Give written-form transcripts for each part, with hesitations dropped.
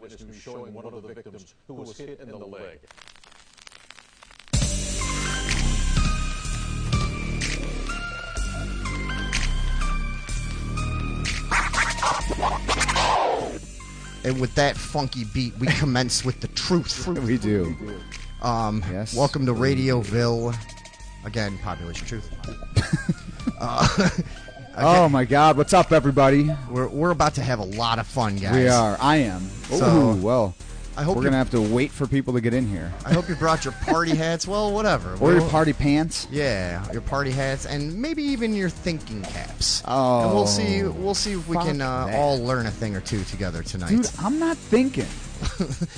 eyewitness news showing one of the victims who was hit in the leg. And with that funky beat, we commence with the truth. We do. Yes. Welcome to Radioville. Again, population truth. Oh my God! What's up, everybody? We're about to have a lot of fun, guys. We are. I am. So, ooh, well. I hope we're gonna have to wait for people to get in here. I hope you brought your party hats. Well, whatever. Or your party pants. Yeah, your party hats, and maybe even your thinking caps. Oh, and we'll see if we can all learn a thing or two together tonight. Dude, I'm not thinking.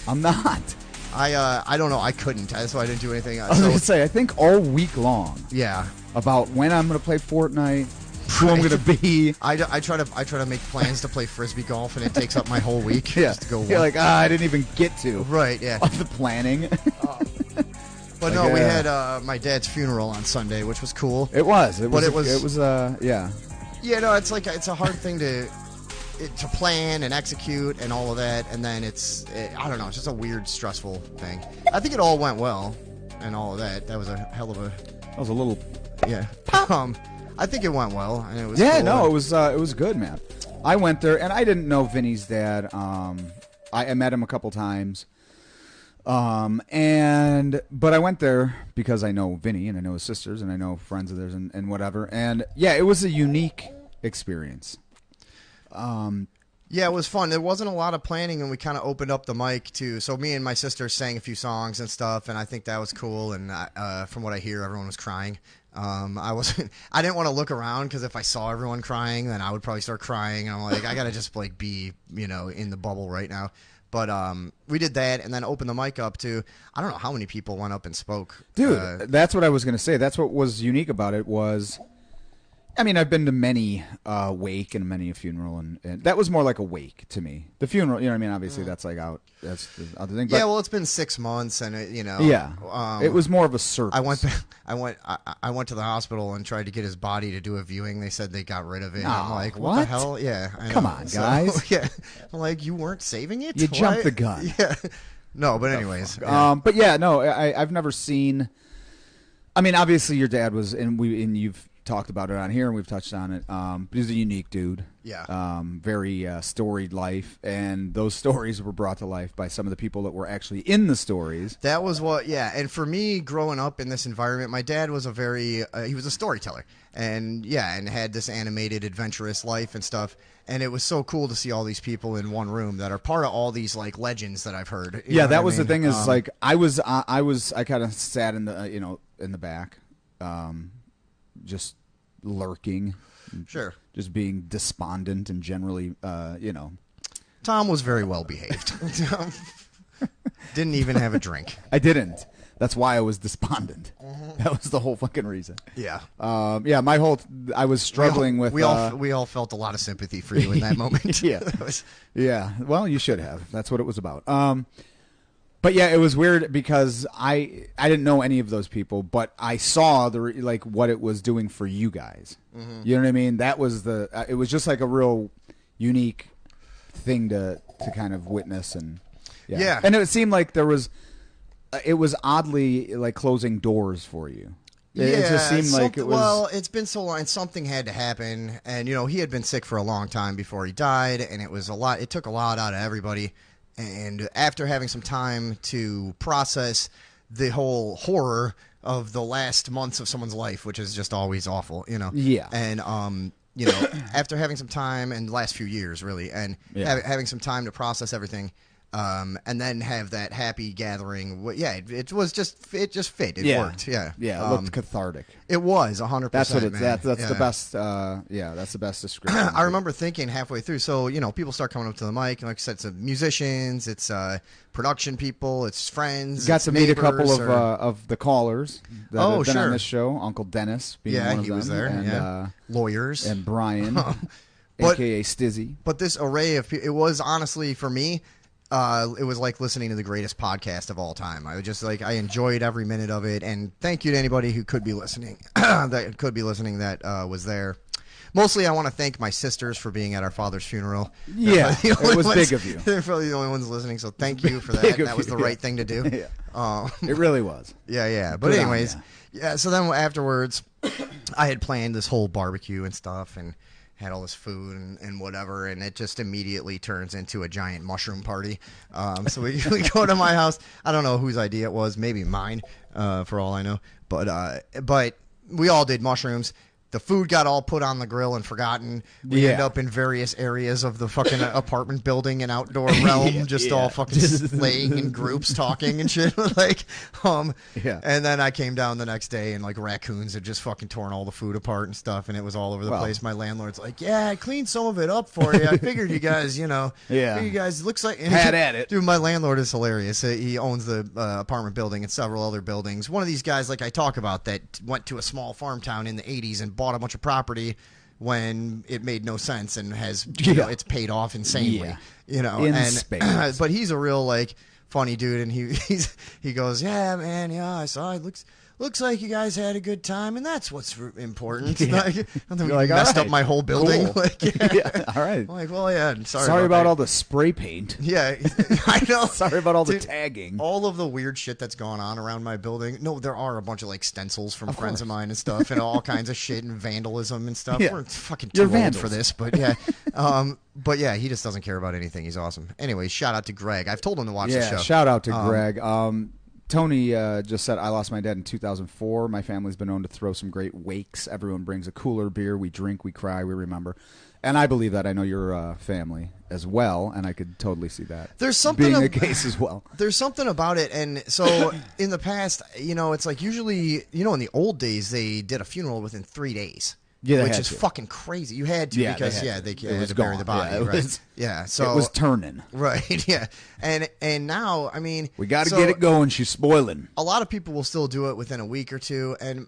I'm not. I don't know. I couldn't. That's why I didn't do anything. I was gonna say. I think all week long. Yeah. About when I'm gonna play Fortnite. Who I'm gonna be. I try to make plans to play frisbee golf, and it takes up my whole week. Yeah, just to go you're like, I didn't even get to. Right, yeah. Of the planning. But no, we had my dad's funeral on Sunday, which was cool. It was. Yeah. Yeah, no, it's like it's a hard thing to plan and execute and all of that, and then I don't know, it's just a weird, stressful thing. I think it all went well and all of that. That was a hell of a. That was a little. Yeah. I think it went well, and it was. Yeah, cool. No, it was good, man. I went there, and I didn't know Vinny's dad. I met him a couple times, but I went there because I know Vinny and I know his sisters and I know friends of theirs and whatever. And yeah, it was a unique experience. Yeah, it was fun. There wasn't a lot of planning, and we kind of opened up the mic too. So me and my sister sang a few songs and stuff, and I think that was cool. And from what I hear, everyone was crying. I didn't want to look around because if I saw everyone crying, then I would probably start crying. And I'm like, I gotta just like be, in the bubble right now. But we did that, and then opened the mic up to. I don't know how many people went up and spoke. Dude, that's what I was gonna say. That's what was unique about it was. I mean, I've been to many wake and many a funeral, and that was more like a wake to me. The funeral, you know what I mean? Obviously, that's like out. That's the other thing. But, yeah, well, it's been 6 months, and Yeah, it was more of a service. I went to the hospital and tried to get his body to do a viewing. They said they got rid of it. Oh, I'm like, what the hell? Yeah, I know. Come on, guys. So, yeah, I'm like, you weren't saving it. You jumped the gun. Yeah, no, but anyways. Yeah. But yeah, no, I've never seen. I mean, obviously, your dad was, and you've talked about it on here, and we've touched on it. But he's a unique dude. Yeah. Very storied life, and those stories were brought to life by some of the people that were actually in the stories. That was what, yeah. And for me, growing up in this environment, my dad was he was a storyteller, and had this animated, adventurous life and stuff. And it was so cool to see all these people in one room that are part of all these like legends that I've heard. Yeah, that was the thing. Is like I kind of sat in the in the back. Just lurking, sure, just being despondent and generally, Tom was very well behaved. Didn't even have a drink. I didn't. That's why I was despondent. Mm-hmm. That was the whole fucking reason. Yeah. I was struggling with. We all felt a lot of sympathy for you in that moment. Yeah. Yeah. Well, you should have. That's what it was about. But yeah, it was weird because I didn't know any of those people, but I saw what it was doing for you guys. Mm-hmm. You know what I mean? That was it was just like a real unique thing to kind of witness and yeah. And it seemed like it was oddly like closing doors for you. It just seemed like it was. Well, it's been so long. Something had to happen, and he had been sick for a long time before he died, and it was a lot. It took a lot out of everybody. And after having some time to process the whole horror of the last months of someone's life, which is just always awful, Yeah. And after having some time, and the last few years really, and having some time to process everything, and then have that happy gathering. Yeah, it just fit. It worked. Yeah, yeah. It looked cathartic. It was 100%. That's what it's. That's the best. That's the best description. I remember thinking halfway through. So people start coming up to the mic, and like I said, it's musicians, it's production people, it's friends. Got to meet a couple of the callers that have been on this show. Uncle Dennis being one of them. He was there. And lawyers and Brian, aka Stizzy. But this array of people, it was honestly for me. It was like listening to the greatest podcast of all time. I was just I enjoyed every minute of it, and thank you to anybody who could be listening, that was there. Mostly, I want to thank my sisters for being at our father's funeral. Yeah, it was big of you. They're probably the only ones listening, so thank you for that. That was the right thing to do. Yeah. It really was. Yeah. But anyways, so then afterwards, I had planned this whole barbecue and stuff, and had all this food and whatever, and it just immediately turns into a giant mushroom party. So we go to my house. I don't know whose idea it was, maybe mine, for all I know. But we all did mushrooms. The food got all put on the grill and forgotten. We end up in various areas of the fucking apartment building and outdoor realm, all fucking laying in groups talking and shit. And then I came down the next day and like raccoons had just fucking torn all the food apart and stuff, and it was all over the place. My landlord's like, "Yeah, I cleaned some of it up for you. I figured you guys, you guys looks like had at it." Dude, my landlord is hilarious. He owns the apartment building and several other buildings. One of these guys, like I talk about, that went to a small farm town in the '80s and bought a bunch of property when it made no sense and has it's paid off insanely, but he's a real like funny dude, and he goes, "Yeah, man, I saw it. Looks like you guys had a good time, and that's what's important." Like, messed up my whole building. Cool. All right. I'm like, well, yeah. Sorry about all the spray paint. Yeah, I know. Sorry about all the tagging. All of the weird shit that's gone on around my building. No, there are a bunch of like stencils from friends of mine and stuff, and all kinds of shit and vandalism and stuff. We're fucking too old for this, but yeah. But yeah, he just doesn't care about anything. He's awesome. Anyway, shout out to Greg. I've told him to watch the show. Shout out to Greg. Tony just said, "I lost my dad in 2004. My family's been known to throw some great wakes. Everyone brings a cooler beer. We drink, we cry, we remember." And I believe that. I know your family as well, and I could totally see that. There's something being the case as well. There's something about it, and so in the past, it's like usually, in the old days, they did a funeral within 3 days. Yeah, which is fucking crazy. You had to because they had to bury the body. So it was turning. Right. Yeah. And now, I mean, we got to get it going. She's spoiling. A lot of people will still do it within a week or two, and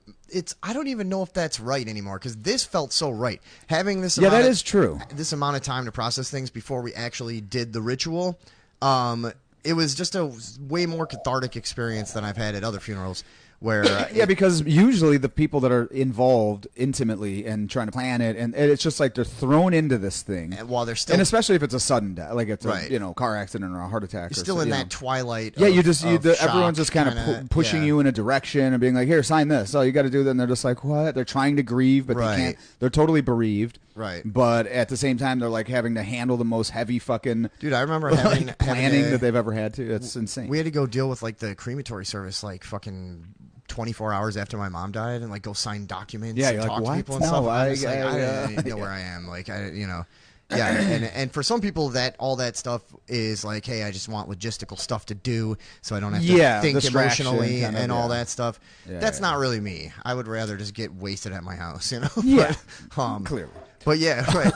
I don't even know if that's right anymore, because this felt so right. Having this that is true. This amount of time to process things before we actually did the ritual, it was just a way more cathartic experience than I've had at other funerals. Where because usually the people that are involved intimately and trying to plan it, and it's just like they're thrown into this thing, and while they're still, and especially if it's a sudden death, like it's a car accident or a heart attack, you're still in that twilight. Yeah, everyone's just kind of pushing you in a direction and being like, "Here, sign this." Oh, you got to do that. And they're just like, "What?" They're trying to grieve, but they can't. They're totally bereaved. Right. But at the same time, they're like having to handle the most heavy fucking dude. I remember having planning that they've ever had to. It's insane. We had to go deal with like the crematory service, like fucking 24 hours after my mom died, and like go sign documents and talk to people and stuff. I didn't know where I am. Like and for some people that all that stuff is like, hey, I just want logistical stuff to do, so I don't have to think emotionally and all that stuff. That's not really me. I would rather just get wasted at my house, Yeah, but, clearly. But yeah, right.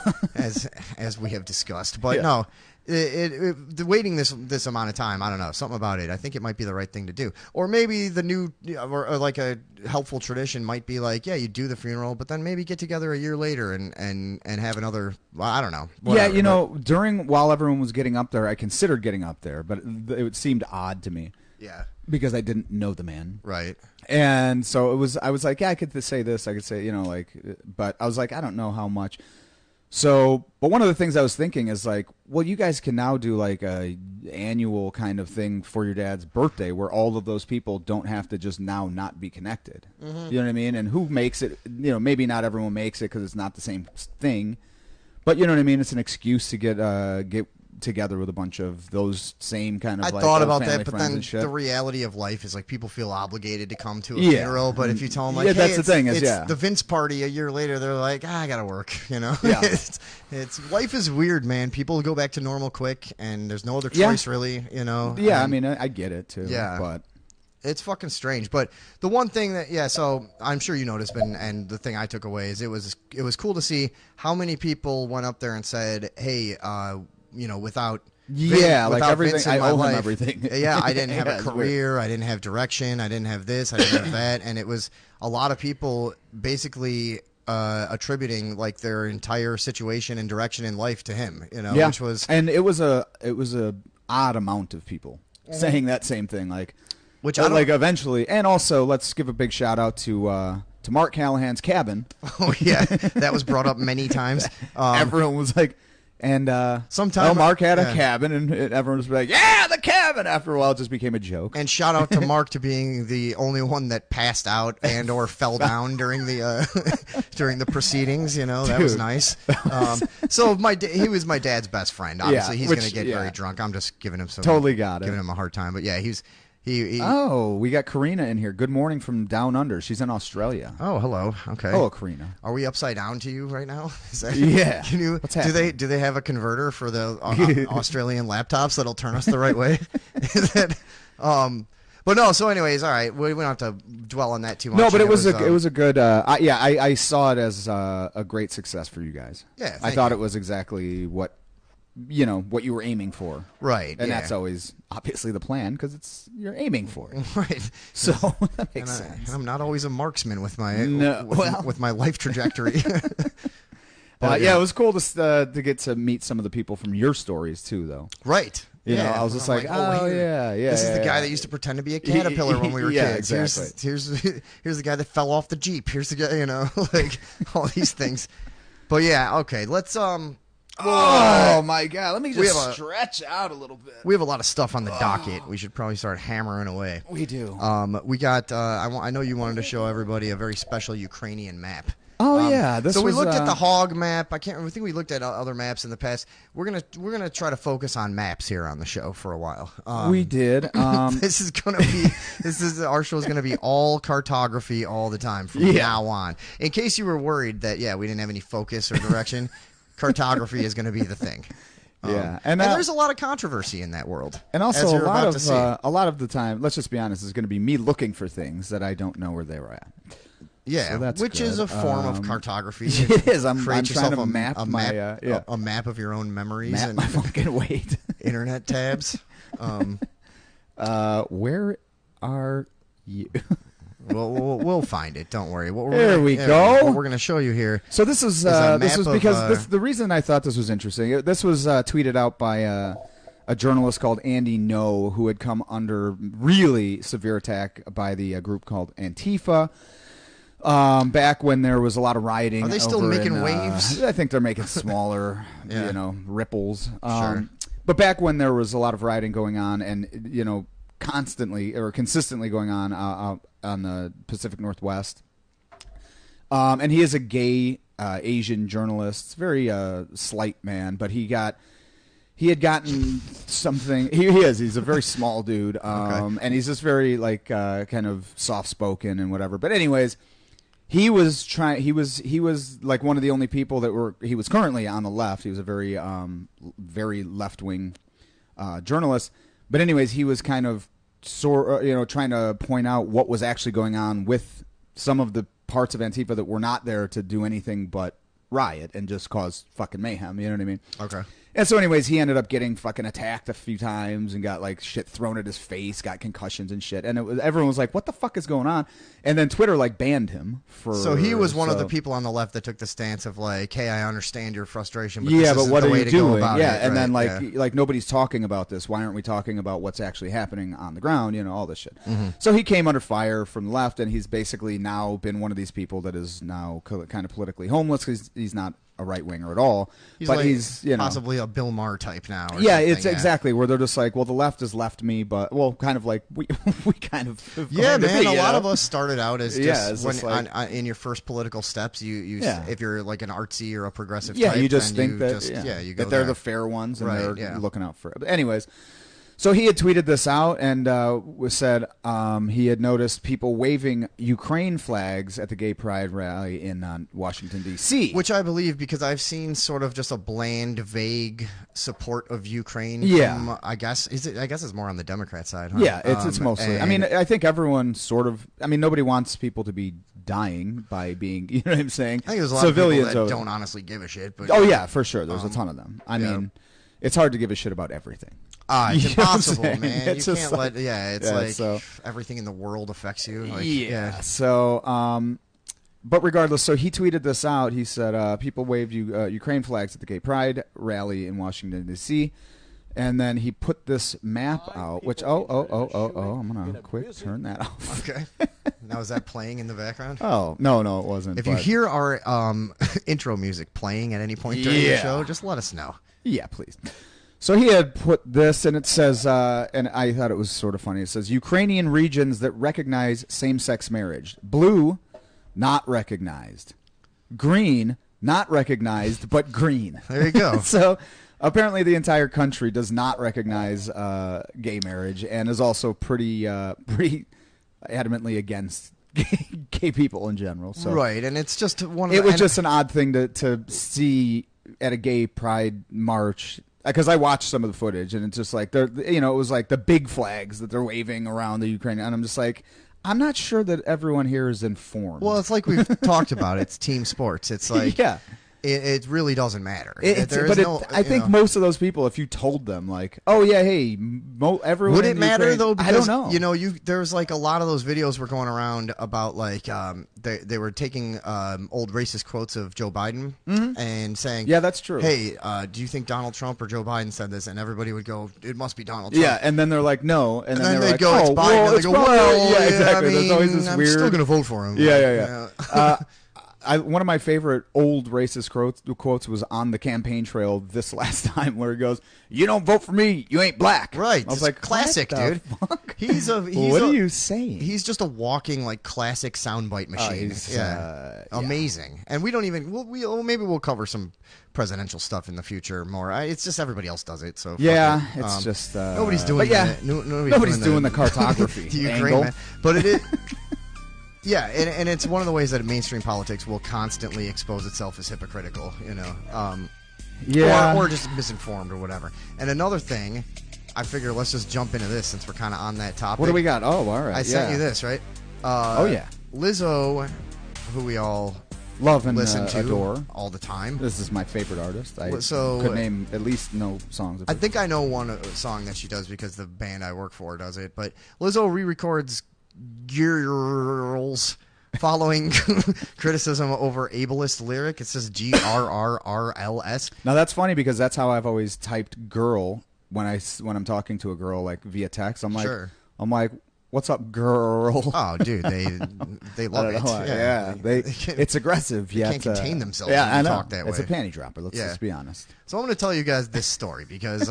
as we have discussed. But no, the waiting this amount of time, I don't know, something about it. I think it might be the right thing to do. Or maybe the new or like a helpful tradition might be like, yeah, you do the funeral, but then maybe get together a year later and have another. Well, I don't know. Whatever, while everyone was getting up there, I considered getting up there, but it seemed odd to me. Yeah. Because I didn't know the man. Right. And so I was like, yeah, I could say this. I could say, but I was like, I don't know how much. So, but one of the things I was thinking is like, well, you guys can now do like a annual kind of thing for your dad's birthday where all of those people don't have to just now not be connected. Mm-hmm. You know what I mean? And who makes it, maybe not everyone makes it because it's not the same thing, but you know what I mean? It's an excuse to get together with a bunch of those same kind of. I thought about that, but then the reality of life is like people feel obligated to come to a funeral. But if you tell them like, hey, that's the thing it's the Vince party a year later, they're like, I gotta work. Yeah. it's life is weird, man. People go back to normal quick, and there's no other choice really. Yeah, I mean, I get it too. Yeah, but it's fucking strange. But the one thing that so I'm sure you noticed, and the thing I took away is it was cool to see how many people went up there and said, hey, without everything. Vince in I my owe life, him everything. Yeah, I didn't have a career. I didn't have direction. I didn't have this. I didn't have that. And it was a lot of people basically attributing like their entire situation and direction in life to him. Which was it was a odd amount of people saying that same thing. Like, which eventually, and also let's give a big shout out to to Mark Callahan's cabin. Oh yeah, that was brought up many times. Everyone was like, and sometime Mark had a cabin, and everyone was like, yeah, the cabin. After a while, it just became a joke. And shout out to Mark to being the only one that passed out and or fell down during the during the proceedings. You know, that was nice. So he was my dad's best friend. Obviously, he's going to get very drunk. I'm just giving him giving him a hard time. But yeah, he Oh, we got Karina in here. Good morning from down under. She's in Australia. Oh, hello. Okay. Hello, Karina. Are we upside down to you right now? Yeah. What's happening? Do they have a converter for the Australian laptops that'll turn us the right way? But no. So, anyways, all right. We don't have to dwell on that too much. No, but it was a good. I saw it as a great success for you guys. Yeah, I thought it was exactly what you were aiming for, right? And that's always obviously the plan because you're aiming for it, right? So that makes sense. I'm not always a marksman with my with my life trajectory. But yeah, it was cool to get to meet some of the people from your stories too, though. Right. You know, I was just like, oh yeah. This is the guy that used to pretend to be a caterpillar when we were kids. Exactly. Here's the guy that fell off the Jeep. Here's the guy, like all these things. But yeah, okay. Let's Oh my God! Let me just stretch out a little bit. We have a lot of stuff on the docket. We should probably start hammering away. We do. We got. I know you wanted to show everybody a very special Ukrainian map. Oh yeah. We looked at the hog map. I think we looked at other maps in the past. We're gonna try to focus on maps here on the show for a while. We did. This is our show is gonna be all cartography all the time from now on. In case you were worried that we didn't have any focus or direction. Cartography is going to be the thing. And there's a lot of controversy in that world. And also a lot of the time, let's just be honest, is going to be me looking for things that I don't know where they were at. Yeah, so which is a form of cartography. It is. I'm trying to map a map of your own memories and my fucking weight. Internet tabs. Where are you? We'll find it. Don't worry. There we go. What we're going to show you here. So this was because the reason I thought this was interesting. This was tweeted out by a journalist called Andy No, who had come under really severe attack by the group called Antifa. Back when there was a lot of rioting. Are they still making waves? I think they're making smaller, ripples. Sure. But back when there was a lot of rioting going on, and constantly or consistently going on the Pacific Northwest. And he is a gay Asian journalist, very slight man, but he had gotten something. He's a very small dude, and he's just very kind of soft spoken and whatever. But anyways, he was like one of the only people he was currently on the left. He was a very very left wing journalist. But anyways, he was kind of trying to point out what was actually going on with some of the parts of Antifa that were not there to do anything but riot and just cause fucking mayhem. You know what I mean? Okay. And so anyways, he ended up getting fucking attacked a few times and got shit thrown at his face, got concussions and shit. And everyone was like, what the fuck is going on? And then Twitter banned him for... So he was one of the people on the left that took the stance of hey, I understand your frustration, but this but what the are way you to doing? go about yeah, it. And right? then nobody's talking about this. Why aren't we talking about what's actually happening on the ground? All this shit. Mm-hmm. So he came under fire from the left, and he's basically now been one of these people that is now kind of politically homeless because he's not a right winger at all. He's possibly a Bill Maher type now. It's exactly where they're just like, well, the left has left me, but kind of like we kind of man. A lot of us started out as just when in your first political steps, you if you're like an artsy or a progressive type, you just think you go that they're there. the fair ones and right, they're looking out for it. But anyways. So he had tweeted this out and said he had noticed people waving Ukraine flags at the gay pride rally in Washington, D.C. Which I believe because I've seen sort of just a bland, vague support of Ukraine. Yeah. I guess it's more on the Democrat side. Huh? Yeah, it's mostly. I think everyone sort of. Nobody wants people to be dying by being. You know what I'm saying? I think there's a lot of people that don't honestly give a shit. But yeah, for sure. There's a ton of them. I mean, it's hard to give a shit about everything. It's impossible, man. It's you can't let. Everything in the world affects you. So, but regardless, so he tweeted this out. He said, "People waved Ukraine flags at the gay pride rally in Washington D.C." And then he put this map out, which I'm gonna quick turn that off. Okay. Now is that playing in the background? Oh no, it wasn't. If you hear our intro music playing at any point during the show, just let us know. Yeah, please. So he had put this, and it says, and I thought it was sort of funny. It says Ukrainian regions that recognize same-sex marriage. Blue, not recognized. Green, not recognized, but green. There you go. So apparently the entire country does not recognize gay marriage and is also pretty adamantly against gay people in general. So right, and it's just one of it was just an odd thing to see at a gay pride march, because I watched some of the footage, and it's just like it was like the big flags that they're waving around the Ukraine, and I'm just like, I'm not sure that everyone here is informed. Well, it's like we've talked about. It's team sports. It's like it really doesn't matter. I think most of those people, if you told them, like, oh yeah, hey, everyone would it matter Ukraine, though? I Because, don't know. There's like a lot of those videos were going around about like they were taking old racist quotes of Joe Biden and saying, yeah, that's true. Hey, do you think Donald Trump or Joe Biden said this? And everybody would go, it must be Donald Trump. Yeah, and then they're like, no, and then they're like, go, it's oh, Biden. well, And they it's go, probably, well, yeah, exactly. I mean, There's always this I'm weird. still going to vote for him. Yeah. One of my favorite old racist quotes was on the campaign trail this last time, where he goes, "You don't vote for me, you ain't black." Right. I was like, classic, dude. Fuck? He's what are you saying? He's just a walking like classic soundbite machine. Amazing. And we don't even. Maybe we'll cover some presidential stuff in the future more. It's just everybody else does it. So it's just nobody's doing. But yeah, that. nobody's doing the cartography. The Ukraine, man. But it is. Yeah, and it's one of the ways that mainstream politics will constantly expose itself as hypocritical, or just misinformed or whatever. And another thing, I figure let's just jump into this since we're kind of on that topic. What do we got? Oh, all right. I sent you this, right? Lizzo, who we all love and listen to adore all the time. This is my favorite artist. I So, could name at least no songs. I think I know one song that she does because the band I work for does it. But Lizzo re-records Girls following criticism over ableist lyric. It says GRRRLS. Now that's funny because that's how I've always typed girl when I'm talking to a girl, like via text. I'm like, what's up, girl? Oh, dude, they love it. It's aggressive. They can't contain themselves when I you know. Talk that way. It's a panty dropper. Let's be honest. So I'm going to tell you guys this story because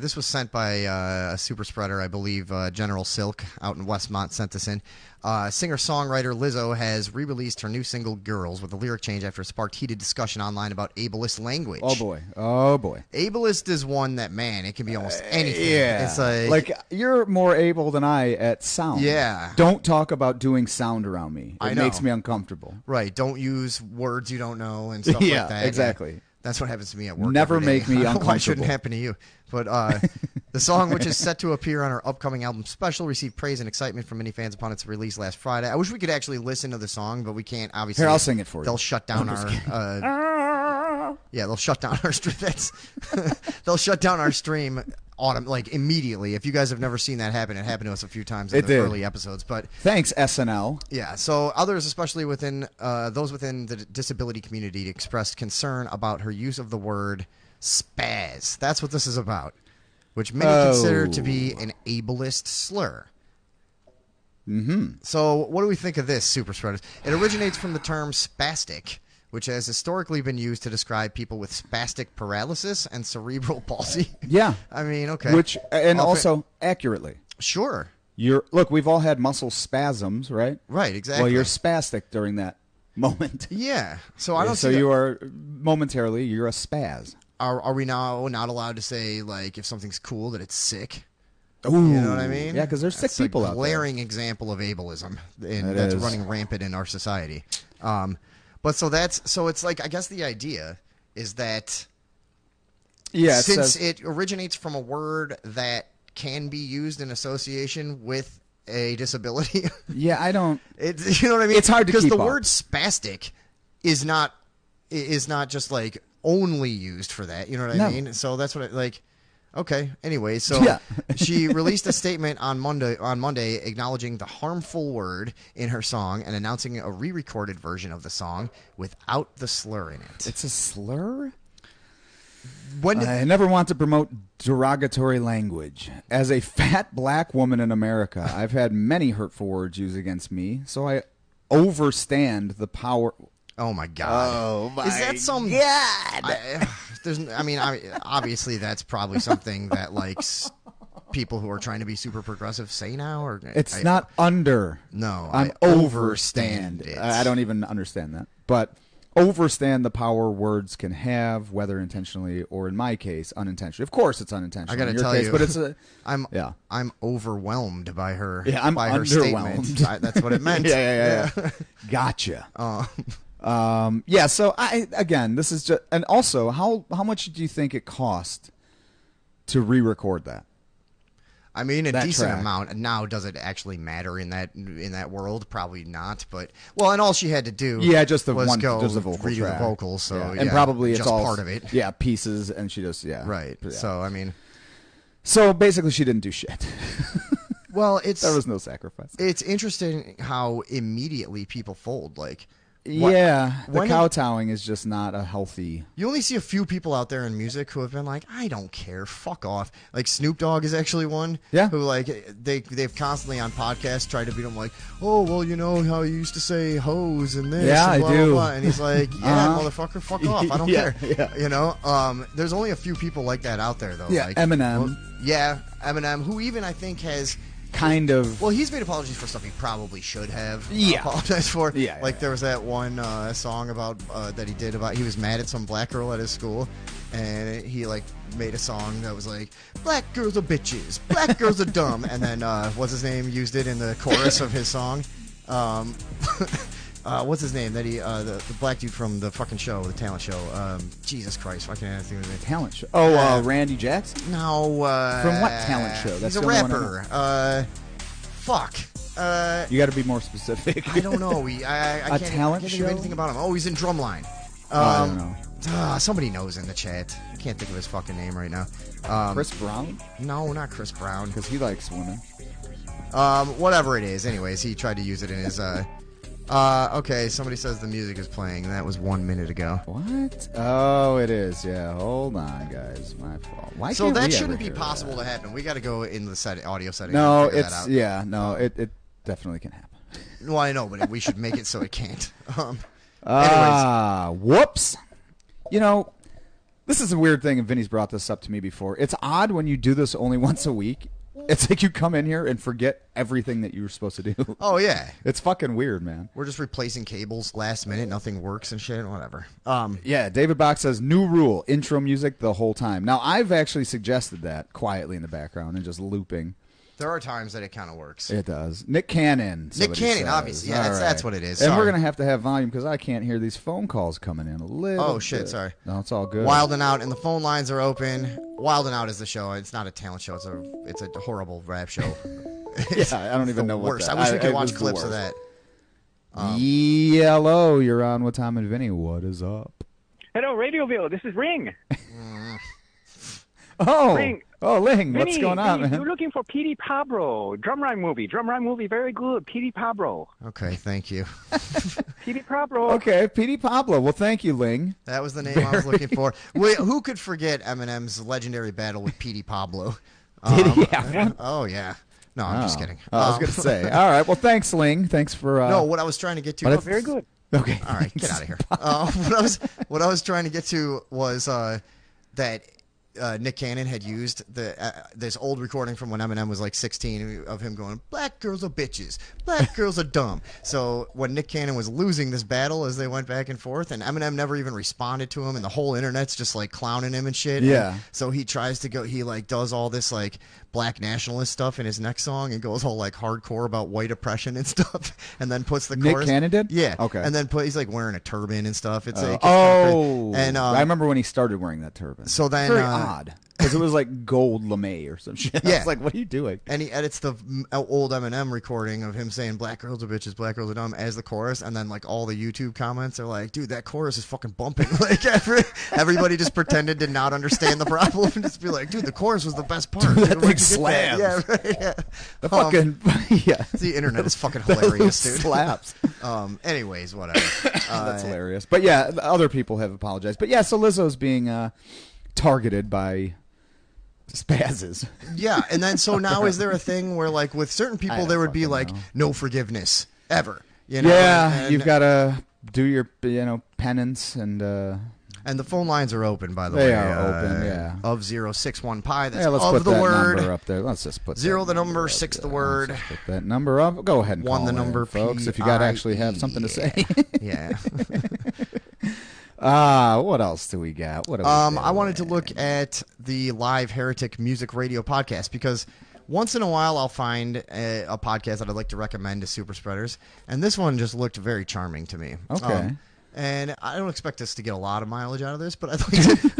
this was sent by a super spreader, I believe, General Silk out in Westmont sent this in. Singer-songwriter Lizzo has re-released her new single "Girls" with a lyric change after it sparked heated discussion online about ableist language. Oh boy. Ableist is one that, man, it can be almost anything. Yeah. It's like you're more able than I at sound. Yeah. Don't talk about doing sound around me. It makes me uncomfortable. Right. Don't use words you don't know and stuff like that. Exactly. Yeah. That's what happens to me at work. Never every day. make me uncomfortable. Why shouldn't happen to you? But the song, which is set to appear on her upcoming album Special, received praise and excitement from many fans upon its release last Friday. I wish we could actually listen to the song, but we can't. Obviously, here, I'll sing it for you. They'll shut down our. They'll shut down our stream. They'll shut down our stream. Immediately. If you guys have never seen that happen, it happened to us a few times in the early episodes. But thanks, SNL. Yeah. So others, especially within those within the disability community, expressed concern about her use of the word spaz. That's what this is about, which many consider to be an ableist slur. Mm-hmm. So what do we think of this, super spreaders? It originates from the term spastic, which has historically been used to describe people with spastic paralysis and cerebral palsy. Yeah. I mean, okay. Also accurately. Sure. Look, we've all had muscle spasms, right? Right, exactly. Well, you're spastic during that moment. Yeah. So I don't so see you are momentarily, you're a spaz. Are we now not allowed to say, like, if something's cool, that it's sick? Ooh. You know what I mean? Yeah, because there's sick people out there. That's a glaring example of ableism that's running rampant in our society. But so it's like, I guess the idea is that since it originates from a word that can be used in association with a disability. Yeah, I don't. You know what I mean? It's hard to keep up. Because the word spastic is not just like only used for that. You know what I mean? So that's what okay. Anyway, so she released a statement on Monday acknowledging the harmful word in her song and announcing a re-recorded version of the song without the slur in it. It's a slur? When did, I never want to promote derogatory language. As a fat black woman in America, I've had many hurtful words used against me, so I overstand the power. oh my God! Oh my Is that some? God! Obviously, that's probably something that people who are trying to be super progressive say now, or It's not under. No, I'm I overstand. overstand it. I don't even understand that, but overstand the power words can have, whether intentionally or, in my case, unintentionally. Of course, it's unintentional. I got to in your tell case, you, but it's a. I'm overwhelmed by her. Yeah, I'm by her underwhelmed. statement. That's what it meant. yeah. Gotcha. Yeah. So again, this is just, and also, how much do you think it cost to re-record that? I mean, a That decent track. amount. Now, does it actually matter in that world? Probably not. But and all she had to do, Just the was one, go just the vocal redo track. the vocals. So Yeah. And probably it's just all part of it. Yeah, pieces, and she just Right. Yeah. So I mean, So basically, she didn't do shit. well, There was no sacrifice. it's interesting how immediately people fold. The The kowtowing is just not a healthy. You only see a few people out there in music who have been like, I don't care, fuck off. Like Snoop Dogg is actually one. Yeah. Who they've constantly on podcasts tried to beat him like, oh well, you know how you used to say hoes and this. Yeah, and blah, I do. blah, blah. And he's like, yeah, motherfucker, fuck off. I don't Yeah, care. yeah. You know, there's only a few people like that out there though. Yeah, Eminem. Eminem, who even I think has. Kind of. Well, he's made apologies for stuff he probably should have apologized for. Yeah, there was that one song about that he did about he was mad at some black girl at his school, and he made a song that was like, "Black girls are bitches, black girls are dumb," and then what's his name used it in the chorus of his song. What's his name? That he the black dude from the fucking show, the talent show. Jesus Christ, why can't I think of his name? Talent show. Oh, Randy Jackson? No. From what talent show? He's a the only one I know. rapper. Fuck. You got to be more specific. I don't know. I can't think of anything about him. Oh, he's in Drumline. I don't know. Somebody knows in the chat. I can't think of his fucking name right now. Chris Brown? No, not Chris Brown. Because he likes women. Whatever it is. Anyways, he tried to use it in his. Okay, somebody says the music is playing. That was 1 minute ago. What? Oh, it is. Yeah. Hold on, guys. My fault. Why So can't that we shouldn't ever be hear possible that? to happen. We got to go into the audio settings. No, and figure it's that out. yeah. No, it definitely can happen. Well, I know, but we should make it so it can't. Anyways. Whoops. You know, this is a weird thing, and Vinny's brought this up to me before. It's odd when you do this only once a week. It's like you come in here and forget everything that you were supposed to do. Oh, yeah. It's fucking weird, man. We're just replacing cables last minute. Nothing works and shit. Whatever. Yeah, David Bach says, new rule, intro music the whole time. Now, I've actually suggested that quietly in the background and just looping. There are times that it kind of works. It does. Nick Cannon. Nick Cannon, says. obviously. Yeah, that's what it is. And Sorry. we're going to have volume because I can't hear these phone calls coming in a little Oh, shit, bit. sorry. No, it's all good. Wild and Out, and the phone lines are open. Wild and Out is the show. It's not a talent show. It's a horrible rap show. Yeah, I don't even know what worst. that. I wish we it could was watch the clips of worst. that. Hello, you're on with Tom and Vinny. What is up? Hello, Radioville. This is Ring. Oh, Ring. Ling, what's Vinny, going on, Vinny, man? You're looking for P.D. Pablo. Drumline movie. Very good. P.D. Pablo. Okay, thank you. P.D. Pablo. Okay, P.D. Pablo. Well, thank you, Ling. That was the name I was looking for. Wait, who could forget Eminem's legendary battle with P.D. Pablo? Did he have one? Oh, yeah. No, I'm just kidding. I was going to say. All right. Well, thanks, Ling. Thanks for. No, what I was trying to get to. Very good. Okay. All right, get out of here. What I was trying to get to was that Nick Cannon had used this old recording from when Eminem was like 16 of him going, "Black girls are bitches, black girls are dumb." So when Nick Cannon was losing this battle as they went back and forth, and Eminem never even responded to him, and the whole internet's just like clowning him and shit. Yeah. And so he tries to go. He like does all this like black nationalist stuff in his next song and goes all like hardcore about white oppression and stuff, and then puts the Nick chorus. Cannon did? Yeah. Okay. And then he's like wearing a turban and stuff. It's like and I remember when he started wearing that turban. So then Very odd. Because it was like gold lame or some shit. Yeah. I was like, what are you doing? And he edits the old Eminem recording of him saying "black girls are bitches, black girls are dumb" as the chorus, and then like all the YouTube comments are like, "Dude, that chorus is fucking bumping." Like everybody just pretended to not understand the problem and just be like, "Dude, the chorus was the best part." Dude, that Where'd thing you get that?" slams. Yeah, right. Yeah. The fucking yeah. The internet is fucking hilarious, dude. Slaps. Anyways, whatever. That's hilarious. But yeah, other people have apologized. But yeah, so Lizzo's being targeted by spazzes. Yeah, and then so now is there a thing where like with certain people there would be like no forgiveness ever? You know? Yeah, you've got to do your penance and the phone lines are open, by the they way. are open. Yeah, of 061 pi. That's let's of put the that word number up there. Let's just put 0 the number, up 6 there. the word. Let's just put that number up. Go ahead and 1 call the in, number, folks. If you got to actually have something to say. Yeah. What else do we got? What do we I wanted to look at the Live Heretic Music Radio podcast because once in a while I'll find a podcast that I'd like to recommend to super spreaders, and this one just looked very charming to me. Okay. And I don't expect us to get a lot of mileage out of this, but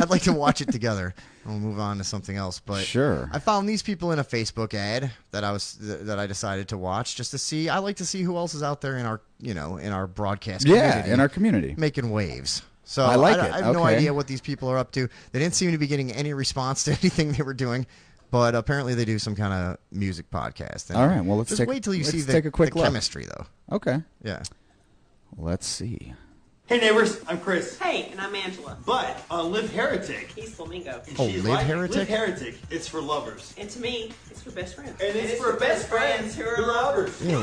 I'd like to watch it together. We'll move on to something else. But sure. I found these people in a Facebook ad that I decided to watch just to see. I like to see who else is out there in our in our broadcast community. In our community Making waves. So I like it. I have no Okay. idea what these people are up to. They didn't seem to be getting any response to anything they were doing, but apparently they do some kind of music podcast. And All right, well, let's just take wait till you see take a quick the look. chemistry, though. Okay. Yeah. Let's see. Hey neighbors, I'm Chris. Hey, and I'm Angela. But on Live Heretic, He's Flamingo. and Oh, she's Live like, Heretic? Live Heretic, it's for lovers. And to me, it's for best friends. And it's for best friends who are lovers. Ew.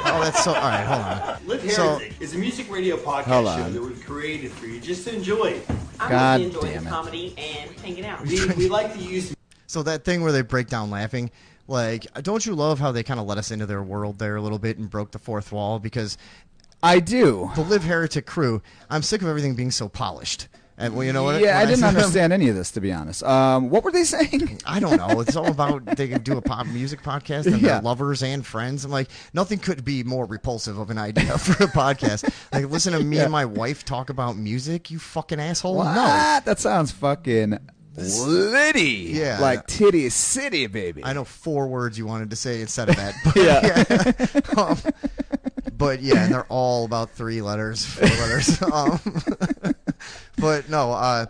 Oh, that's so. All right, hold on. Live So- Heretic is a music radio Hold podcast on. show that we've created for you just to enjoy. I God mostly enjoy damn the it. comedy and hanging out. We like to use So that thing where they break down laughing, like, don't you love how they kind of let us into their world there a little bit and broke the fourth wall? Because I do. the Live Heretic crew, I'm sick of everything being so polished. And well, you know what? Yeah, I when didn't said- understand any of this, to be honest. What were they saying? I don't know. It's all about they can do a pop music podcast and Yeah. they're lovers and friends. I'm like, nothing could be more repulsive of an idea for a podcast. Like, listen to me and my wife talk about music, you fucking asshole. What? No. That sounds fucking litty. Yeah. Like Titty City, baby. I know 4 words you wanted to say instead of that. But, but yeah, and they're all about 3 letters, 4 letters. But no, all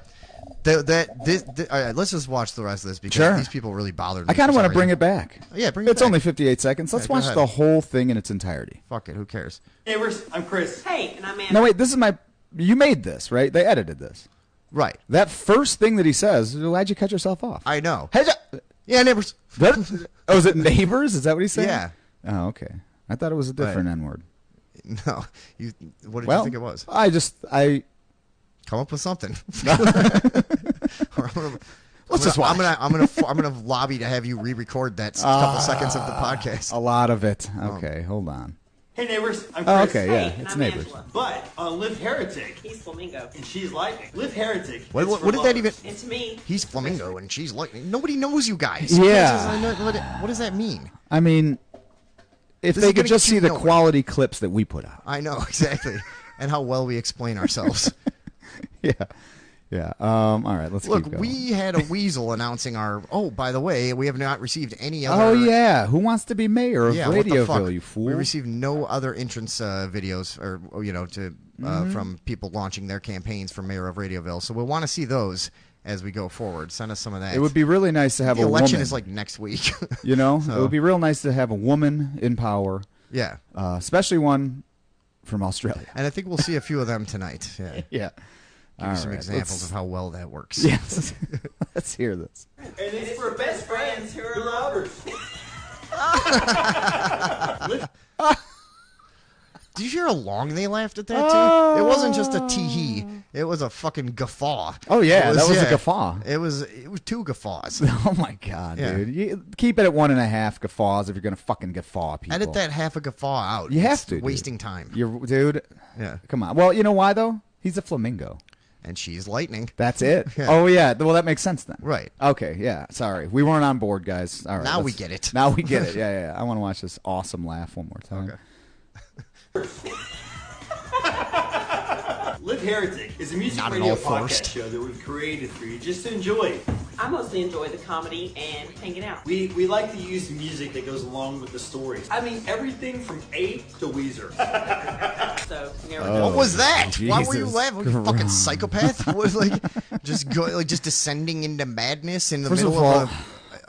right, let's just watch the rest of this because Sure. these people really bothered me. I kind of for want to some bring reason. it back. Yeah, bring it It's back. only 58 seconds. Let's Yeah, go watch ahead. the whole thing in its entirety. Fuck it, who cares? neighbors. I'm Chris. Hey, and I'm Angela. No, wait, this is my... You made this, right? They edited this. Right. That first thing that he says, why'd you cut yourself off? I know. Hey, Yeah, neighbors. oh, is it neighbors? Is that what he's saying? Yeah. Oh, okay. I thought it was a different N-word. No. What did Well, you think it was? I Come up with something. Let's just watch. I'm gonna lobby to have you re-record that couple seconds of the podcast. a lot of it. Okay, hold on. Hey neighbors, I'm Oh, Chris. okay, Hey, yeah, and it's I'm neighbors. Angela. But on Live Heretic, He's Flamingo. and she's lightning. Live Heretic. What it's for did that even? lovers. And to me, He's flamingo and she's lightning. Nobody knows you guys. Yeah. What does that mean? I mean, if This they is could gonna just get see you the nowhere. quality clips that we put out. I know exactly, and how well we explain ourselves. Yeah. Yeah. All right, let's Look, keep going. we had a weasel announcing our. Oh, by the way, we have not received any other. Oh, yeah. Who wants to be mayor of Yeah, what the fuck? Radioville, you fool? We received no other entrance videos, or to from people launching their campaigns for mayor of Radioville. So we'll want to see those as we go forward. Send us some of that. It would be really nice to have the a election woman. is like next week. You know? So- It would be real nice to have a woman in power, Yeah, especially one from Australia. and I think we'll see a few of them tonight. Yeah, Yeah. give you some examples of how well that works. Yes. Let's hear this. And it's for best friends who are lovers. Did you hear how long they laughed at that too? It wasn't just a tee-hee. It was a fucking guffaw. Oh, yeah, It that was a yeah. guffaw. It was 2 guffaws. Oh, my God, Yeah. dude. You keep it at 1.5 guffaws if you're going to fucking guffaw people. Edit that half a guffaw out. You have It's to, dude. wasting time. Dude, Yeah, come on. Well, you know why, though? He's a flamingo. and she's lightning. That's it. Yeah. Oh, yeah. Well, that makes sense then. Right. Okay, yeah. Sorry. We weren't on board, guys. All right. Now we let's- get it. Now we get it. Yeah. I want to watch this awesome laugh one more time. Okay. Live Heretic is a music Not at radio all podcast forced. show that we've created for you just to enjoy. I mostly enjoy the comedy and hanging out. We like to use music that goes along with the stories. I mean, everything from A to Weezer. So, you never Oh. know. What was that? Why were you Jesus laughing? You fucking Christ. psychopath? What was just descending into madness in the First of middle all, of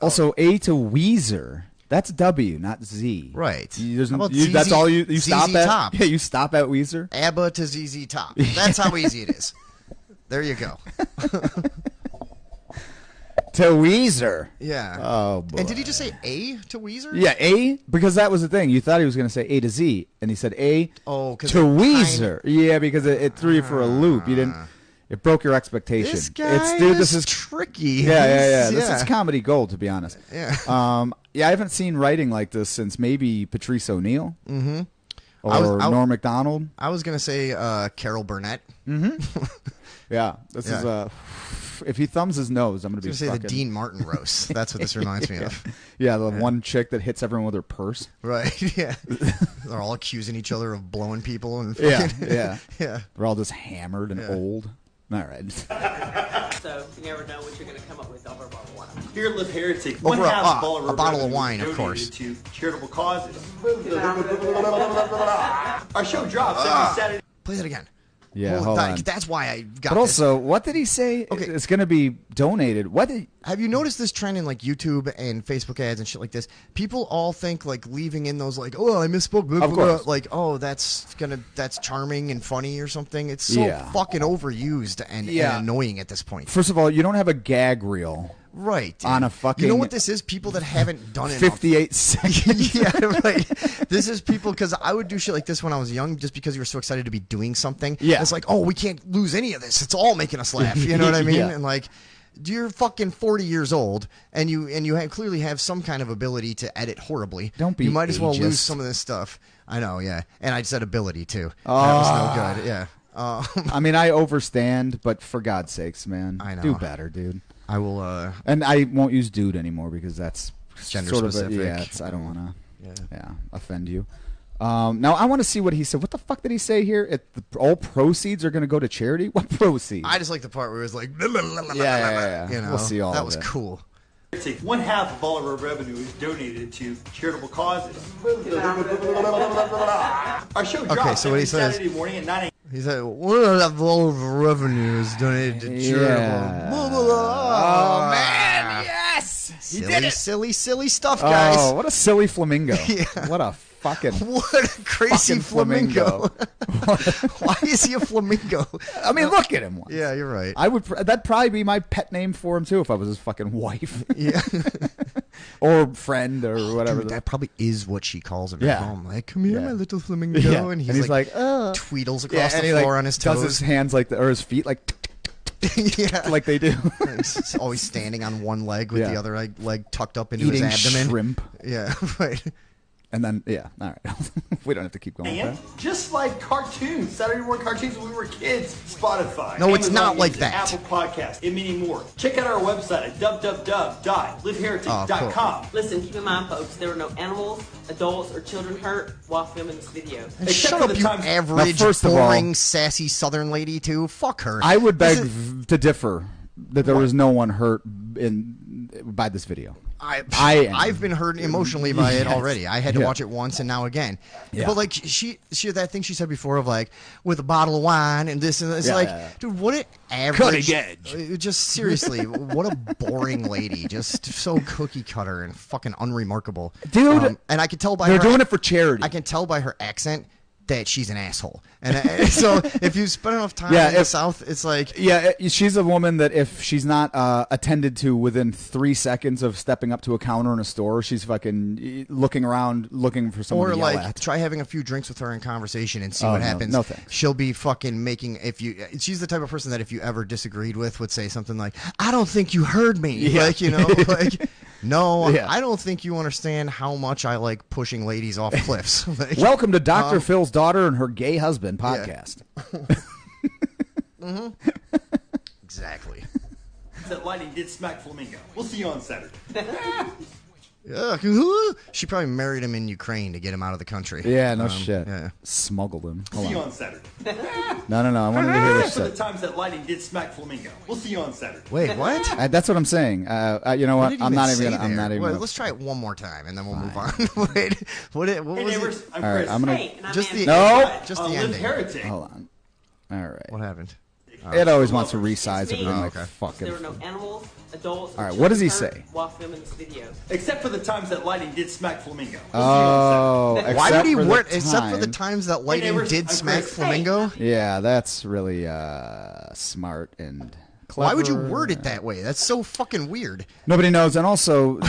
also A to Weezer. That's W, not Z. Right. There's How about that's ZZ all you stop ZZ at. Top? Yeah, you stop at Weezer. ABBA to ZZ Top. That's how easy it is. There you go. to Weezer. Yeah. Oh, boy. And did he just say A to Weezer? Yeah, A, because that was the thing. You thought he was going to say A to Z, and he said A to 'cause Weezer. Yeah, because it threw you for a loop. You didn't. It broke your expectation. This guy this is tricky. Yeah. This is comedy gold, to be honest. Yeah. I haven't seen writing like this since maybe Patrice O'Neill. Mm-hmm. Or Norm Macdonald. I was going to say Carol Burnett. Mm-hmm. Yeah. This is if he thumbs his nose, I'm going to be say the Dean Martin roast. That's what this reminds me of. Yeah, the one chick that hits everyone with her purse. Right, yeah. They're all accusing each other of blowing people. And Yeah. Yeah. They're all just hammered and old. All right. So you never know what you're going to come up with over a bottle of wine. Here at Live Heretic, Over one half a of bottle of wine, of course. To charitable causes. Our show drops every Saturday. Play that again. Yeah, hold on. That's why I got But also, what did he say? Okay. It's going to be donated. Have you noticed this trend in like YouTube and Facebook ads and shit like this? People all think like leaving in those like, oh, I misspoke, blah, Of blah, blah, course. like, oh, that's charming and funny or something. It's so fucking overused and annoying at this point. First of all, you don't have a gag reel. Right. Dude. On a fucking... You know what this is? People that haven't done it. 58 seconds. Yeah, right. This is people, because I would do shit like this when I was young just because you were so excited to be doing something. Yeah. It's like, oh, we can't lose any of this. It's all making us laugh. You know what I mean? Yeah. And like, you're fucking 40 years old and you clearly have some kind of ability to edit horribly. Don't be You might as well ageist. lose some of this stuff. I know, yeah. And I said ability, too. That was no good, yeah. I mean, I overstand, but for God's sakes, man. I know. Do better, dude. I will, And I won't use dude anymore because that's Gender sort specific. I don't want to offend you. Now, I want to see what he said. What the fuck did he say here? All proceeds are going to go to charity? What proceeds? I just like the part where it was like, Yeah. You know, We'll see all that of was it. cool. One half of all of our revenue is donated to charitable causes. Our show drops so what every he says- Saturday morning at 9 a.m. He said, "One of all of the revenue is donated to charitable." Blah, blah, blah. Oh, man, yes! He Silly, did it! silly stuff, guys. Oh, what a silly flamingo. Yeah. What a fucking... What a crazy Fucking flamingo! Why is he a flamingo? I mean, look at him once. Yeah, you're right. I would. That'd probably be my pet name for him too if I was his fucking wife. Yeah, or friend or whatever. dude, that probably is what she calls him Yeah. at home. Like, come here, Yeah. my little flamingo, Yeah. and he's like tweedles across and the he, floor like, on his does toes. his hands like or his feet like Yeah, like they do. He's always standing on one leg with Yeah. the other leg tucked up into Eating his abdomen. shrimp. Yeah, right. And then all right, we don't have to keep going. With that. Just like cartoons, Saturday morning cartoons when we were kids. Spotify. No, it's Amazon not like Music, that. Apple Podcast, and many more. Check out our website at www.liveheretic.com. Listen, keep in mind, folks, there were no animals, adults, or children hurt while filming this video. Except Shut for up, the you times- average, Now, first of all- boring, sassy Southern lady, too. Fuck her. I would beg This is- to differ that there was no one hurt by this video. I've been hurt emotionally by it Yes. already. I had to Yeah. watch it once and now again. Yeah. But like she that thing she said before of like with a bottle of wine and this and that. It's Yeah, like, yeah. dude, what an average. Cutting edge. Just seriously, what a boring lady. Just so cookie cutter and fucking unremarkable, Dude, and I can tell by They're her, doing it for charity. I can tell by her accent that she's an asshole. And so if you spend enough time Yeah, in the if- South, it's like, She's a woman that if she's not attended to within 3 seconds of stepping up to a counter in a store, she's fucking looking around looking for someone or to yell like at. try having a few drinks with her in conversation and see Oh, what no, happens. no thanks. She'll be fucking making she's the type of person that if you ever disagreed with would say something like, "I don't think you heard me." Yeah. Like, you know, like, no, Yeah. I don't think you understand how much I like pushing ladies off cliffs. Like, Welcome to Dr. Phil's daughter and her gay husband podcast. exactly. That lighting did smack Flamingo. We'll see you on Saturday. Yeah, she probably married him in Ukraine to get him out of the country. Yeah, no shit. Yeah. Smuggled him. Hold See you on. on Saturday. No. I wanted to hear what she Except for the said. times that lighting did smack Flamingo. We'll see you on Saturday. Wait, what? That's what I'm saying. You know what? did he I'm not even say gonna. I'm there? not even. Wait, Gonna, let's try it one more time and then we'll move on. Wait, what Hey, was neighbors, it? I'm All right, Chris. I'm gonna. Hey, and I'm Just Andy. the No. just the Live ending. Heretic. Hold on. All right. What happened? It always wants to resize It's me. everything like Okay. fucking. There were no animals, adults, or All right, what does he children hurt say? while filming this video. Except for the times that lighting did smack Flamingo. We'll Oh, Why except would he for the work? Except for the time- times that lighting neighbors, did I'm smack Chris. Flamingo. Yeah, that's really smart and clever. Why would you word it that way? That's so fucking weird. Nobody knows. And also,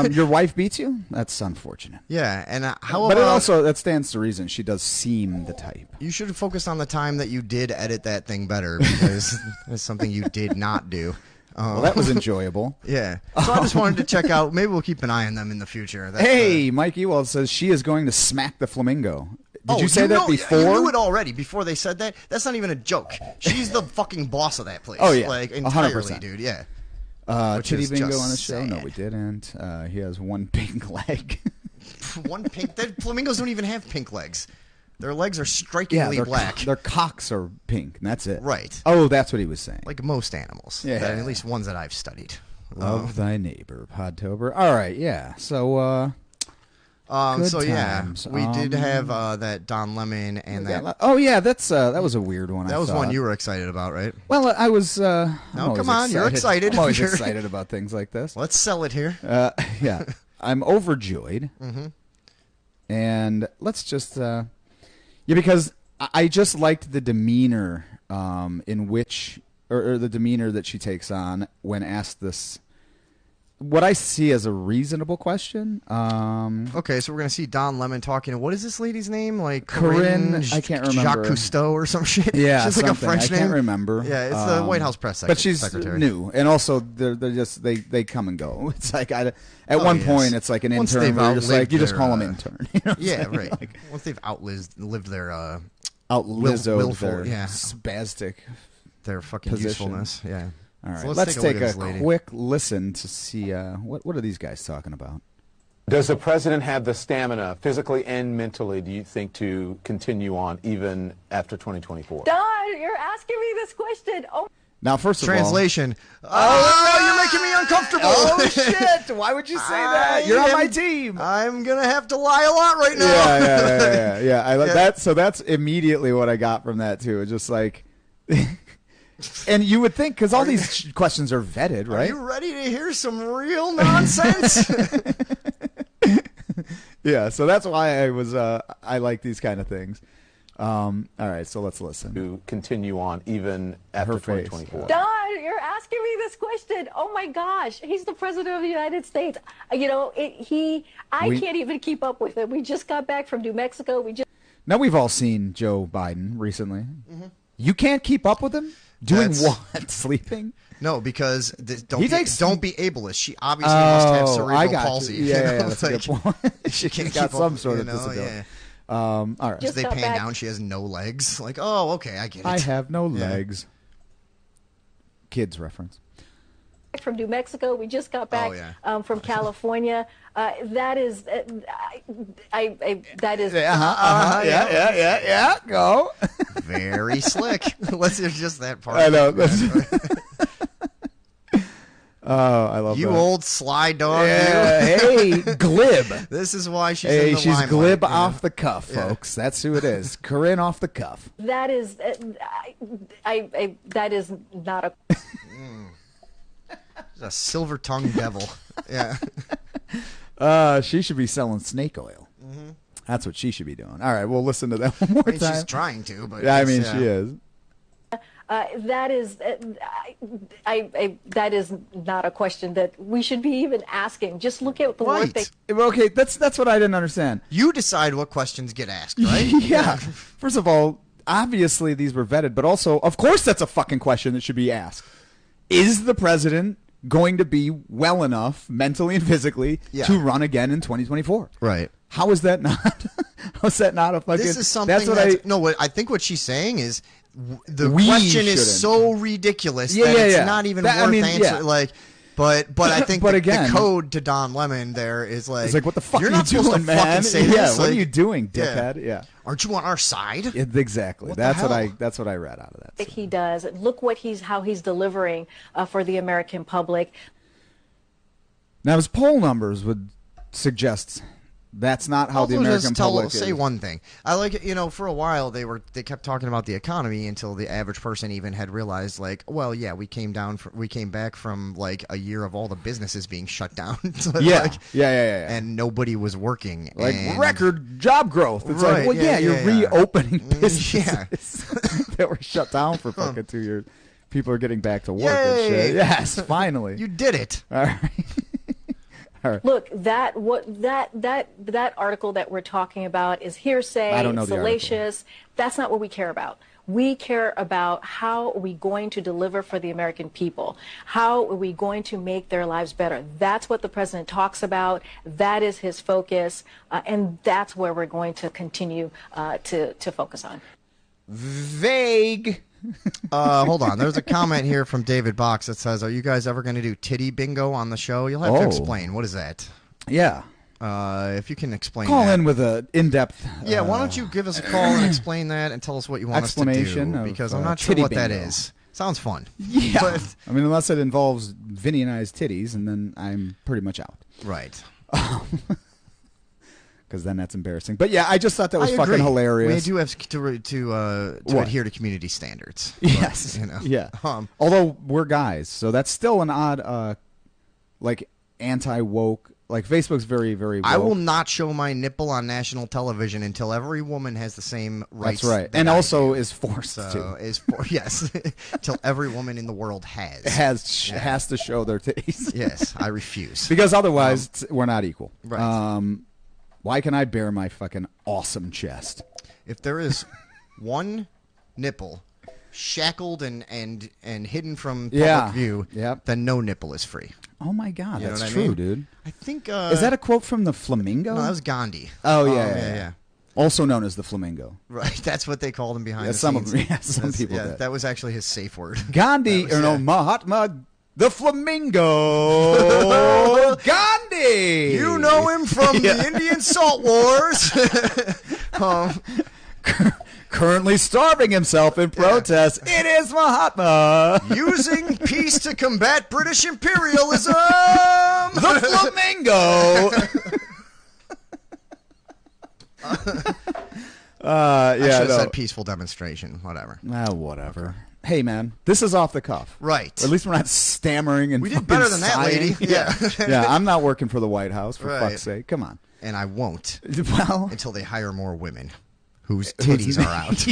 your wife beats you? That's unfortunate. Yeah, and how But it about... also, that stands to reason. She does seem the type. You should focus on the time that you did edit that thing better, because that's something you did not do. Well, that was enjoyable. Yeah. So I just wanted to check out. Maybe we'll keep an eye on them in the future. That's Mike Ewald says she is going to smack the flamingo. Did you say know, that before? You knew it already before they said that. That's not even a joke. She's the fucking boss of that place. Oh, yeah. Like, entirely, 100%. dude. Yeah. Titty Bingo just on the show? sad. No, we didn't. He has one pink leg. One pink. Flamingos don't even have pink legs. Their legs are strikingly black. Their cocks are pink, and that's it. Right. Oh, that's what he was saying. Like most animals. Yeah. At least ones that I've studied. Love thy neighbor, Podtober. All right, yeah. So, good so yeah, times. we did have that Don Lemon and that. Oh yeah, that was a weird one. That was one you were excited about, right? Well, I was. No, come on, you're excited. I'm always excited about things like this. Let's sell it here. Yeah, I'm overjoyed. Mm-hmm. And let's just, because I just liked the demeanor in which, or the demeanor that she takes on when asked this. What I see as a reasonable question. Okay, so we're gonna see Don Lemon talking. What is this lady's name? Like Corinne, I can't remember. Jacques Cousteau or some shit. Yeah, she's like a something. French name. I can't remember. Yeah, it's the White House press but she's secretary. new, and also they're just they come and go. It's like at one point it's like an Once intern. they've Where you're just like you just outlived call them their, intern. You know what I'm Yeah, saying? right. Like, Once they've outlived their Lizzo, willful, their yeah. spastic. their fucking Position. usefulness. Yeah. All right, So let's take look at a this lady. quick listen to see what are these guys talking about. Does the president have the stamina, physically and mentally, do you think, to continue on even after 2024? Don, you're asking me this question. Oh. Now, first of Translation. Oh, you're making me uncomfortable. Oh shit! Why would you say that? You're on my team. I'm gonna have to lie a lot right now. Yeah. I like that. So that's immediately what I got from that too. It's just like, and you would think because all these questions are vetted, Are right? you ready to hear some real nonsense? Yeah. So that's why I like these kind of things. All right, so let's listen. To continue on even after Her face. 2024? Don, you're asking me this question. Oh my gosh, he's the president of the United States. You know, I can't even keep up with him. We just got back from New Mexico. Now we've all seen Joe Biden recently. Mm-hmm. You can't keep up with him doing what? Sleeping? No, because don't be ableist. She obviously Oh, must have cerebral I got palsy. you. Yeah, you know? that's a good point. She can't She's got keep some up, sort you of know, disability. Yeah. All right. Just They got pan back- down. She has no legs. Like, oh, okay, I get it. I have no Yeah. legs. Kids reference. From New Mexico. We just got back from California. That is, that is. Yeah. Go. Very slick. Let's hear just that part. I know. Oh, I love You that. old sly dog. Yeah. You. Hey, glib. This is why she's Hey, in the she's limelight, glib you know? off the cuff, folks. That's who it is. Corinne off the cuff. That is, that is not a. She's a silver-tongued devil. Yeah. She should be selling snake oil. Mm-hmm. That's what she should be doing. All right, we'll listen to that one more I mean, time. she's trying to, but Yeah, I mean, she is. That is, that is not a question that we should be even asking. Just look at the work they. Okay, that's what I didn't understand. You decide what questions get asked, right? Yeah. First of all, obviously these were vetted, but also, of course, that's a fucking question that should be asked. Is the president going to be well enough mentally and physically to run again in 2024? Right. How is that not? How is that not a fucking? This is something. That's what I think what she's saying is the We question shouldn't. is so ridiculous Yeah, that yeah, it's yeah. not even That- I worth mean, answering. yeah. Like, but I think But the again- code to Don Lemon there is like, it's like, what the fuck you're are you not supposed doing, to man? fucking say Yeah, this. what are Like, you doing, dickhead? Yeah. Aren't you on our side? Exactly. What the That's what hell? That's what I read out of that. That he does. Look what how he's delivering for the American public. Now, his poll numbers would suggest that's not how the Also, American just public say is. one thing. I like it. You know, for a while they kept talking about the economy until the average person even had realized, like, well, yeah, we came back from like a year of all the businesses being shut down. So, Yeah. like, Yeah. and nobody was working. Like and, record job growth. It's Right, like, well, yeah, you're yeah. reopening Yeah. businesses that were shut down for fucking 2 years. People are getting back to work Yay! and shit. Yes, finally. You did it. All right. All right. Look, that article that we're talking about is hearsay, I don't know the salacious. That's not what we care about. We care about how are we going to deliver for the American people? How are we going to make their lives better? That's what the president talks about. That is his focus, and that's where we're going to continue to focus on. Vague. Hold on. There's a comment here from David Box that says, "Are you guys ever going to do Titty Bingo on the show?" You'll have to explain. What is that? Yeah. If you can explain Call that. in with an in-depth Yeah, why don't you give us a call and explain that and tell us what you want us to explanation do? of, Because I'm not sure Titty what that Bingo. is. Sounds fun. Yeah. But, I mean, unless it involves Vinny and I's titties, and then I'm pretty much out. right. Because then that's embarrassing. But yeah, I just thought that was I fucking agree. hilarious. We do have to What? adhere to community standards. Yes. But, you know. Yeah. Um, Although we're guys, so that's still an odd, like, anti-woke. Like, Facebook's very, very woke. I will not show my nipple on national television until every woman has the same rights. That's right. that And I also do. is forced to. Yes, until every woman in the world has. Has to show their titties. Yes, I refuse. Because otherwise, we're not equal. Right. Why can I bear my fucking awesome chest? If there is one nipple shackled and hidden from public view, then no nipple is free. Oh my God, You know that's what I true, mean? dude. I think Is that a quote from the Flamingo? no, that was Gandhi. Oh yeah. Also known as the Flamingo. Right, that's what they called him behind the some scenes. of them, some people did. that was actually his safe word. Gandhi, That was- Mahatma, the Flamingo, Gandhi. You know him from the Indian Salt Wars. Currently starving himself in protest. It is Mahatma. Using peace to combat British imperialism. The Flamingo. I should have said peaceful demonstration. Whatever. Whatever. Hey, man, this is off the cuff. Right. Or at least we're not stammering and We did fucking better than that, sighing. lady. Yeah. Yeah, I'm not working for the White House, for Right. fuck's sake. Come on. And I won't Well, until they hire more women whose titties are out.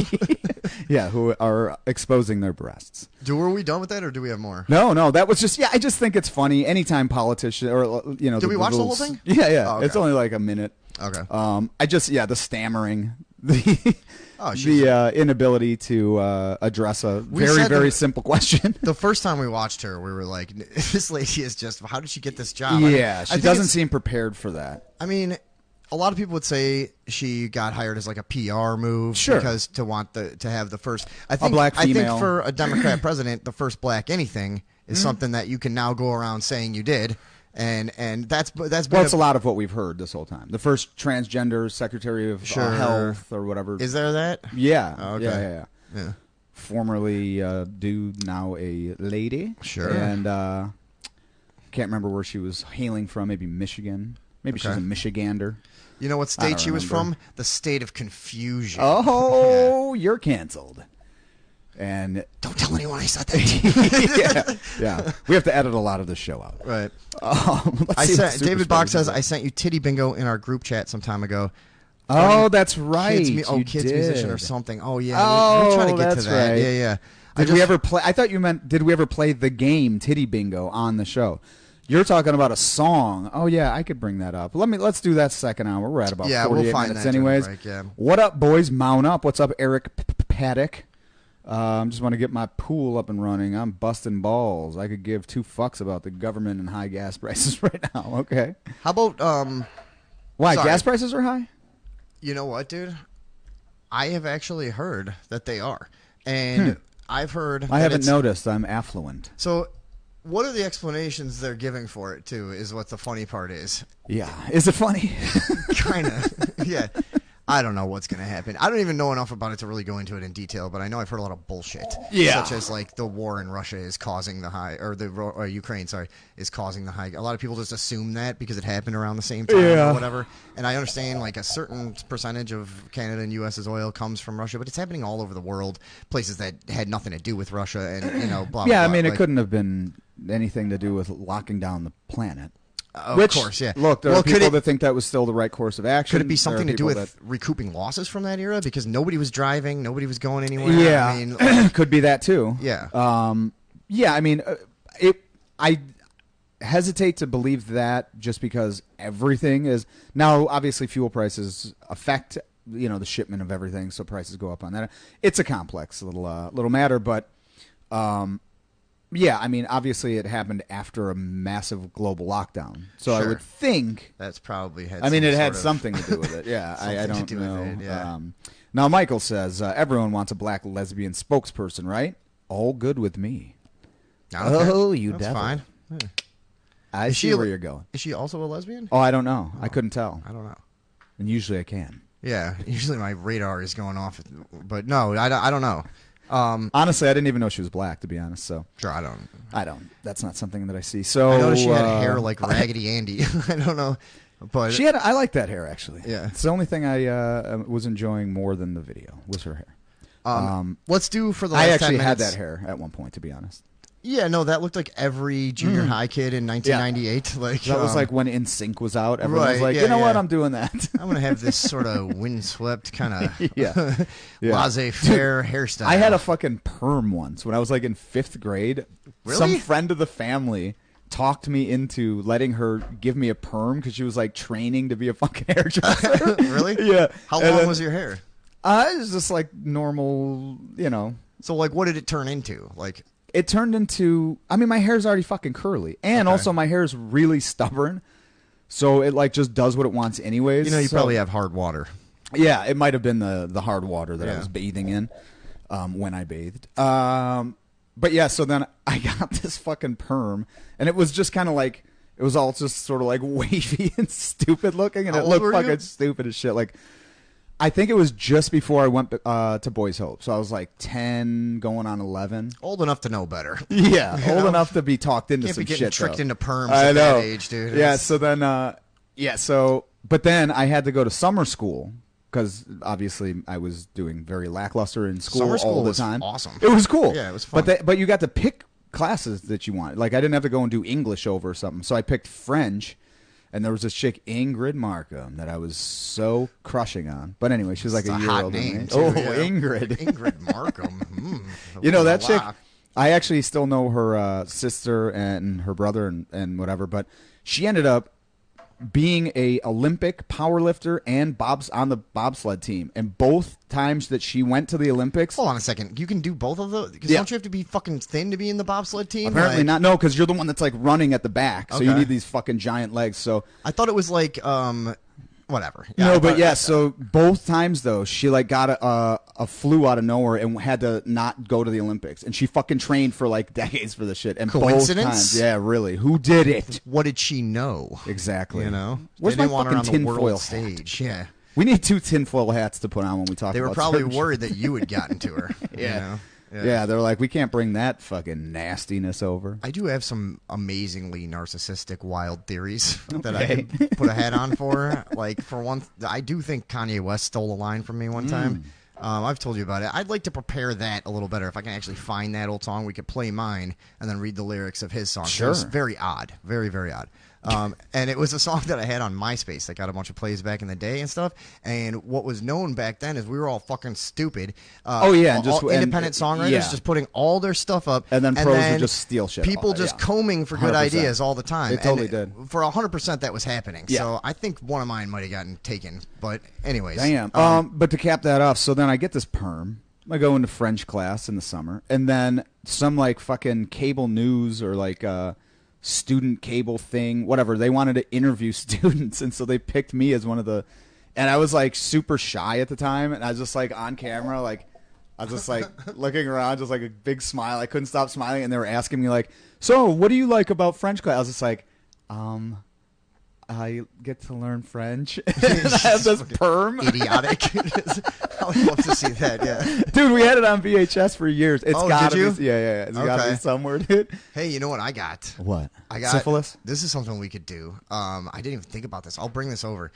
yeah, who are exposing their breasts. Are we done with that, or do we have more? No, that was just, I just think it's funny anytime politicians, or, Did we watch the whole thing? Yeah. Oh, okay. It's only like a minute. Okay. The stammering, the inability to address a very simple question. The first time we watched her, we were like, this lady is just, how did she get this job? Yeah, I she think doesn't it's- seem prepared for that. I mean, a lot of people would say she got hired as like a PR move, Sure. because to have the first. I think black I think female. for a Democrat president, the first black anything is something that you can now go around saying you did, and that's been Well, it's a lot of what we've heard this whole time. The first transgender secretary of Sure. health or whatever. Is there that? Yeah. Oh, okay. Yeah. Formerly dude, now a lady. Sure. And can't remember where she was hailing from. Maybe Michigan. Maybe she's a Michigander. You know what I don't state she was remember. from? The state of confusion. Oh, you're canceled. And Don't tell anyone I said that. yeah, we have to edit a lot of this show out. Right. Let's see what Super David Bach Spreaders says, is. I sent you Titty Bingo in our group chat some time ago. Oh, that's right. Kids, you kids did. musician or something. Oh yeah. Oh, we're trying to get that's to that. right. Yeah. Did we ever play? I thought you meant, did we ever play the game Titty Bingo on the show? You're talking about a song. Oh yeah, I could bring that up. Let's do that second hour. We're at about 48 we'll find minutes that during the anyways. break, yeah. What up, boys? Mount up. What's up, Eric Paddock? Just want to get my pool up and running. I'm busting balls. I could give two fucks about the government and high gas prices right now. Okay. How about Why sorry. gas prices are high? You know what, dude? I have actually heard that they are, and I've heard. I haven't noticed. I'm affluent. So, what are the explanations they're giving for it too? Is what the funny part is. Yeah. Is it funny? Kind of. Yeah. I don't know what's going to happen. I don't even know enough about it to really go into it in detail, but I know I've heard a lot of bullshit. Yeah. Such as, like, the war in Russia is causing the high, or Ukraine, is causing the high. A lot of people just assume that because it happened around the same time or whatever. And I understand, like, a certain percentage of Canada and U.S.'s oil comes from Russia, but it's happening all over the world, places that had nothing to do with Russia and, blah, blah, Yeah, blah. I mean, it Like, couldn't have been anything to do with locking down the planet. Of course, yeah. Look, there are people that think that was still the right course of action. Could it be something to do with recouping losses from that era? Because nobody was driving, nobody was going anywhere. Yeah, I mean, could be that too. Yeah. Yeah, I mean, I hesitate to believe that just because everything is now. Obviously, fuel prices affect the shipment of everything, so prices go up on that. It's a complex little matter, but yeah, I mean, obviously, it happened after a massive global lockdown, so I would think that's probably had. I mean, it had something to do with it. Yeah, I don't know. Yeah. Now, Michael says everyone wants a black lesbian spokesperson, right? All good with me. Oh, you that's devil. fine. Yeah. I see where you're going. Is she also a lesbian? Oh, I don't know. I couldn't tell. I don't know. And usually I can. Yeah, usually my radar is going off, but no, I don't know. Honestly, I didn't even know she was black, to be honest. So sure, I don't. That's not something that I see. So I noticed she had hair like Raggedy Andy. I don't know, but she had. I like that hair actually. Yeah, it's the only thing I was enjoying more than the video was her hair. Let's do for the last I actually 10 minutes. had that hair at one point, to be honest. Yeah, no, that looked like every junior high kid in 1998. Yeah. Like that was like when NSYNC was out. Everyone was like, yeah, what, I'm doing that. I'm gonna have this sort of windswept kind of laissez-faire hairstyle. I had a fucking perm once when I was like in 5th grade. Really? Some friend of the family talked me into letting her give me a perm because she was like training to be a fucking hairdresser. Really? Yeah. How long was your hair? It was just like normal, So like, what did it turn into? Like. It turned into, I mean, my hair's already fucking curly. And also my hair's really stubborn. So it like just does what it wants anyways. You probably have hard water. Yeah, it might have been the hard water that I was bathing in when I bathed. But yeah, so then I got this fucking perm. And it was just kind of like, it was all just sort of like wavy and stupid looking. And it looked fucking stupid as shit. Like, I think it was just before I went to Boys Hope. So I was like 10 going on 11. Old enough to know better. Yeah, old enough to be talked into some shit. Can't be getting tricked into perms at that age, dude. Yeah, so then, but then I had to go to summer school because obviously I was doing very lackluster in school all the time. Awesome. It was cool. Yeah, it was fun. But you got to pick classes that you wanted. Like I didn't have to go and do English over or something. So I picked French. And there was this chick, Ingrid Markham, that I was so crushing on. But anyway, she was like a year older than me. Too, Ingrid. Ingrid Markham. That chick, I actually still know her sister and her brother and whatever. But she ended up being a Olympic powerlifter and on the bobsled team. And both times that she went to the Olympics. Hold on a second. You can do both of those? Because don't you have to be fucking thin to be in the bobsled team? Apparently not. No, because you're the one that's like running at the back. So you need these fucking giant legs. So I thought it was like whatever. Yeah, no, but so both times though, she like got a flu out of nowhere and had to not go to the Olympics, and she fucking trained for like decades for this shit. And coincidence? Both times, yeah, really. Who did it? What did she know? Exactly. Where's my fucking tinfoil stage? Yeah. We need 2 tinfoil hats to put on when we talk. They were probably worried that you had gotten to her. Yeah, they're like, we can't bring that fucking nastiness over. I do have some amazingly narcissistic, wild theories that I could put a hat on for. Like, for one, I do think Kanye West stole a line from me one time. I've told you about it. I'd like to prepare that a little better. If I can actually find that old song, we could play mine and then read the lyrics of his song. Sure. It was very odd. Very, very odd. And it was a song that I had on MySpace that got a bunch of plays back in the day and stuff. And what was known back then is we were all fucking stupid. Just independent songwriters just putting all their stuff up, and then pros would just steal shit. People just combing for good 100%. Ideas all the time. They totally did. For 100%, that was happening. Yeah. So I think one of mine might have gotten taken. But anyways, damn. But to cap that off, so then I get this perm. I go into French class in the summer, and then some like fucking cable news or like student cable thing, whatever. They wanted to interview students, and so they picked me as one of the. And I was like super shy at the time, and I was just like on camera, like I was just like looking around, just like a big smile. I couldn't stop smiling, and they were asking me like, "So, what do you like about French class?" I was just like, I get to learn French. I have this perm. Idiotic. I would love to see that, yeah. Dude, we had it on VHS for years. It's gotta did you? Be, yeah. It's gotta be somewhere, dude. Hey, you know what I got? What? I got syphilis? This is something we could do. I didn't even think about this. I'll bring this over.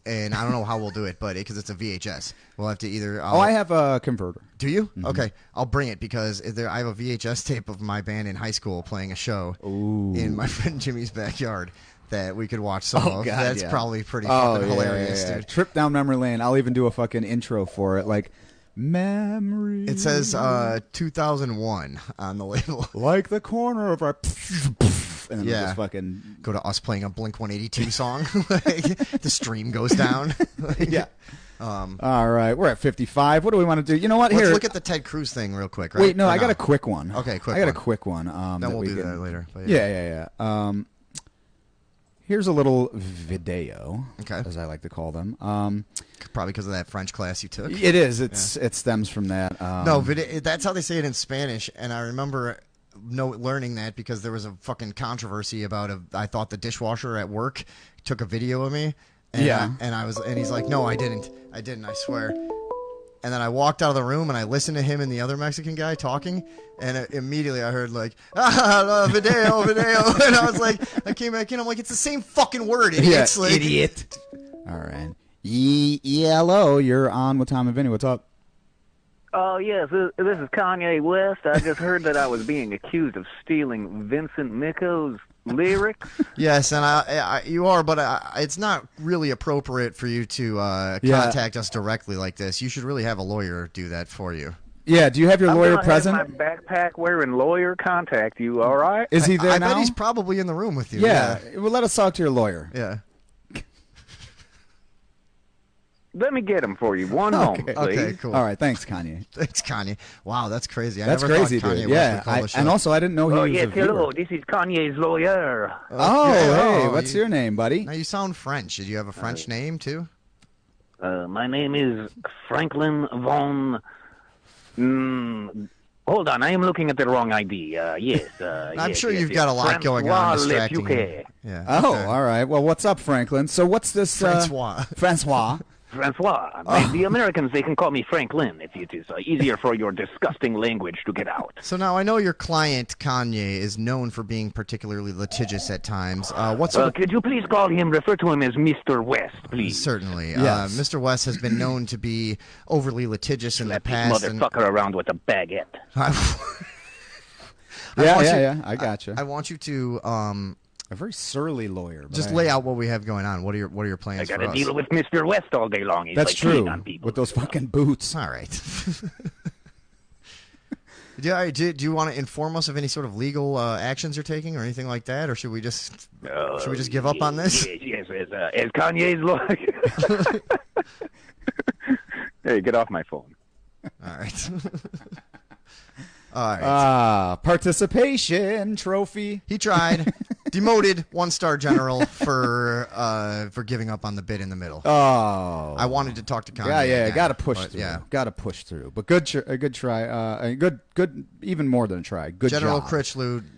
And I don't know how we'll do it, but because it's a VHS. We'll have to either... I have a converter. Do you? Mm-hmm. Okay. I'll bring it because I have a VHS tape of my band in high school playing a show in my friend Jimmy's backyard. that we could watch some of. God, That's yeah. probably pretty fucking hilarious, yeah. dude. Trip down memory lane. I'll even do a fucking intro for it, like memory. It says 2001 on the label. Like the corner of our. And then Yeah. just fucking Go to us playing a Blink 182 song. Like, the stream goes down. yeah. All right, we're at 55. What do we want to do? You know what? Let's Here, look at the Ted Cruz thing real quick. Right? wait. No, Or I got a quick one. Okay, quick I got one. a quick one. Then we'll we do can- that later. But Yeah. Here's a little video. Okay. As I like to call them. Probably because of that French class you took. It is. It stems from that. No, that's how they say it in Spanish, and I remember learning that because there was a fucking controversy about I thought the dishwasher at work took a video of me. And Yeah. and he's like, no, I didn't, I swear. And then I walked out of the room and I listened to him and the other Mexican guy talking, and immediately I heard like, video, and I was like, I came back in, I'm like, it's the same fucking word, idiots. Like, idiot. All right. Hello, you're on with Tom and Vinny. What's up? Oh, yes, this is Kanye West. I just heard that I was being accused of stealing Vincent Micco's lyrics. Yes, and you are, but it's not really appropriate for you to contact us directly like this. You should really have a lawyer do that for you. Yeah, do you have your I'm lawyer gonna present? have my backpack-wearing lawyer contact you, all right? Is he there I now? bet he's probably in the room with you. yeah. Well, let us talk to your lawyer. Yeah. Let me get him for you. One moment, please. Okay, cool. All right, thanks, Kanye. Thanks, Kanye. Wow, that's crazy. That's I never crazy, thought Kanye dude. West Yeah, would call the show. and also I didn't know he Oh, was yes, a viewer. hello. This is Kanye's lawyer. Oh, hey, Oh, what's you- your name, buddy? Now you sound French. Did you have a French name too? My name is Franklin von... hold on, I am looking at the wrong ID. Yes. I'm yes, sure yes, you've yes. got a lot going on Francois distracting you. Lepuquet. Yeah. Oh, okay. all right. Well, what's up, Franklin? So what's this? Francois. Francois. Francois. The Americans, they can call me Franklin if it is easier for your disgusting language to get out. So now I know your client Kanye is known for being particularly litigious at times. What sort Could you please refer to him as Mr. West, of please? certainly? Yes. Mr. West has been known to be overly litigious in the Slap this past. and- motherfucker around with a baguette. Yeah. I gotcha. I want you to A very surly lawyer. but just I- lay out what we have going on. What are your plans I got for to us? deal with Mr. West all day long. He's That's like cheating true. on people. With those fucking boots. All right. Do you want to inform us of any sort of legal actions you're taking or anything like that, or should we just give up on this? Yes, as Kanye's lawyer. Hey, get off my phone. All right. All right. Participation trophy. He tried. Demoted 1-star general for giving up on the bid in the middle. Oh. I wanted to talk to Kanye. Yeah, again, got to push but through. Yeah. Got to push through. But good try. Good, even more than a try. Good General job.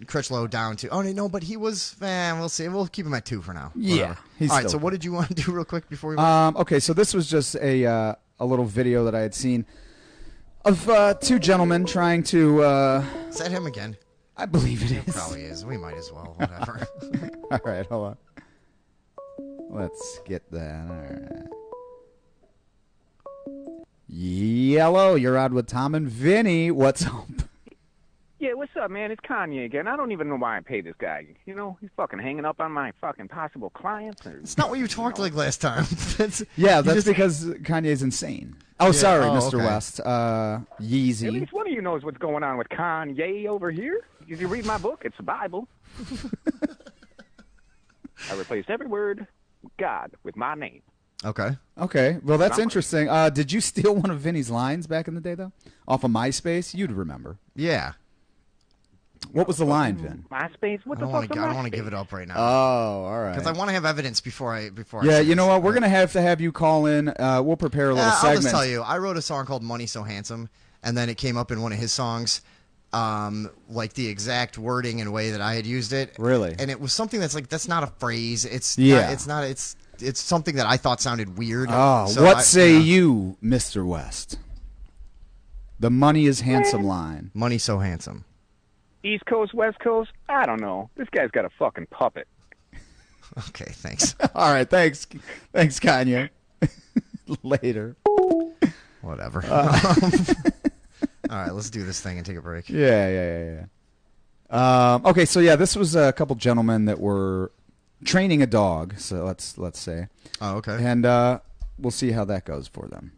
Critchlow down to. Oh no, but he was. We'll see. We'll keep him at 2 for now. Yeah, Whatever. he's All right. still So good. what did you want to do real quick before we? Okay, so this was just a little video that I had seen of 2 gentlemen trying to. Is that him again? I believe it is. Probably is. We might as well. Whatever. All right, hold on. Let's get that. All right. Yellow, you're on with Tom and Vinny. What's up? Yeah, what's up, man? It's Kanye again. I don't even know why I pay this guy. You know, he's fucking hanging up on my fucking possible clients. It's not what you talked like last time. Yeah, you that's just- because Kanye's insane. Oh, sorry, oh, Mr. okay. West. At Yeezy. least one of you knows what's going on with Kanye over here. If you read my book, it's the Bible. I replaced every word God with my name. Okay. Okay, well, that's interesting. Did you steal one of Vinny's lines back in the day, though? Off of MySpace? You'd remember. Yeah. What was the line, Vin? MySpace? What I the don't fuck's want a to give MySpace? it up right now. Oh, all right. Because I want to have evidence before I. Yeah, say you know this. what? We're going to have you call in. We'll prepare a little I'll segment. just tell you. I wrote a song called "Money So Handsome," and then it came up in one of his songs, like the exact wording and way that I had used it. Really? And it was something that's not a phrase. It's Yeah. It's something that I thought sounded weird. Oh, So what I- say you, Mr. West? The money is handsome line. Money So Handsome. East Coast, West Coast? I don't know. This guy's got a fucking puppet. Okay, thanks. All right, thanks, Kanye. Later. Whatever. All right, let's do this thing and take a break. Yeah. Okay, so yeah, this was a couple gentlemen that were training a dog. So let's say. Oh, okay. And we'll see how that goes for them.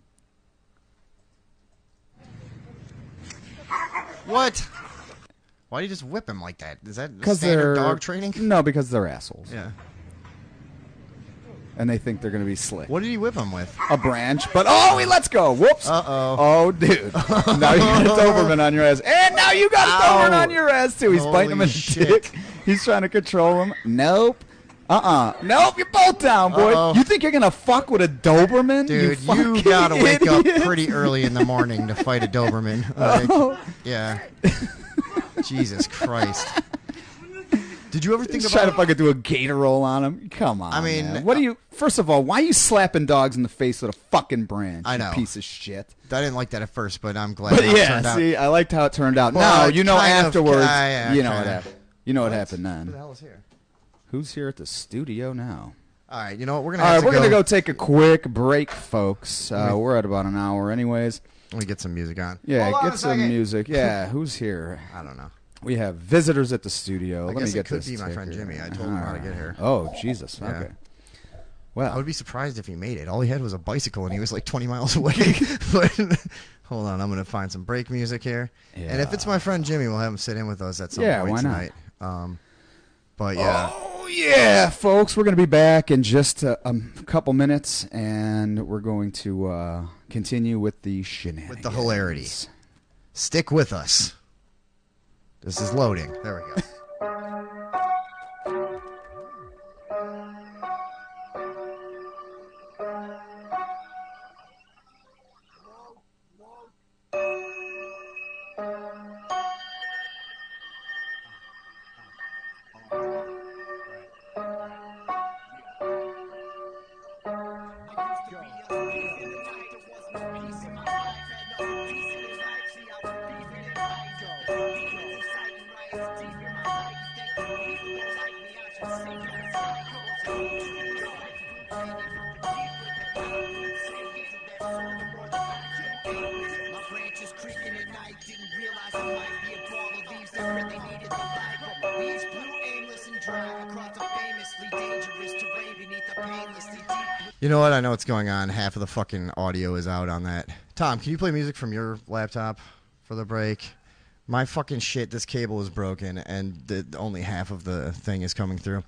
What? Why do you just whip him like that? Is that Because standard dog training? No, because they're assholes. Yeah. And they think they're going to be slick. What did he whip him with? A branch. But, he lets go. Whoops. Uh-oh. Oh, dude. Now you got a Doberman on your ass. And now you got a Doberman on your ass, too. He's biting him in the dick. He's trying to control him. Nope. Nope, you're both down, boy. Uh-oh. You think you're going to fuck with a Doberman? Dude, you got to wake up pretty early in the morning to fight a Doberman. Like, yeah. Jesus Christ. Did you ever think about trying to fucking do a gator roll on him? Come on. I mean, man. What do you? First of all, why are you slapping dogs in the face with a fucking branch? I know. You piece of shit. I didn't like that at first, but I'm glad. But how it yeah, turned out. see, I liked how it turned out. Well, Now you know afterwards. yeah, you know what kinda. happened. You know what happened then. Who the hell is here? Who's here at the studio now? All right, you know what? We're gonna. All Have right, to we're gonna go take a quick break, folks. We're at about an hour, anyways. Let me get some music on. Yeah, Hold on get a some second. music. Yeah, who's here? I don't know. We have visitors at the studio. I Let guess me get it could this be my friend ticker. Jimmy. I told him how to get here. Oh, Jesus. Yeah. Okay. Well, I would be surprised if he made it. All he had was a bicycle, and he was like 20 miles away. But hold on, I'm going to find some break music here. Yeah. And if it's my friend Jimmy, we'll have him sit in with us at some point why tonight. But yeah. Oh, yeah, folks. We're going to be back in just a couple minutes, and we're going to continue with the shenanigans. With the hilarity. Stick with us. This is loading. There we go. You know what? I know what's going on. Half of the fucking audio is out on that. Tom, can you play music from your laptop for the break? My fucking shit, this cable is broken, and only half of the thing is coming through.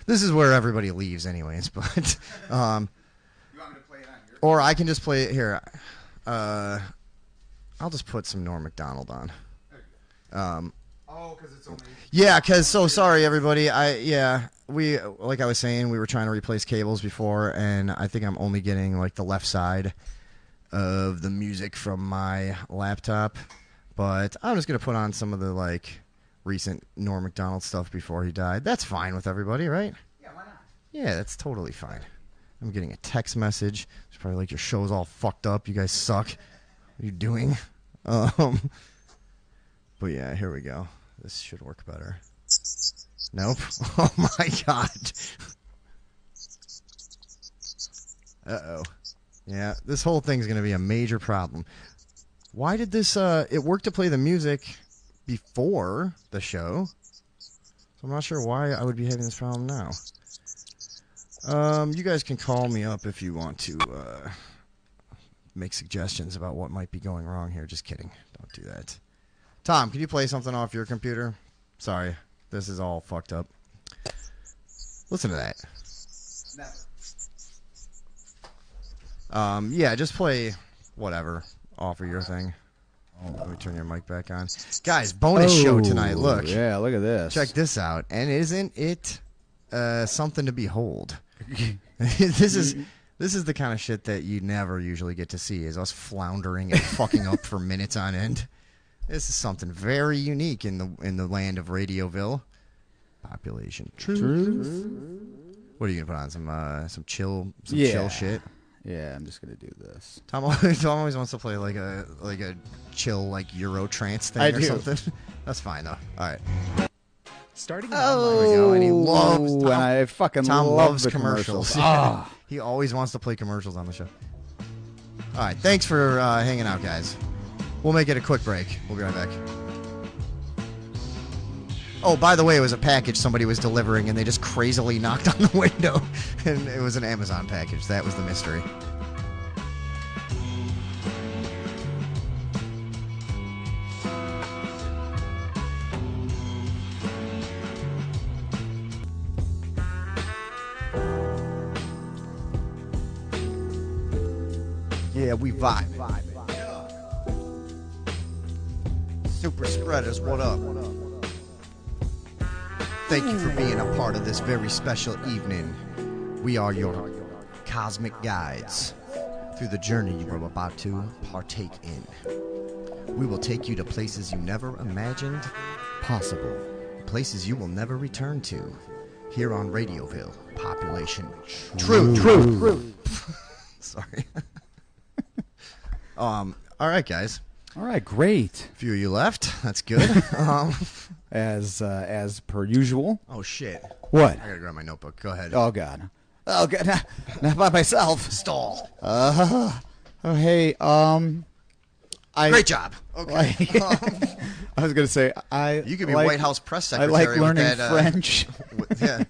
This is where everybody leaves anyways, but... you want me to play it on your... Or I can just play it here. I'll just put some Norm Macdonald on. Oh, because it's only... Yeah, because, so sorry, everybody. We, like I was saying, we were trying to replace cables before, and I think I'm only getting, like, the left side of the music from my laptop. But I'm just going to put on some of the, like, recent Norm Macdonald stuff before he died. That's fine with everybody, right? Yeah, why not? Yeah, that's totally fine. I'm getting a text message. It's probably like, your show's all fucked up. You guys suck. What are you doing? But yeah, here we go. This should work better. Nope. Oh my god. Uh-oh. Yeah, this whole thing's going to be a major problem. Why did this, it worked to play the music before the show. So I'm not sure why I would be having this problem now. You guys can call me up if you want to, make suggestions about what might be going wrong here. Just kidding. Don't do that. Tom, can you play something off your computer? Sorry. This is all fucked up. Listen to that. Yeah, just play whatever off of your thing. Let me turn your mic back on. Guys, bonus show tonight. Look. Yeah, look at this. Check this out. And isn't it something to behold? This is the kind of shit that you never usually get to see, is us floundering and fucking up for minutes on end. This is something very unique in the land of Radioville. Population truth. What are you gonna put on? Some chill shit. Yeah, I'm just gonna do this. Tom always wants to play like a chill like Euro trance thing or something. That's fine though. All right. Starting. Oh, there we go. And he loves. And I fucking Tom love loves the commercials. Ah. He always wants to play commercials on the show. All right. Thanks for hanging out, guys. We'll make it a quick break. We'll be right back. Oh, by the way, it was a package somebody was delivering, and they just crazily knocked on the window, and it was an Amazon package. That was the mystery. Yeah, we vibe. Super spreaders, what up? Thank you for being a part of this very special evening. We are your cosmic guides through the journey you are about to partake in. We will take you to places you never imagined possible, places you will never return to. Here on Radioville, population true. Sorry. All right, guys. All right, great. A few of you left. That's good. As per usual. Oh shit! What? I gotta grab my notebook. Go ahead. Oh god. Oh god. Not by myself. Stall. Oh hey. Great job. Okay. I was gonna say You could be like, White House press I secretary. like learning with that, French. Yeah.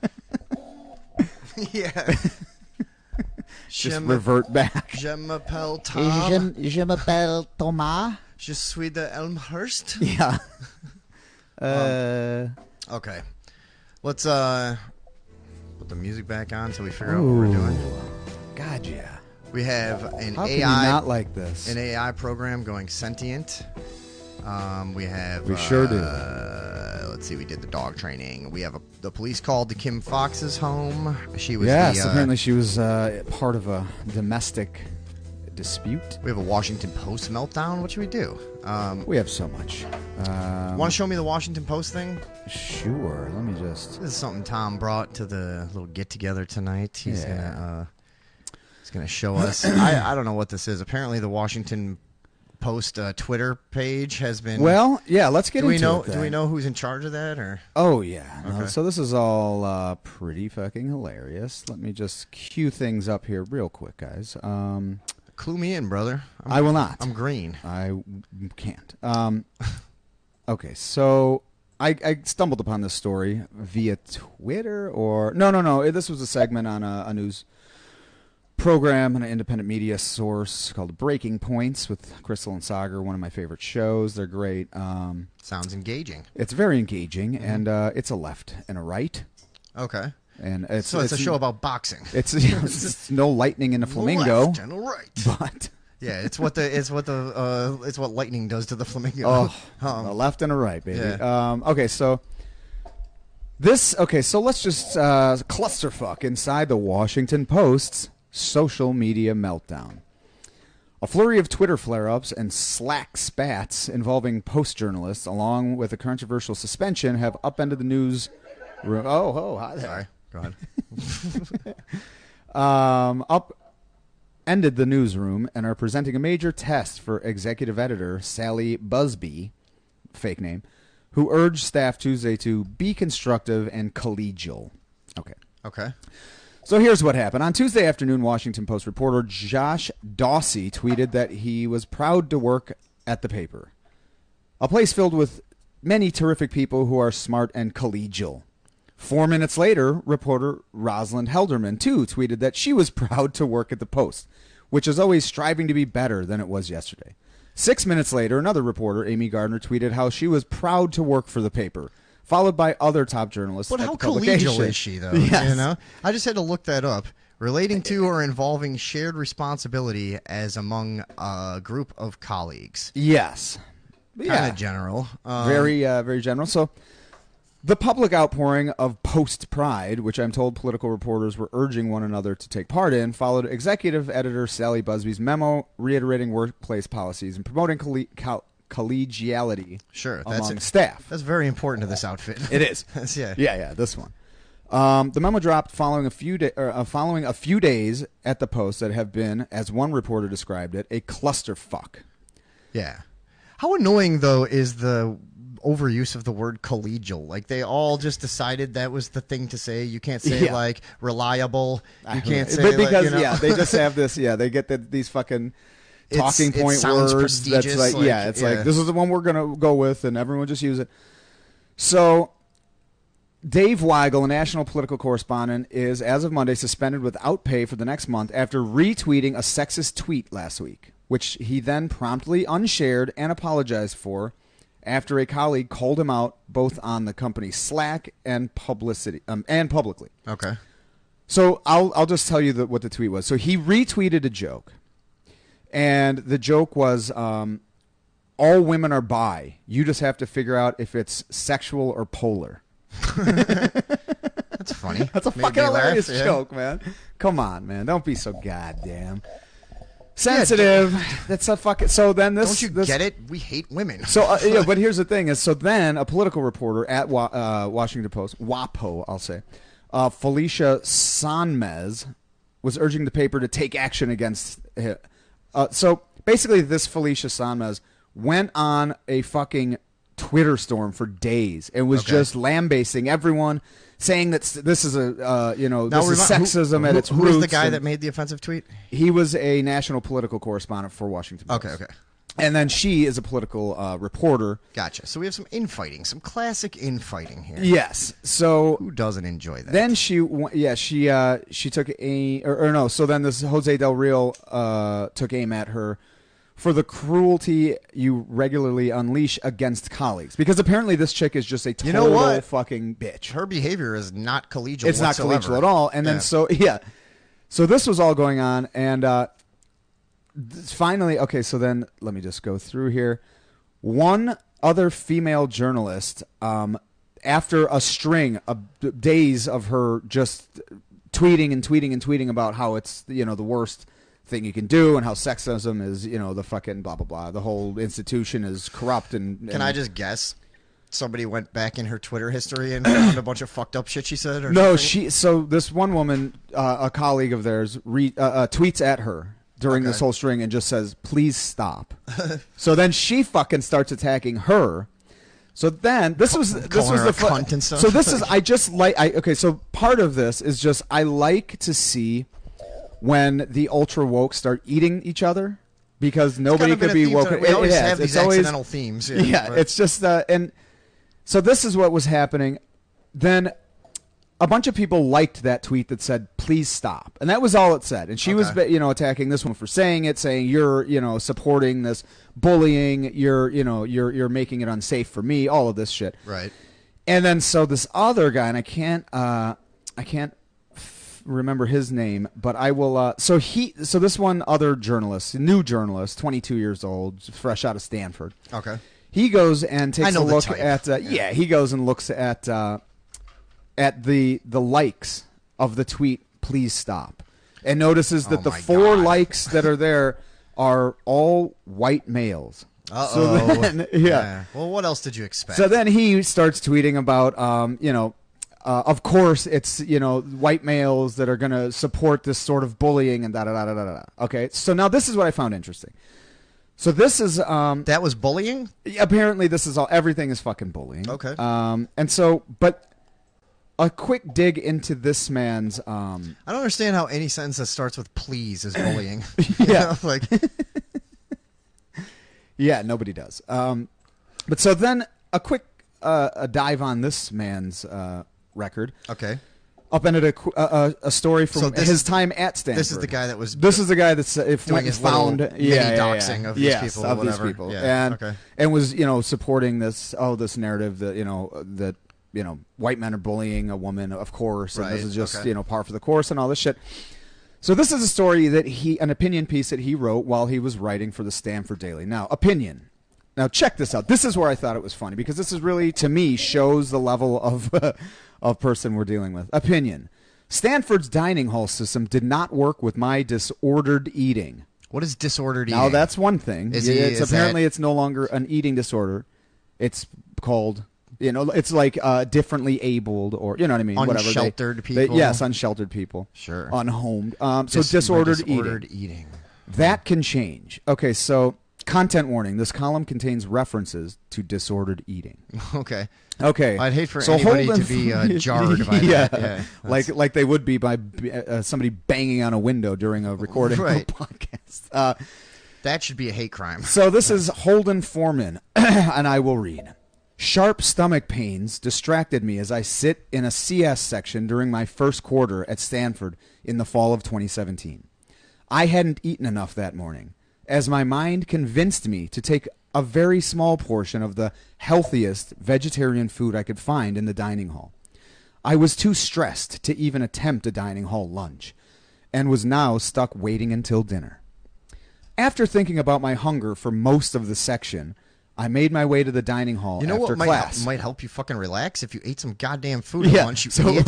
Yeah. Just revert back. Je m'appelle Tom. Je m'appelle Thomas. Je suis de Elmhurst. Yeah. Okay. Let's put the music back on so we figure out what we're doing. God, yeah. We have an How AI. can you not like this? An AI program going sentient. We have. We sure do. Let's see. We did the dog training. We have the police called to Kim Fox's home. She was. Yes, apparently she was part of a domestic dispute. We have a Washington Post meltdown. What should we do? We have so much. Want to show me the Washington Post thing? Sure. Let me just. This is something Tom brought to the little get together tonight. He's gonna show us. I don't know what this is. Apparently, the Washington Post Twitter page has been. Well, yeah. Let's get into it. Do we know who's in charge of that? Or oh yeah. No, okay. so this is all pretty fucking hilarious. Let me just cue things up here real quick, guys. Clue me in, brother. I will not. I'm green. I can't. Okay, so I stumbled upon this story via Twitter or no. This was a segment on a news program, an independent media source called Breaking Points with Crystal and Sagar, one of my favorite shows. They're great. Sounds engaging. It's very engaging, and it's a left and a right. Okay. And it's a show about boxing. It's no lightning in a flamingo, Left and a right. but yeah, it's what lightning does to the flamingo. A left and a right, baby. Yeah. So let's just clusterfuck inside the Washington Post's social media meltdown. A flurry of Twitter flare-ups and Slack spats involving Post journalists, along with a controversial suspension, have upended the news room. Oh, hi there. Sorry. Go ahead. Upended the newsroom and are presenting a major test for executive editor Sally Busby, fake name, who urged staff Tuesday to be constructive and collegial. Okay. So here's what happened. On Tuesday afternoon, Washington Post reporter Josh Dawsey tweeted that he was proud to work at the paper, a place filled with many terrific people who are smart and collegial. 4 minutes later, reporter Rosalind Helderman, too, tweeted that she was proud to work at the Post, which is always striving to be better than it was yesterday. 6 minutes later, another reporter, Amy Gardner, tweeted how she was proud to work for the paper, followed by other top journalists. But at how the publication. collegial is she, though? Yes. You know, I just had to look that up. Relating to or involving shared responsibility as among a group of colleagues. Yes. Kind of general. Very general. So the public outpouring of Post pride, which I'm told political reporters were urging one another to take part in, followed executive editor Sally Busby's memo reiterating workplace policies and promoting collegiality among staff. That's very important to this outfit. It is. Yeah, this one. The memo dropped following a few days at the Post that have been, as one reporter described it, a clusterfuck. Yeah. How annoying, though, is the overuse of the word collegial? Like, they all just decided that was the thing to say. You can't say, like, reliable. You can't say, but because, like, they just have this, they get these fucking talking point sounds words. That's like, like like, this is the one we're going to go with, and everyone just use it. So Dave Weigel, a national political correspondent, is, as of Monday, suspended without pay for the next month after retweeting a sexist tweet last week, which he then promptly unshared and apologized for after a colleague called him out both on the company's Slack and publicity and publicly. Okay. So I'll just tell you what the tweet was. So he retweeted a joke, and the joke was, all women are bi. You just have to figure out if it's sexual or polar. That's funny. That's a fucking hilarious joke, man. Come on, man. Don't be so goddamn sensitive. That's a fucking. So then this. Don't you get it? We hate women. So yeah, but here's the thing: is so then a political reporter at Washington Post, WAPO, I'll say, Felicia Sanmez, was urging the paper to take action against him. So basically, this Felicia Sanmez went on a fucking Twitter storm for days and was just lambasting everyone, saying that this is this is sexism at its roots. Who was the guy that made the offensive tweet? He was a national political correspondent for Washington Post. Okay. And then she is a political reporter. Gotcha. So we have some infighting, some classic infighting here. Yes. So who doesn't enjoy that? Then she took So then this Jose Del Rio took aim at her for the cruelty you regularly unleash against colleagues. Because apparently this chick is just a total fucking bitch. Her behavior is not collegial It's whatsoever. not collegial at all. And then so this was all going on. And finally, okay, so then let me just go through here. One other female journalist, after a string of days of her just tweeting about how it's, the worst thing you can do and how sexism is, the fucking blah, blah, blah. The whole institution is corrupt. And Can I just guess? Somebody went back in her Twitter history and found a bunch of fucked up shit she said? Or no, something? So this one woman, a colleague of theirs, tweets at her during this whole string and just says, please stop. So then she fucking starts attacking her. So then this was the cunt and stuff. So this is so part of this is just I like to see when the ultra woke start eating each other, because nobody could be woke. We always have these accidental themes. Yeah, it's just and so this is what was happening. Then a bunch of people liked that tweet that said, please stop. And that was all it said. And she was, attacking this one for saying it, saying you're, supporting this bullying. You're making it unsafe for me, all of this shit. Right. And then so this other guy, and I can't remember his name, but I will, so this one other journalist, new journalist, 22 years old, fresh out of Stanford. Okay. He goes and takes a look at, he goes and looks at the likes of the tweet, please stop, and notices that the 4 likes that are there are all white males. Uh-oh. So then, Well, what else did you expect? So then he starts tweeting about, of course it's, white males that are going to support this sort of bullying and da-da-da-da-da-da. Okay, so now this is what I found interesting. So this is... that was bullying? Apparently this is everything is fucking bullying. Okay. And so, but... a quick dig into this man's... I don't understand how any sentence that starts with please is bullying. Yeah. Like... yeah, nobody does. But so then a quick a dive on this man's record. Okay. Upended a story from his time at Stanford. This is the guy that was... This is the guy that's doing his found doxing of these people. Of whatever. these people. Yeah. And was, supporting this narrative that, white men are bullying a woman, of course, and this is just, par for the course and all this shit. So this is a story that an opinion piece that he wrote while he was writing for the Stanford Daily. Now, opinion. Now, check this out. This is where I thought it was funny, because this is really, to me, shows the level of person we're dealing with. Opinion. Stanford's dining hall system did not work with my disordered eating. What is disordered eating? Now, that's one thing. It's no longer an eating disorder. It's called... it's like differently abled, or you know what I mean. Unsheltered people. Yes, unsheltered people. Sure. Unhomed. So disordered eating. That can change. Okay, so content warning: this column contains references to disordered eating. Okay. I'd hate for anybody to be jarred by that. Yeah. Like they would be by somebody banging on a window during a recording of a podcast. That should be a hate crime. So this is Holden Foreman, and I will read. Sharp stomach pains distracted me as I sit in a CS section during my first quarter at Stanford in the fall of 2017. I hadn't eaten enough that morning, as my mind convinced me to take a very small portion of the healthiest vegetarian food I could find in the dining hall. I was too stressed to even attempt a dining hall lunch, and was now stuck waiting until dinner. After thinking about my hunger for most of the section, I made my way to the dining hall You know after what class. might help you fucking relax if you ate some goddamn food at lunch, you idiot.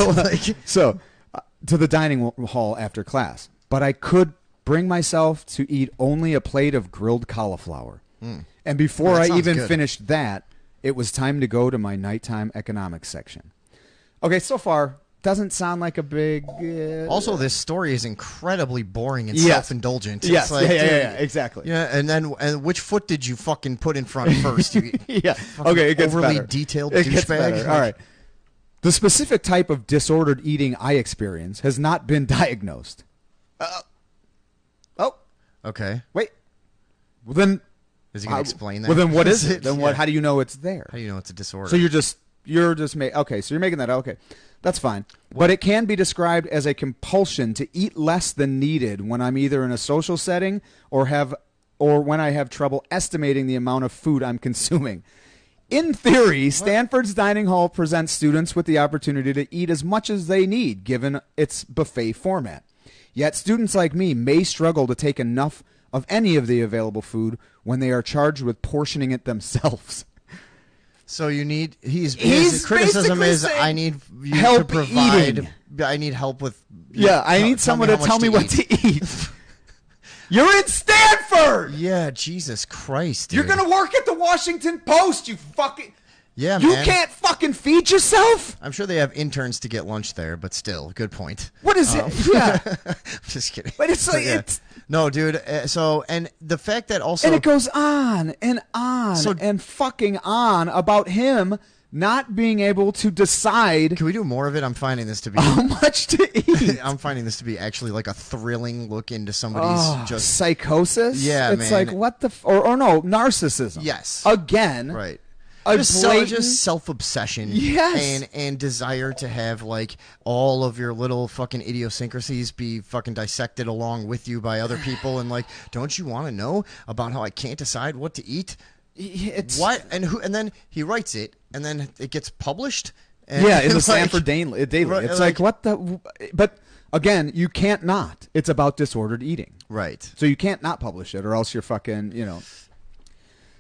To the dining hall after class. But I could bring myself to eat only a plate of grilled cauliflower. And before That I sounds even good. finished that, it was time to go to my nighttime economics section. Okay, so far, doesn't sound like a big... Also, this story is incredibly boring and Yes. self-indulgent. Yes, It's like, yeah, exactly. Yeah, and which foot did you fucking put in front first? You Yeah, fucking okay, it gets overly better. detailed It gets douchebag. better. All right. The specific type of disordered eating I experience has not been diagnosed. Okay. Wait. Well, then... Is he going to explain that? Well, then what is it? Then what? Yeah. How do you know it's there? How do you know it's a disorder? So you're just okay. So you're making that okay. That's fine. But it can be described as a compulsion to eat less than needed when I'm either in a social setting or when I have trouble estimating the amount of food I'm consuming. In theory, Stanford's dining hall presents students with the opportunity to eat as much as they need given its buffet format. Yet students like me may struggle to take enough of any of the available food when they are charged with portioning it themselves. So you need his He's criticism basically is saying, I need you help to provide. eating. I need help with. Yeah, I need someone to tell me what to eat. You're in Stanford. Yeah, Jesus Christ, dude. You're gonna work at the Washington Post. You fucking. Yeah, You man. can't fucking feed yourself. I'm sure they have interns to get lunch there, but still, good point. What is it? Yeah, Just kidding. but it's like Yeah. it's. No, dude. So, and the fact that also And it goes on and on So- and fucking on about him not being able to decide Can we do more of it? I'm finding this to be. how much to eat. I'm finding this to be actually like a thrilling look into somebody's just. Psychosis. Yeah, it's man. like what the or no narcissism. Yes. Again. Right. A Just, blatant- just self-obsession, Yes. and desire to have like all of your little fucking idiosyncrasies be fucking dissected along with you by other people, and like, don't you want to know about how I can't decide what to eat? It's What and who? And then he writes it, and then it gets published. And Yeah, in the like- Stanford Daily. Right, It's like what the. But again, you can't not. It's about disordered eating, Right. so you can't not publish it, or else you're fucking.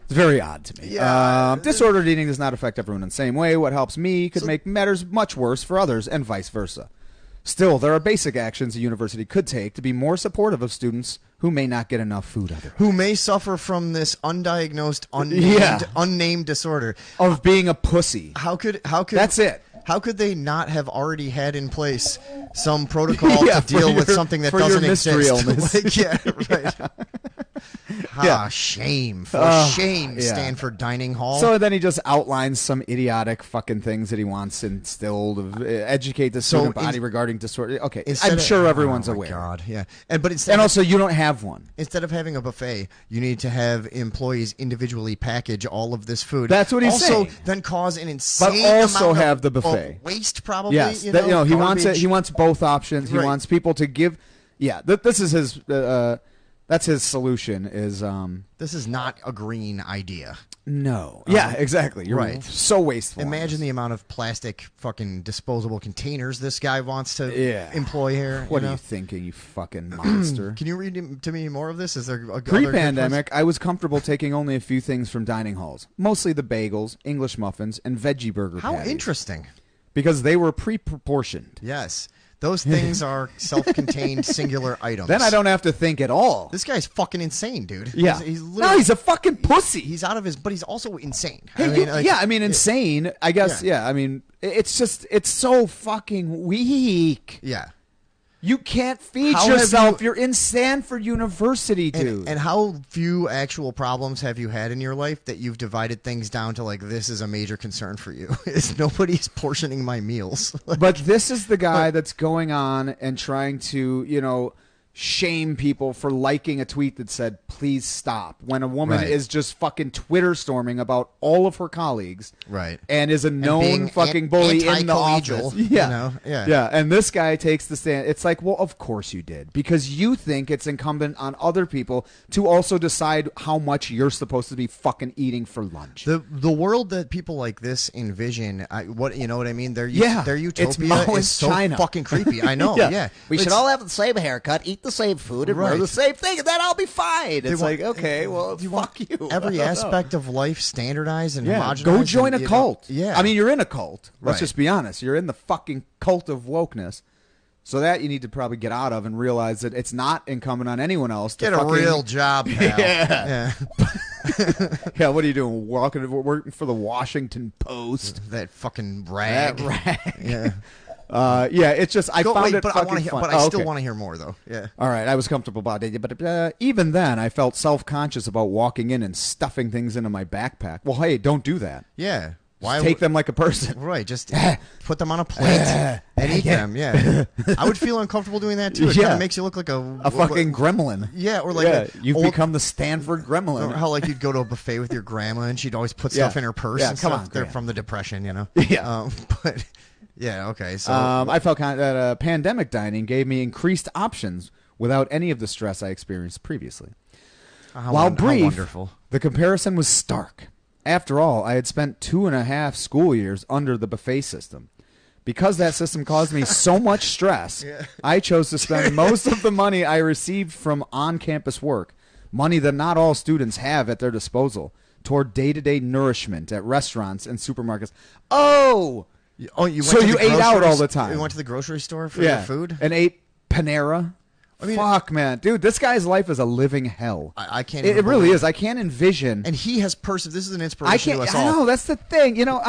It's very odd to me. Yeah. Disordered eating does not affect everyone in the same way. What helps me could make matters much worse for others, and vice versa. Still, there are basic actions a university could take to be more supportive of students who may not get enough food otherwise. Who may suffer from this undiagnosed, Yeah. unnamed disorder? Of being a pussy. How could That's it. How could they not have already had in place some protocol Yeah, to deal with your- something that for your doesn't mystery exist? illness. Like, yeah, right. Yeah. Shame. For shame, yeah. Stanford Dining Hall. So then he just outlines some idiotic fucking things that he wants instilled, of educate the student body regarding disorder. Okay, I'm sure everyone's oh my aware. God, yeah. But And also, you don't have one. instead of having a buffet, you need to have employees individually package all of this food. That's what he's also, saying. then cause an insane also amount have of the buffet. waste, probably. Yes, you that, know, he wants it. garbage. He wants both options. He Right. wants people to give. Yeah, this is his. That's his solution. Is This is not a green idea. no. Yeah, exactly. You're right. So wasteful. on Imagine this. the amount of plastic fucking disposable containers this guy wants to Yeah. employ here. What you are know? you thinking, you fucking monster? Can you read to me more of this? Is there a Pre-pandemic, I was comfortable taking only a few things from dining halls, mostly the bagels, English muffins, and veggie burger How patties, interesting. because they were pre-proportioned. Yes. Those things are self-contained singular items. Then I don't have to think at all. This guy's fucking insane, dude. Yeah. He's No, literally, he's a fucking pussy. he's out of his, but he's also insane. Insane. I guess. Yeah. I mean, it's so fucking weak. Yeah. You can't feed How have yourself. you- You're in Stanford University, dude. And how few actual problems have you had in your life that you've divided things down to like this is a major concern for you? Is nobody's portioning my meals? But this is the guy that's going on and trying to, shame people for liking a tweet that said, please stop, when a woman Right. is just fucking Twitter storming about all of her colleagues. Right. And is a known being fucking bully in the anti-collegial, office. Yeah. you know? Yeah. Yeah. And this guy takes the stand. It's like, well, of course you did. Because you think it's incumbent on other people to also decide how much you're supposed to be fucking eating for lunch. The world that people like this envision, you know what I mean? Their It's utopia Maoist is so China. fucking creepy. I know. Yeah. We should It's- all have the same haircut, eat the same food, and wear Right. the same thing, and then I'll be fine. It's want- like, okay, well, you fuck want you. every I don't know. aspect of life standardized and Yeah, homogenized. go join and, a cult. Yeah. I mean, you're in a cult. Let's Right. just be honest. You're in the fucking cult of wokeness. So that you need to probably get out of and realize that it's not incumbent on anyone else to get a fucking, real job, pal. Yeah. Yeah, what are you doing? Working for the Washington Post? That fucking rag. That rag. Yeah. Yeah, it's just I found it but fucking I want to. fun. But I Oh, still okay. want to hear more, though. Yeah. All right, I was comfortable about it, but even then, I felt self-conscious about walking in and stuffing things into my backpack. Well, hey, don't do that. Yeah. Just take them like a person. Right, just put them on a plate and eat them. Yeah, I would feel uncomfortable doing that too. It kind of makes you look like a fucking gremlin. Yeah, or like you've become the Stanford gremlin. Or how like you'd go to a buffet with your grandma and she'd always put stuff in her purse. Yeah, and come stuff. on, They're Graham. from the Depression, you know. Yeah. But yeah, okay. So I felt that pandemic dining gave me increased options without any of the stress I experienced previously. While brief, how wonderful. The comparison was stark. After all, I had spent 2.5 school years under the buffet system. Because that system caused me so much stress, I chose to spend most of the money I received from on-campus work, money that not all students have at their disposal, toward day-to-day nourishment at restaurants and supermarkets. Oh, you so you ate out all the time. You went to the grocery store for your food and ate Panera. I mean, fuck, man, dude, this guy's life is a living hell. I can't. It even really believe is. I can't envision. And he has This is an inspiration to us I all. know, that's the thing. You know,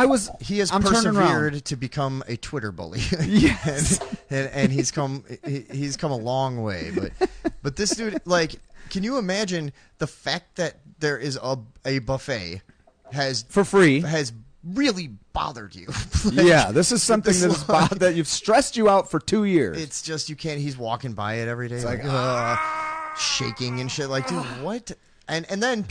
He has I'm turning around. persevered to become a Twitter bully. Yes. and he's come a long way. But this dude, like, can you imagine the fact that there is a buffet for free has really bothered you? Yeah, this is something that you've stressed you out for 2 years. It's just you can't. He's walking by it every day, It's like, shaking and shit. Like, dude, what? And then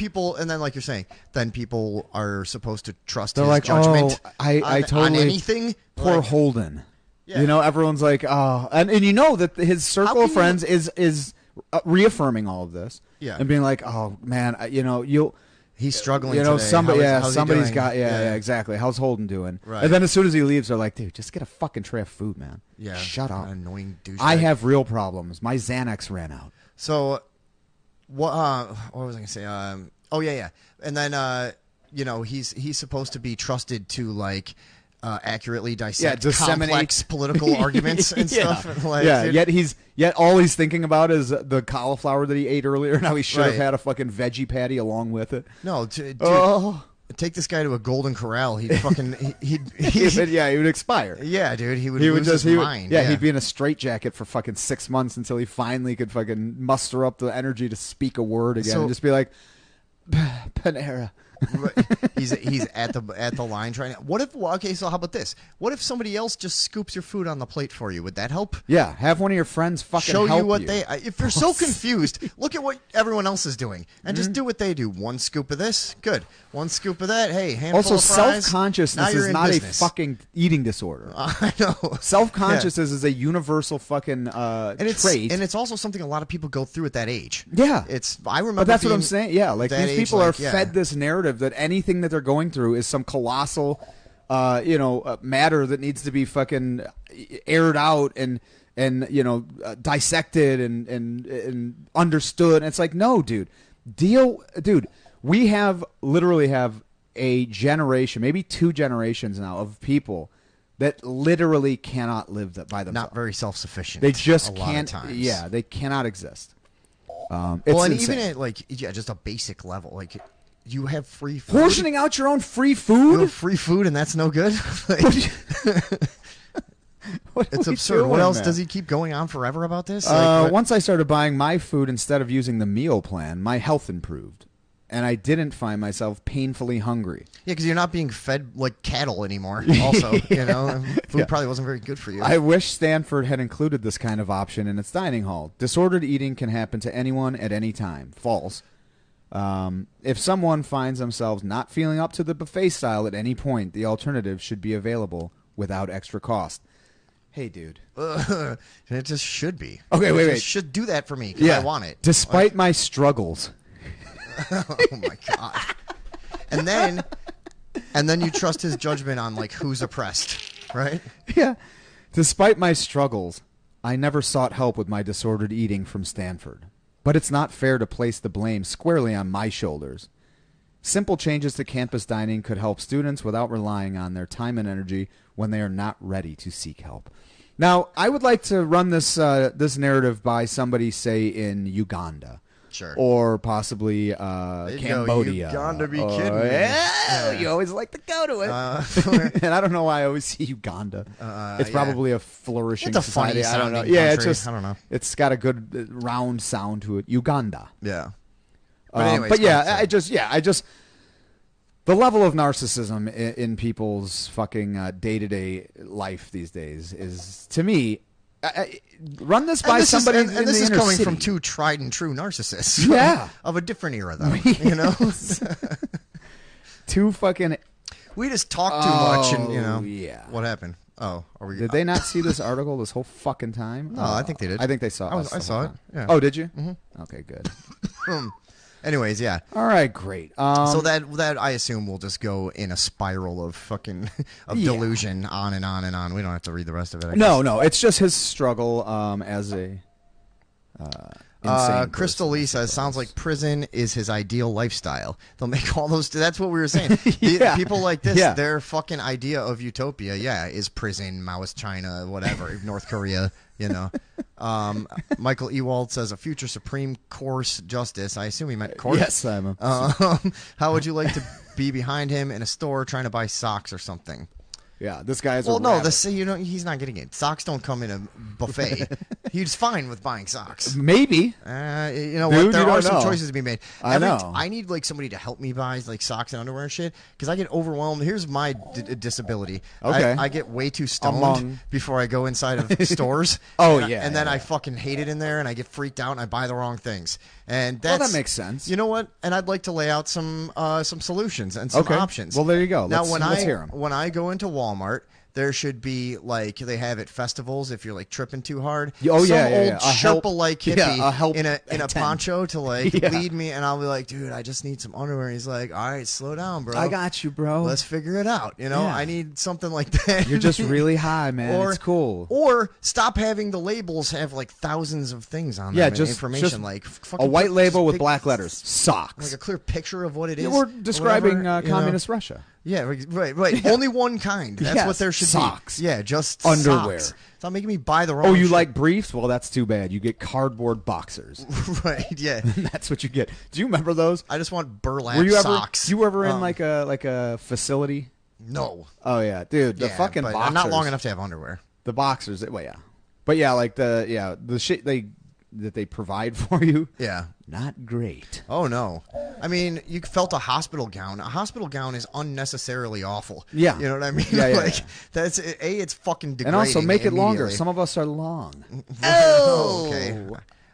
like you're saying, then people are supposed to trust They're his like, judgment I on totally anything. Poor Like, Holden. Yeah. You know, everyone's like, oh, and you know that his circle of friends is reaffirming all of this. Yeah. And being like, oh man, he's struggling. You know, today. somebody's doing? got exactly. How's Holden doing? Right. And then as soon as he leaves, they're like, dude, just get a fucking tray of food, man. Yeah, shut up. Annoying douchebag. I have real problems. My Xanax ran out. So, what was I gonna say? Yeah. And then, he's supposed to be trusted to like accurately dissect complex political arguments and stuff. And, like, dude, yet all he's thinking about is the cauliflower that he ate earlier, and how he should have Right. had a fucking veggie patty along with it. No, dude, Oh. take this guy to a Golden Corral. He'd fucking he would expire. Yeah, dude, he would lose his mind. He'd be in a straitjacket for fucking 6 months until he finally could fucking muster up the energy to speak a word again and just be like, Panera. he's at the line trying to. What if? Well, okay, so how about this? What if somebody else just scoops your food on the plate for you? Would that help? Yeah, have one of your friends fucking show help you what they. If you're so confused, look at what everyone else is doing and just do what they do. One scoop of this, good. One scoop of that, hey. Handful Also, of fries. self-consciousness now you're is in not business. a fucking eating disorder. I know. Self-consciousness is a universal fucking trait. And it's also something a lot of people go through at that age. Yeah. I remember. But that's what being I'm saying. Yeah, like that these age, people like, are fed this narrative that anything that they're going through is some colossal, matter that needs to be fucking aired out and dissected and understood. And it's like, no, dude, we literally have a generation, maybe 2 generations now of people that literally cannot live by themselves. Not very self-sufficient. They just a lot of can't. times. Yeah, they cannot exist. It's and insane. even at just a basic level, like you have free food. Portioning out your own free You food. have free food, and that's no good. What It's are we absurd. doing, What else man? does he keep going on forever about this? Like, what- Once I started buying my food instead of using the meal plan, my health improved. and I didn't find myself painfully hungry. Yeah, because you're not being fed like cattle anymore. Also, you know, food probably wasn't very good for you. I wish Stanford had included this kind of option in its dining hall. Disordered eating can happen to anyone at any time. False. If someone finds themselves not feeling up to the buffet style at any point, the alternative should be available without extra cost. Hey, dude. It just should be. Okay, wait. It should do that for me because I want it. Despite my struggles. Oh my god. And then you trust his judgment on like who's oppressed, right? Yeah. Despite my struggles, I never sought help with my disordered eating from Stanford. But it's not fair to place the blame squarely on my shoulders. Simple changes to campus dining could help students without relying on their time and energy when they are not ready to seek help. Now, I would like to run this narrative by somebody, say, in Uganda. Sure. Or possibly Cambodia. Uganda, be kidding me. Yeah, you always like to go to it. And I don't know why I always see Uganda. It's probably a flourishing it's a society. funny I don't know. sounding Yeah, country. it's just, I don't know. It's got a good round sound to it. Uganda. Yeah. But yeah, I just the level of narcissism in people's fucking day-to-day life these days is, to me, run this by somebody in the this is inner coming city. from two tried and true narcissists. Yeah. Of a different era, though. You know? Two fucking... We just talk too much and, you know. Yeah. What happened? Oh, are we... Did they not see this article this whole fucking time? No, I think they did. I think they saw us I the saw whole it. time. Yeah. Oh, did you? Mm-hmm. Okay, good. Anyways, yeah. All right, great. So that I assume will just go in a spiral of fucking delusion on and on and on. We don't have to read the rest of it. I guess. No, it's just his struggle as a insane Crystal person, Lee says, sounds like prison is his ideal lifestyle. They'll make all those. That's what we were saying. People like this, their fucking idea of utopia, is prison, Maoist China, whatever, North Korea. You know, Michael Ewald says a future Supreme Court justice. I assume he meant court. Yes, Simon. How would you like to be behind him in a store trying to buy socks or something? Yeah, this guy's he's not getting it. Socks don't come in a buffet. He's fine with buying socks. Maybe. You know Dude, what? There you are don't some know. choices to be made. I know. I need like somebody to help me buy like socks and underwear and shit because I get overwhelmed. Here's my disability. Okay. I get way too stoned before I go inside of stores. And then I fucking hate it in there and I get freaked out and I buy the wrong things. And that makes sense. You know what? And I'd like to lay out some solutions and some options. Well, there you go. Now, Let's hear 'em. when I go into Walmart, there should be like they have at festivals if you're like tripping too hard. Oh, some yeah, old yeah. Sherpa-like hippie in a tent. poncho to like lead me, and I'll be like, dude, I just need some underwear. And he's like, all right, slow down, bro. I got you, bro. Let's figure it out. You know, Yeah. I need something like that. You're just really high, man. It's cool. Or stop having the labels have like thousands of things on them. Yeah, and just information like a fucking white put label just with big- black letters. Socks. like a clear picture of what it is. Yeah, we're or describing whatever, you know. communist Russia. Yeah, right. Only one kind. That's Yes, what there should socks. be. Yeah, just Underwear. Socks. Stop making me buy the wrong. Oh, you shit. like briefs? Well, that's too bad. You get cardboard boxers. right? Yeah. That's what you get. Do you remember those? I just want burlap Were you ever? socks. You ever in like a facility? No. Oh yeah, dude. The fucking but boxers. I'm not long enough to have underwear. The boxers. Well, yeah. But yeah, like the shit that they provide for you. Yeah. Not great. Oh no. I mean, you felt a hospital gown. A hospital gown is unnecessarily awful. Yeah. You know what I mean? Yeah, yeah, like yeah. that's it's fucking degrading. And also make it longer. immediately. Some of us are long. Oh. Okay.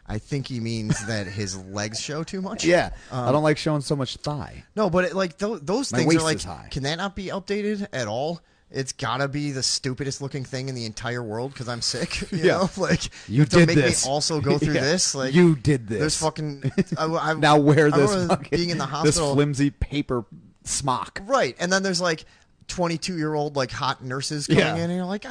I think he means that his legs show too much. Yeah. I don't like showing so much thigh. No, but those My things waist are like, is high. can that not be updated at all? It's gotta be the stupidest looking thing in the entire world because I'm sick. You know, like You have to did make this. me also go through Yeah. this. Like You did this. There's fucking. I Now wear I this remember fucking, being in the this hospital, flimsy paper smock. right? And then there's like 22-year-old like hot nurses coming Yeah. in, and you're like,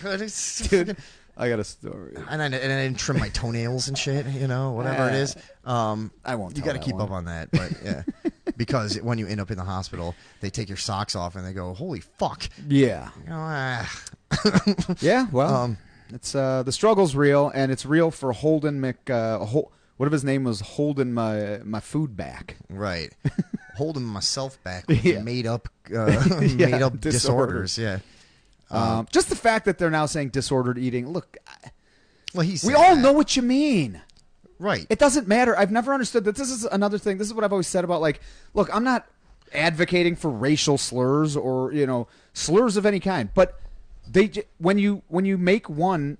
it's Dude, fucking- I got a story. and I didn't trim my toenails and shit. You know, whatever it is. I won't. You tell got to that keep one. up on that, but yeah, because when you end up in the hospital, they take your socks off and they go, "Holy fuck!" Yeah. You know, Yeah. Well, it's the struggle's real, and it's real for Holden what if his name was Holding my food back? right. Holding myself back with Yeah. made up disorders. Yeah. Just the fact that they're now saying disordered eating. Look, Well, he's we all know what you mean. Right. It doesn't matter. I've never understood that. This is another thing. This is what I've always said about, like, look, I'm not advocating for racial slurs or, slurs of any kind, but when you make one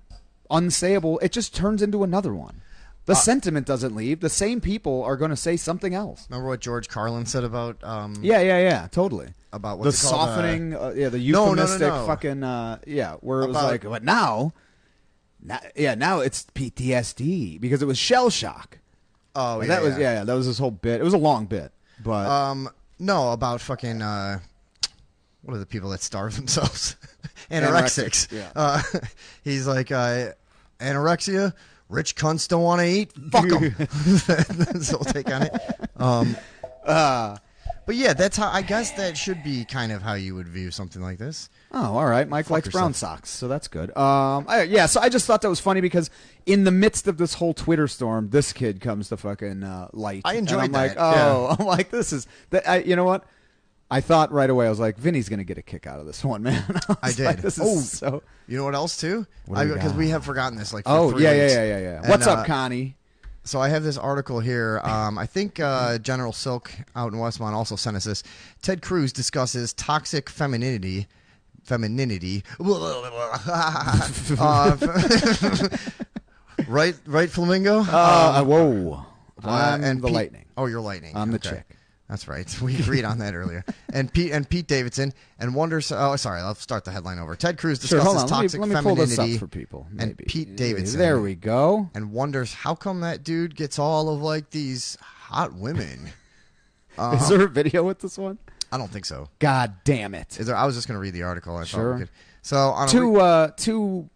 unsayable, it just turns into another one. The sentiment doesn't leave. The same people are going to say something else. Remember what George Carlin said about? Yeah, totally. About the softening, the euphemistic fucking, where it was like, but now it's PTSD because it was shell shock. Oh, yeah, that was this whole bit. It was a long bit, but no, about fucking what are the people that starve themselves? Anorexics. Yeah. He's like anorexia. Rich cunts don't want to eat. Fuck them. That's the whole take on it. But yeah, that's how I guess that should be kind of how you would view something like this. Oh, all right. Mike likes brown socks, so that's good. So I just thought that was funny because in the midst of this whole Twitter storm, this kid comes to fucking light. I enjoyed that. I'm like, this is that. You know what? I thought right away. I was like, Vinny's gonna get a kick out of this one, man. I did. Like, this is so. You know what else too? Because we have forgotten this. Like, for 3 weeks. Yeah. What's up, Connie? So I have this article here. I think General Silk out in Westmont also sent us this. Ted Cruz discusses toxic femininity. Right, Flamingo? Whoa. I'm the lightning. Oh, you're lightning. I'm the chick. That's right. We agreed on that earlier. And Pete Davidson and wonders. Oh, sorry. I'll start the headline over. Ted Cruz discusses toxic let me femininity. Pull this up for people. Maybe. And Pete Davidson. There we go. And wonders how come that dude gets all of like these hot women. Is there a video with this one? I don't think so. God damn it! Is there? I was just going to read the article. Sure. So on two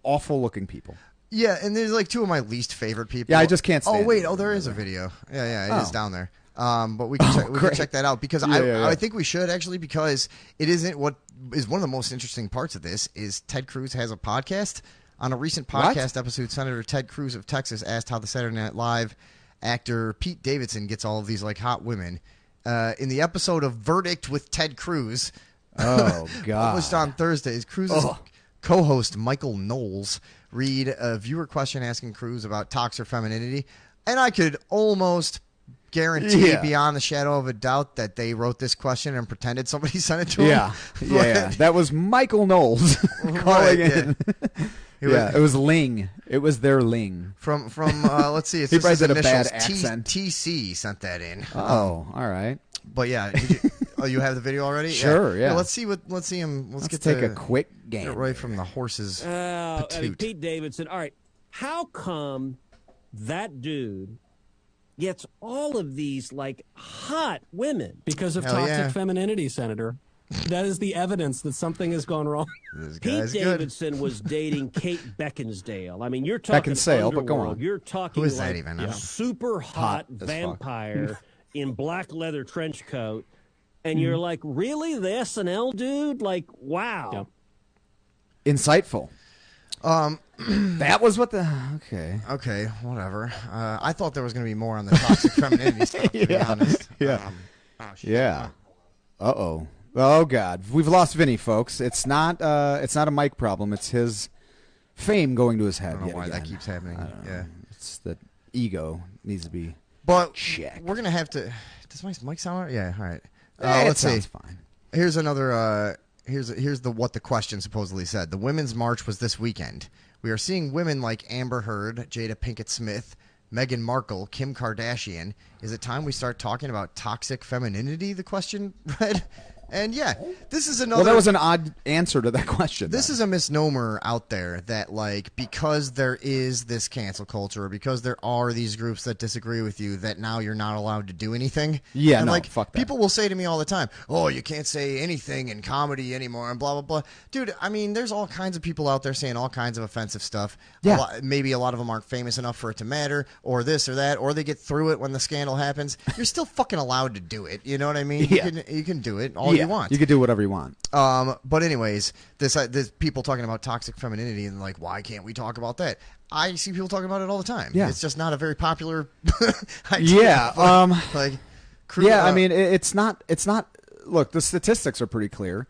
awful looking people. Yeah, and there's like two of my least favorite people. Yeah, I just can't stand Oh wait, it. there is a video. Yeah, it is down there. But we can check that out because I think we should actually because it isn't what is one of the most interesting parts of this is Ted Cruz has a podcast. On a recent podcast episode, Senator Ted Cruz of Texas asked how the Saturday Night Live actor Pete Davidson gets all of these like hot women. In the episode of Verdict with Ted Cruz, oh god, published on Thursdays, Cruz's co-host Michael Knowles read a viewer question asking Cruz about toxic femininity, and I could almost guarantee beyond the shadow of a doubt that they wrote this question and pretended somebody sent it to him. Yeah. That was Michael Knowles calling in. It was Ling. It was their Ling. From let's see, it's he probably his did a initials. bad accent. TC sent that in. Oh, all right. But yeah, you have the video already? Sure, yeah. Let's see him. Let's take a quick game. Get right from the horse's patoot. Pete Davidson. All right, how come that dude gets all of these like hot women? Because of toxic femininity, Senator. That is the evidence that something has gone wrong. Pete Davidson was dating Kate Beckinsale. I mean, you're talking Beckinsale, but go on. You're talking who is like that even? a super hot vampire in black leather trench coat, and you're like, really, the SNL dude? Like, wow. Yeah. Insightful. That was what the okay, whatever. I thought there was going to be more on the toxic femininity stuff. To be honest. Oh God, we've lost Vinny, folks. It's not a mic problem. It's his fame going to his head. I don't know why that keeps happening. Yeah, it's that ego needs to be. But checked. We're gonna have to. Does my mic sound right? Yeah. All right. Let's see. Fine. Here's another. Here's what the question supposedly said. The Women's March was this weekend. We are seeing women like Amber Heard, Jada Pinkett Smith, Meghan Markle, Kim Kardashian. Is it time we start talking about toxic femininity? The question read. And yeah, this is another. Well, that was an odd answer to that question. This is a misnomer out there that, like, because there is this cancel culture, or because there are these groups that disagree with you, that now you're not allowed to do anything. Yeah, and no, like, fuck that. People will say to me all the time, "Oh, you can't say anything in comedy anymore," and blah blah blah. Dude, I mean, there's all kinds of people out there saying all kinds of offensive stuff. Yeah. Maybe a lot of them aren't famous enough for it to matter, or this or that, or they get through it when the scandal happens. You're still fucking allowed to do it. You know what I mean? Yeah. You can do it all you want. You can do whatever you want. But anyways, this people talking about toxic femininity and like, why can't we talk about that? I see people talking about it all the time. Yeah. It's just not a very popular idea. Yeah. Like, I mean, it's not. Look, the statistics are pretty clear.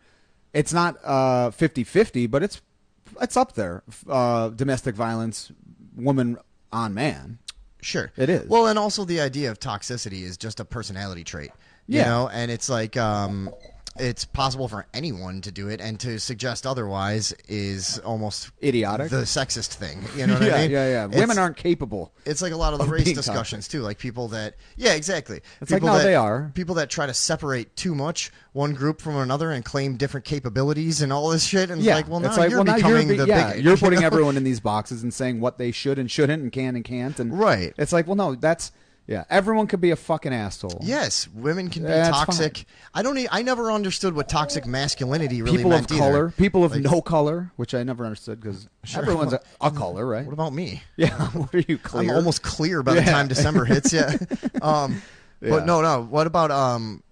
It's not 50-50, but it's up there. Domestic violence, woman on man. Sure. It is. Well, and also the idea of toxicity is just a personality trait. You know, and it's like it's possible for anyone to do it, and to suggest otherwise is almost idiotic. The sexist thing. You know what I mean? Yeah. Women aren't capable. It's like a lot of the race discussions too, like people that exactly. It's people like, no, that, they are. People that try to separate too much one group from another and claim different capabilities and all this shit, and it's like, well, now you're becoming the bigot. You're putting everyone in these boxes and saying what they should and shouldn't and can and can't, and right. It's like, well, no, that's everyone could be a fucking asshole. Yes, women can be toxic. Fine. I never understood what toxic masculinity really people meant of color, either. people of no color, which I never understood because everyone's a color, right? What about me? Yeah, what are you clear? I'm almost clear by the time December hits. Yeah. But no. What about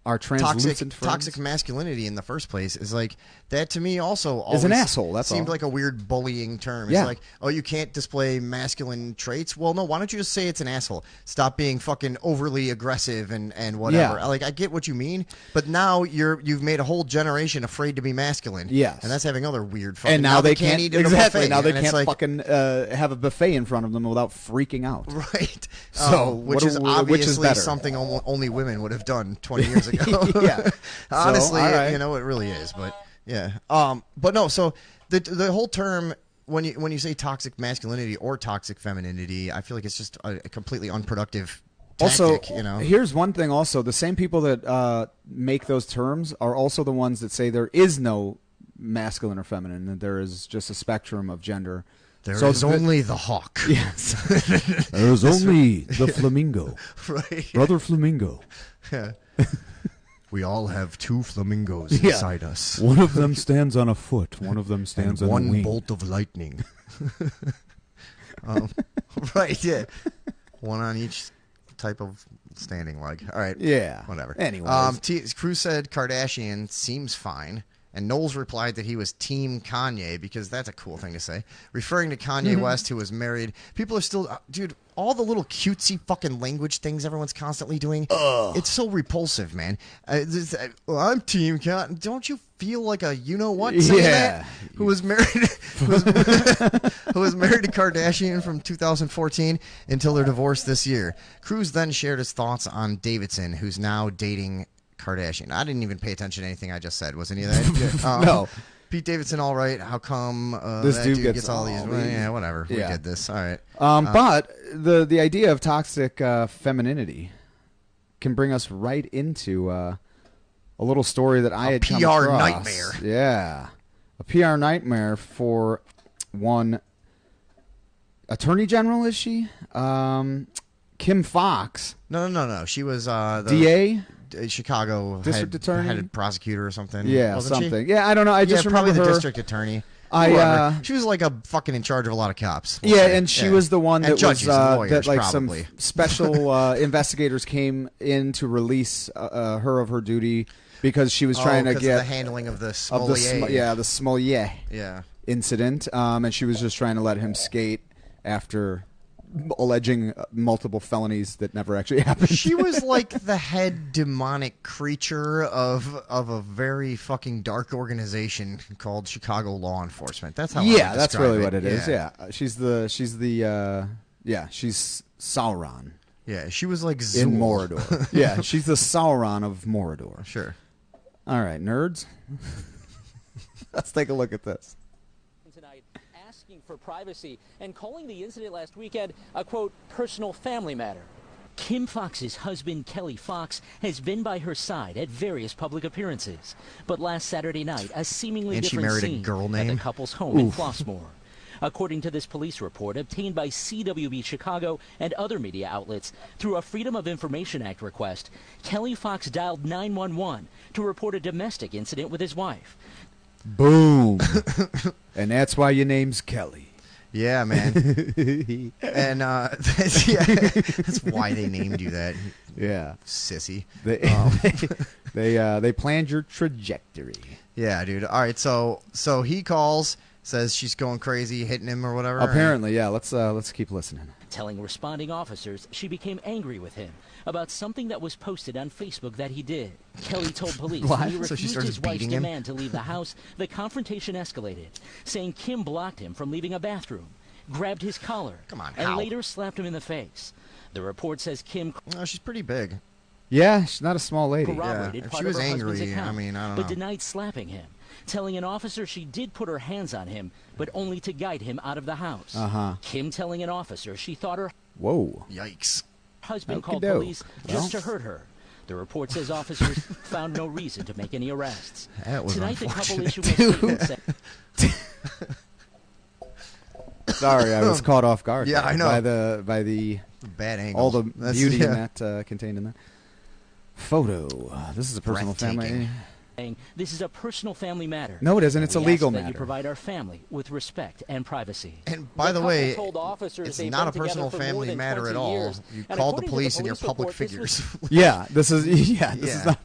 our translucent toxic masculinity in the first place? Is like that to me also always is an asshole. That's seemed all. like a weird bullying term. It's like, oh, you can't display masculine traits. Well, no. Why don't you just say it's an asshole? Stop being fucking overly aggressive and whatever. Yeah. Like I get what you mean, but now you've made a whole generation afraid to be masculine. Yes, and that's having other weird. Fucking, and now they can't eat at a buffet. Now they and can't fucking have a buffet in front of them without freaking out. Right. So which is obviously better? something only women would have done 20 years ago. Yeah. Honestly, so, right. you know, it really is. But yeah. But no. So the whole term when you say toxic masculinity or toxic femininity, I feel like it's just a completely unproductive tactic. Also, you know, here's one thing. Also, the same people that make those terms are also the ones that say there is no masculine or feminine, and there is just a spectrum of gender. There is only the hawk. Yes. There is only the flamingo. Right. Brother flamingo. Yeah. We all have two flamingos inside us. One of them stands on a foot. One of them stands on a wing. One bolt of lightning. Right, yeah. One on each type of standing leg. All right. Yeah. Whatever. Anyways. Cruz said Kardashian seems fine. And Knowles replied that he was Team Kanye because that's a cool thing to say. Referring to Kanye West, who was married. People are still... dude, all the little cutesy fucking language things everyone's constantly doing. It's so repulsive, man. I'm Team Kanye. Don't you feel like a you-know-what saying that? Who was married... who was married to Kardashian from 2014 until their divorce this year. Cruz then shared his thoughts on Davidson, who's now dating... Kardashian. I didn't even pay attention to anything I just said. Was any of that? No. Pete Davidson, all right. How come this that dude gets all these? Yeah, whatever. We did this. All right. But the idea of toxic femininity can bring us right into a little story that I had come across. PR nightmare. Yeah. A PR nightmare for one attorney general, is she? Kim Fox. No. She was the DA? Chicago district attorney, head prosecutor or something. Yeah, wasn't something. She? Yeah, I don't know. I just remember probably the her. district attorney. She was like a fucking in charge of a lot of cops. And she was the one that judges, was and lawyers, that like probably. some special investigators came in to release her of her duty because she was trying to get the handling of the Smollier. the Smollier incident, and she was just trying to let him skate after alleging multiple felonies that never actually happened. She was like the head demonic creature of a very fucking dark organization called Chicago Law Enforcement. That's how I would that's really describe what it is. Yeah. She's Sauron. Yeah, she was like Zool. In Mordor. Yeah, she's the Sauron of Mordor. Sure. All right, nerds. Let's take a look at this. For privacy and calling the incident last weekend a, quote, personal family matter. Kim Fox's husband, Kelly Fox, has been by her side at various public appearances. But last Saturday night, a seemingly different scene at the couple's home in Flossmoor. According to this police report obtained by CWB Chicago and other media outlets, through a Freedom of Information Act request, Kelly Fox dialed 911 to report a domestic incident with his wife. Boom. And that's why your name's Kelly. Yeah, man. And that's why they named you that. Yeah. Sissy. They planned your trajectory. Yeah, dude. All right, so he calls, says she's going crazy, hitting him or whatever. Apparently, yeah. Let's keep listening. Telling responding officers she became angry with him about something that was posted on Facebook that he did. Kelly told police when he refused his wife's demand to leave the house, the confrontation escalated, saying Kim blocked him from leaving a bathroom, grabbed his collar, and later slapped him in the face. The report says Kim Oh, she's pretty big. Yeah, she's not a small lady. corroborated If part she was of her husband's angry, account, I mean, I don't but know. denied slapping him, telling an officer she did put her hands on him, but only to guide him out of the house. Kim telling an officer she thought her Whoa. Yikes. husband called Okey-doke. police just to hurt her. The report says officers found no reason to make any arrests. That was Tonight, the couple unfortunate, issued a statement saying Sorry, I was caught off guard. Yeah, there I know. By the Bad angle. all the beauty in that contained in that photo. This is a personal family. this is a personal family matter. No, it isn't. It's a We legal ask that matter. You provide our family with respect and privacy. And by the couple way, told officers it's they've not a been together personal for more family than matter 20 at all. years. You And called the according to police and you're police public report, this figures. Yeah, this is this is not.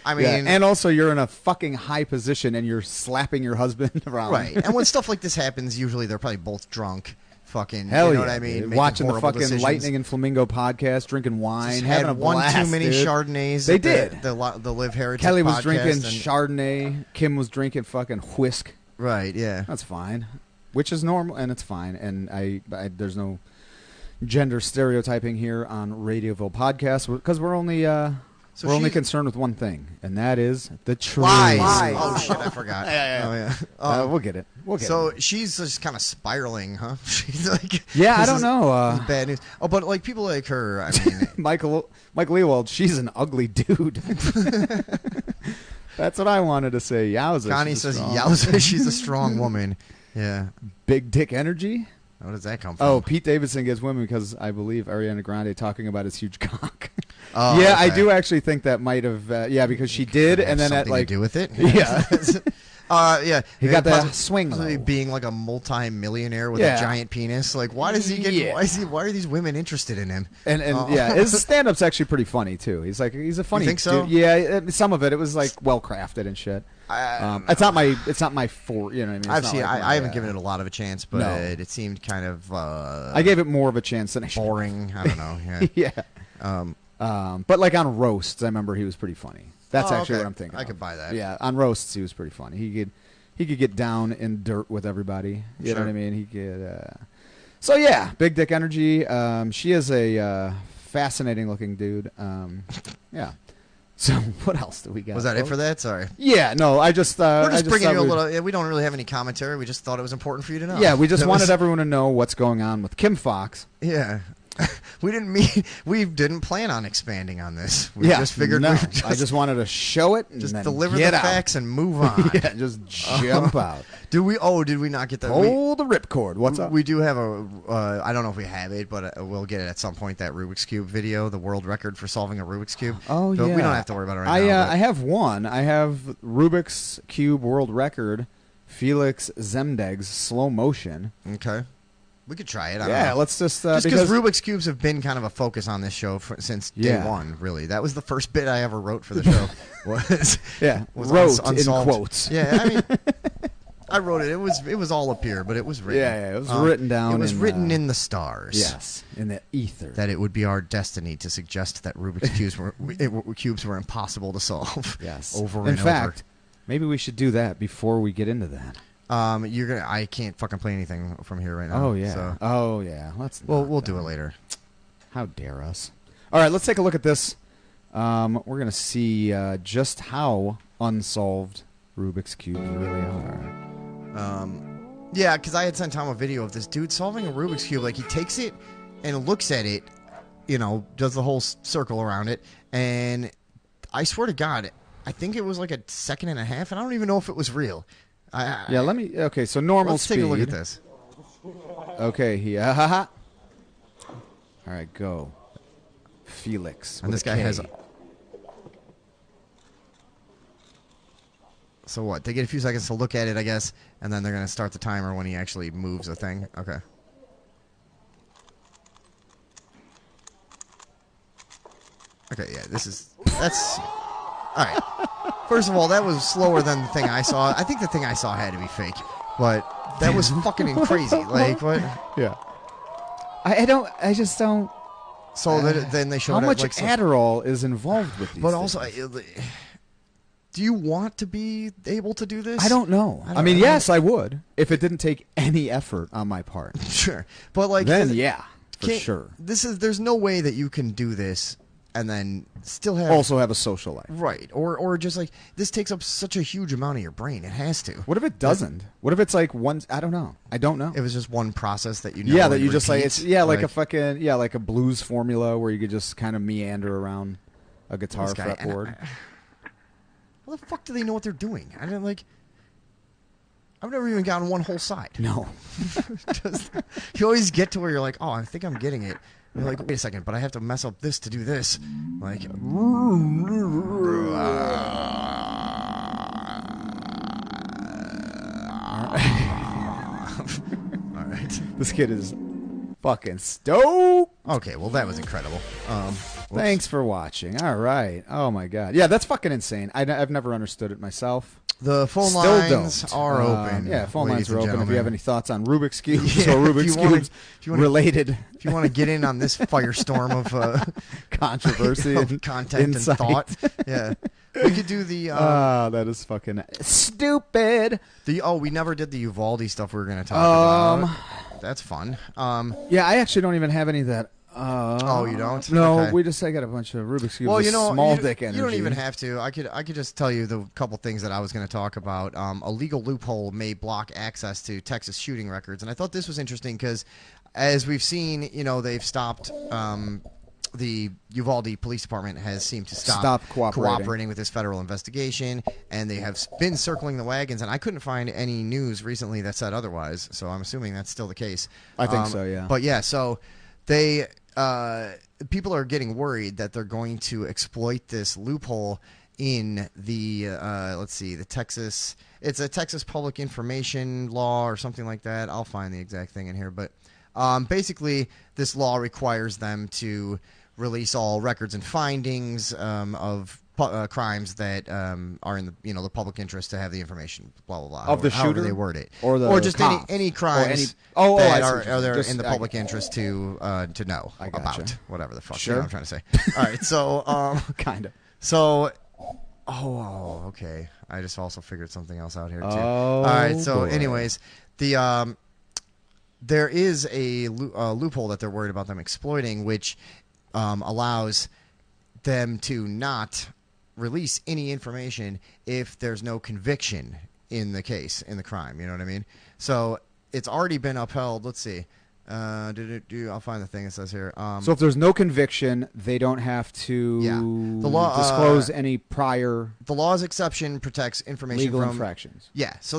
I mean, and also you're in a fucking high position and you're slapping your husband around. right. And when stuff like this happens, usually they're probably both drunk. Fucking, Hell you know yeah, what I mean? dude. Making Watching the horrible fucking decisions. Lightning and Flamingo podcast, drinking wine, Just having had a blast, one too many dude. Chardonnays. They at did. The Live Heritage Kelly was podcast drinking and- Chardonnay. Kim was drinking fucking whisk. Right, yeah. That's fine. Which is normal, and it's fine. And I there's no gender stereotyping here on Radioville podcast because we're only we're only concerned with one thing, and that is the truth. Lies. Oh shit, I forgot. Yeah. Oh yeah. We'll get it. We'll get so it. she's just kind of spiraling, huh? She's like, Yeah, I this don't is- know. this is bad news. Oh, but like people like her, I mean, Mike Leowald, she's an ugly dude. That's what I wanted to say. Yowza. Connie she's a says, strong- "Yowza, she's a strong woman." Yeah. Big dick energy. Where does that come from? Oh, Pete Davidson gets women because I believe Ariana Grande talking about his huge cock. Oh, yeah, I okay. do actually think that might have. Yeah, because she did, Have and then at something like to do with it. Yeah. Yeah. He got the Possibly swing low. being like a multi-millionaire with Yeah. a giant penis. Like, why does he get? Yeah. Why are these women interested in him? And yeah, his stand-up's actually pretty funny too. He's a funny. think so? Dude. Yeah, some of it was like well crafted and shit. It's not my. It's not my for. You know what I mean? It's I've not seen. like I haven't given it a lot of a chance, but No. it seemed kind of. I gave it more of a chance than I should. boring. I don't know. Yeah. yeah. But like on roasts, I remember he was pretty funny. That's Oh, actually okay. what I'm thinking. I of. could buy that. Yeah, on roasts he was pretty funny. He could get down in dirt with everybody. You know Sure. what I mean? He could. So yeah, big dick energy. She is a fascinating looking dude. Yeah. So what else do we got? Was that it for that? Sorry. Yeah. No, I just. We're just bringing thought you a we'd- little. Yeah, we don't really have any commentary. We just thought it was important for you to know. Yeah, we just That wanted was- everyone to know what's going on with Kim Fox. Yeah. We didn't plan on expanding on this. We Yeah, just figured no, we'd I just wanted to show it and just then deliver get the out. facts and move on. Yeah, just jump out. Did we not get that? Hold the ripcord. What's up? We do have a. I don't know if we have it, but we'll get it at some point. That Rubik's Cube video, the world record for solving a Rubik's Cube. Oh But yeah, we don't have to worry about it right now. I have one. I have Rubik's Cube world record, Felix Zemdeg's slow motion. Okay, we could try it. I don't Yeah, know. let's just because because Rubik's Cubes have been kind of a focus on this show since day Yeah. one. Really, that was the first bit I ever wrote for the show. was wrote in unsolved. quotes. Yeah, I mean, I wrote it. It was all up here, but it was written. Yeah, it was written down. It was in, written in the stars. Yes, in the ether. That it would be our destiny to suggest that Rubik's cubes were impossible to solve. Yes, over in and fact, maybe we should do that before we get into that. over. I can't fucking play anything from here right now. Oh yeah. So. Oh yeah. We'll do it later. How dare us? All right, let's take a look at this. We're gonna see just how unsolved Rubik's cubes really are. Yeah, because I had sent Tom a video of this dude solving a Rubik's Cube. Like, he takes it and looks at it, does the whole circle around it, and I swear to God, I think it was like a second and a half, and I don't even know if it was real. Yeah, let me. Okay, so normal Let's speed. take a look at this. Okay, all right, go. Felix. And with this a guy K. has. So what? They get a few seconds to look at it, I guess, and then they're going to start the timer when he actually moves a thing. Okay. Okay, yeah, that's... All right. First of all, that was slower than the thing I saw. I think the thing I saw had to be fake, but that was fucking crazy. Like, what? Yeah. I just don't... So then they showed how it, much like, Adderall is involved with these But things? also... Do you want to be able to do this? I don't know. I mean, yes, I would if it didn't take any effort on my part. Sure, but like then, yeah. for sure. There's no way that you can do this and then still also have a social life, right? Or just like this takes up such a huge amount of your brain. It has to. What if it doesn't? What if it's like one? I don't know. It was just one process that you know. Yeah, that you just like repeats. it's like a fucking like a blues formula where you could just kind of meander around a guitar fretboard. How the fuck do they know what they're doing? I've never even gotten one whole side. No. You always get to where you're like, oh, I think I'm getting it. You're like, wait a second, but I have to mess up this to do this. Like, all right. This kid is fucking stoked. Okay, well, that was incredible. Thanks for watching. All right. Oh, my God. Yeah, that's fucking insane. I've never understood it myself. The phone Still lines don't. are open. Yeah, phone lines ladies are and open. If gentlemen. you have any thoughts on Rubik's Cubes Yeah, or Rubik's Cubes related. If you want to get in on this firestorm of controversy of and content insight. and thought, yeah, we could do the. That is fucking stupid. We never did the Uvalde stuff we were going to talk about. That's fun. Yeah, I actually don't even have any of that. Oh, you don't? No, Okay. I got a bunch of Rubik's Cubes. Well, small dick energy. You don't even have to. I could just tell you the couple things that I was going to talk about. A legal loophole may block access to Texas shooting records, and I thought this was interesting because, as we've seen, they've stopped. The Uvalde Police Department has seemed to stop cooperating with this federal investigation, and they have been circling the wagons. And I couldn't find any news recently that said otherwise, so I'm assuming that's still the case. I think so, yeah. But yeah, so they. People are getting worried that they're going to exploit this loophole in the the Texas. It's a Texas Public Information Law or something like that. I'll find the exact thing in here, but basically, this law requires them to release all records and findings of crimes that are in the public interest to have the information. Blah blah blah. Of the however shooter they word it, or just cop. any crimes. that are there just, in the public interest to know about whatever the fuck Sure. I'm trying to say. All right, so kind of. So, okay. I just also figured something else out here too. Oh, all right. So, boy. anyways, the there is a loophole that they're worried about them exploiting, which allows them to not release any information if there's no conviction in the case, in the crime. You know what I mean? So it's already been upheld. Let's see. I'll find the thing it says here. So if there's no conviction, they don't have to the law, disclose any prior. The law's exception protects information legal from infractions. Yeah. So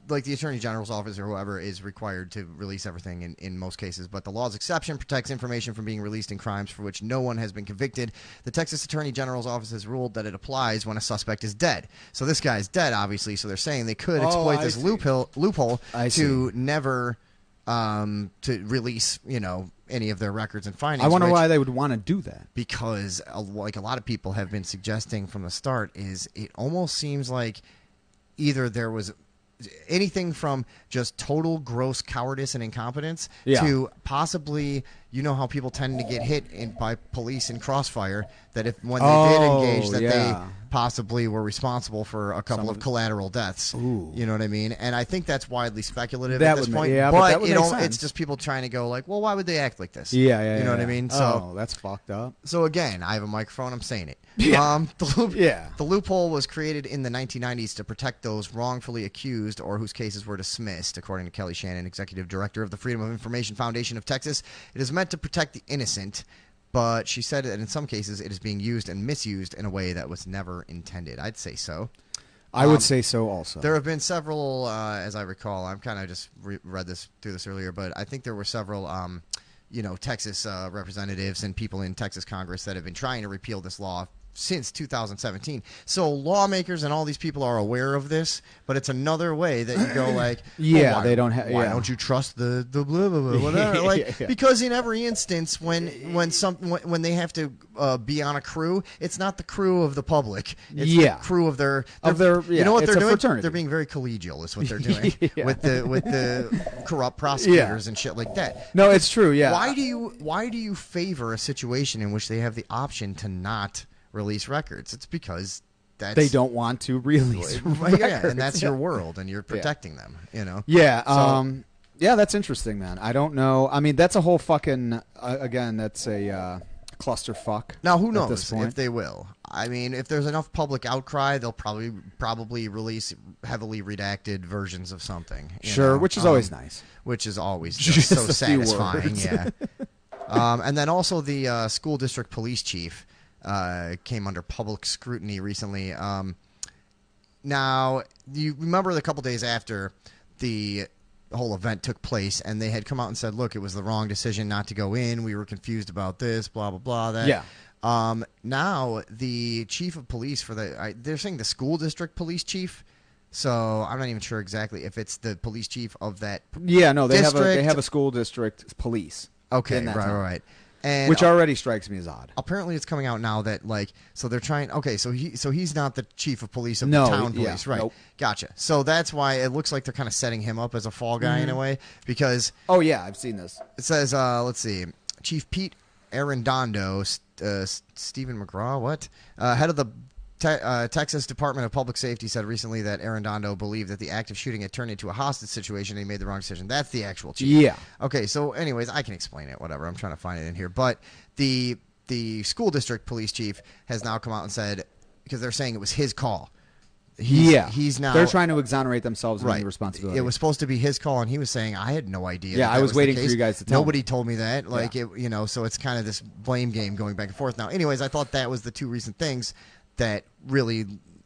like the Attorney General's office or whoever is required to release everything in most cases, but the law's exception protects information from being released in crimes for which no one has been convicted. The Texas Attorney General's office has ruled that it applies when a suspect is dead. So this guy's dead, obviously, so they're saying they could exploit this loophole to never to release, any of their records and findings. I wonder why they would want to do that. Because like a lot of people have been suggesting from the start, is it almost seems like either there was anything from just total gross cowardice and incompetence to possibly, how people tend to get hit by police in crossfire, that when they did engage, that they possibly were responsible for a couple of collateral deaths. Ooh. You know what I mean? And I think that's widely speculative That at this would point. but that would make sense. It's just people trying to go like, well, why would they act like this? Yeah. You know what I mean? So that's fucked up. So again, I have a microphone. I'm saying it. Yeah. The loophole was created in the 1990s to protect those wrongfully accused or whose cases were dismissed, according to Kelly Shannon, executive director of the Freedom of Information Foundation of Texas. It is meant to protect the innocent, but she said that in some cases it is being used and misused in a way that was never intended. I'd say so. I would say so also. There have been several, as I recall, I'm kind of just read through this earlier, but I think there were several Texas representatives and people in Texas Congress that have been trying to repeal this law since 2017. So lawmakers and all these people are aware of this, but it's another way that you go like, they don't have. Why don't you trust the blah blah blah whatever? Because in every instance when they have to be on a crew, it's not the crew of the public. It's the crew of their. You know what they're doing? Fraternity. They're being very collegial. Is what they're doing with the corrupt prosecutors and shit like that. No, it's true. Yeah. Why do you favor a situation in which they have the option to not release records? It's because they don't want to release records. Yeah, and that's your world, and you're protecting them. Yeah. So, Yeah, that's interesting, man. I don't know. I mean, that's a whole fucking again. That's a clusterfuck. Now, who at knows this point. if they will? I mean, if there's enough public outcry, they'll probably release heavily redacted versions of something. Sure, which is always nice. Which is always just so satisfying. Yeah. And then also the school district police chief came under public scrutiny recently. Now, you remember a couple days after the whole event took place, and they had come out and said, look, it was the wrong decision not to go in. We were confused about this, blah, blah, blah. That. Yeah. Now, the chief of police for they're saying the school district police chief. So I'm not even sure exactly if it's the police chief of that they have a school district police. Okay, right. And which already strikes me as odd. Apparently, it's coming out now that so they're trying. Okay, so he's not the chief of police of the town police, right? Nope. Gotcha. So that's why it looks like they're kind of setting him up as a fall guy in a way, because I've seen this. It says, let's see, Chief Pete Arredondo, Stephen McGraw, head of the Texas Department of Public Safety said recently that Arredondo believed that the active shooting had turned into a hostage situation and he made the wrong decision. That's the actual chief. Yeah. Okay, so anyways, I can explain it, whatever. I'm trying to find it in here. But the school district police chief has now come out and said, because they're saying it was his call. He's now... They're trying to exonerate themselves of any responsibility. It was supposed to be his call, and he was saying, I had no idea. Yeah, I was waiting for you guys to tell me. Nobody told me that. So it's kind of this blame game going back and forth. Now, anyways, I thought that was the two recent things that really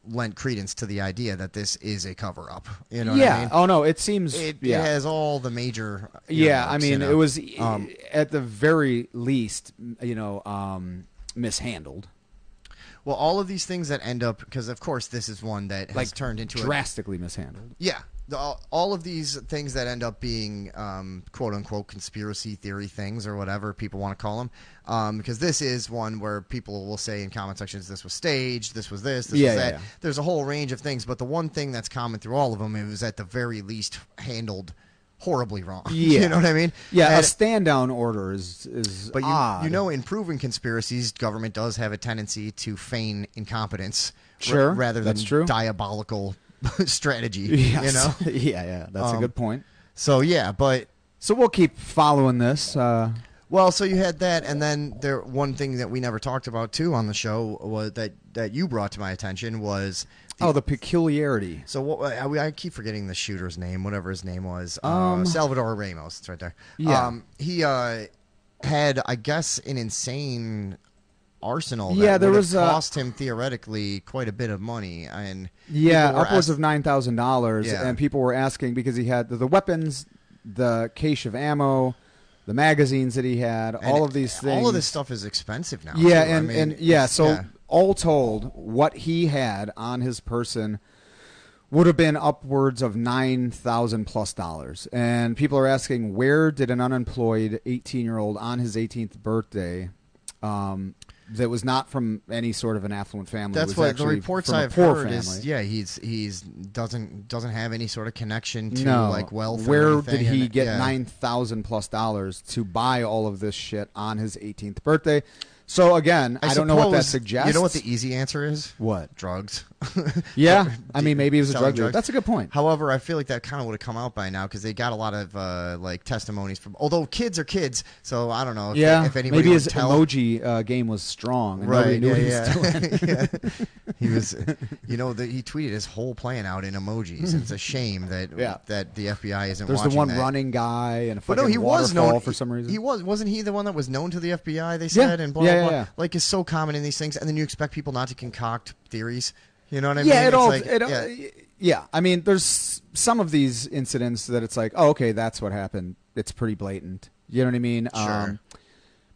lent credence to the idea that this is a cover-up. You know what I mean? Oh, no, it seems... It has all the major... I mean, it was, at the very least, mishandled. Well, all of these things that end up... Because, of course, this is one that has turned into... drastically mishandled. Yeah. All of these things that end up being quote-unquote conspiracy theory things or whatever people want to call them, because this is one where people will say in comment sections, this was staged, this was this was that. Yeah. There's a whole range of things, but the one thing that's common through all of them is at the very least handled horribly wrong. Yeah. You know what I mean? Yeah, a stand-down order is but odd. in proving conspiracies, government does have a tendency to feign incompetence rather than diabolical strategy. Yes. That's a good point. So we'll keep following this. Well, so you had that, and then one thing that we never talked about too on the show was that you brought to my attention was the peculiarity. So I keep forgetting the shooter's name, whatever his name was. Salvador Ramos. It's right there. Yeah. He had, I guess, an insane arsenal that would have cost him theoretically quite a bit of money, and upwards of $9,000. And people were asking because he had the weapons, the cache of ammo, the magazines that he had, all of these things. All of this stuff is expensive now. Yeah, so all told, what he had on his person would have been upwards of $9,000+. And people are asking, where did an unemployed 18-year-old on his 18th birthday that was not from any sort of an affluent family. That's what the reports I've heard is. Yeah, he's doesn't have any sort of connection to wealth. Where did he get $9,000+ to buy all of this shit on his 18th birthday? So again, I don't know what that suggests. You know what the easy answer is? What? Drugs. Yeah, I mean maybe it was a drug dealer. That's a good point. However, I feel like that kind of would have come out by now because they got a lot of testimonies from. Although kids are kids, so I don't know. If anybody maybe his tell. Emoji game was strong. And right? Knew what he was doing. He was. He tweeted his whole plan out in emojis. It's a shame that the FBI isn't. There's watching the one that. running guy and a fucking but no, he was known for some reason. He wasn't he the one that was known to the FBI? They said and blah blah blah. Like it's so common in these things, and then you expect people not to concoct theories. You know what I mean? Yeah, I mean, there's some of these incidents that it's like, oh, okay, that's what happened. It's pretty blatant. You know what I mean? Sure.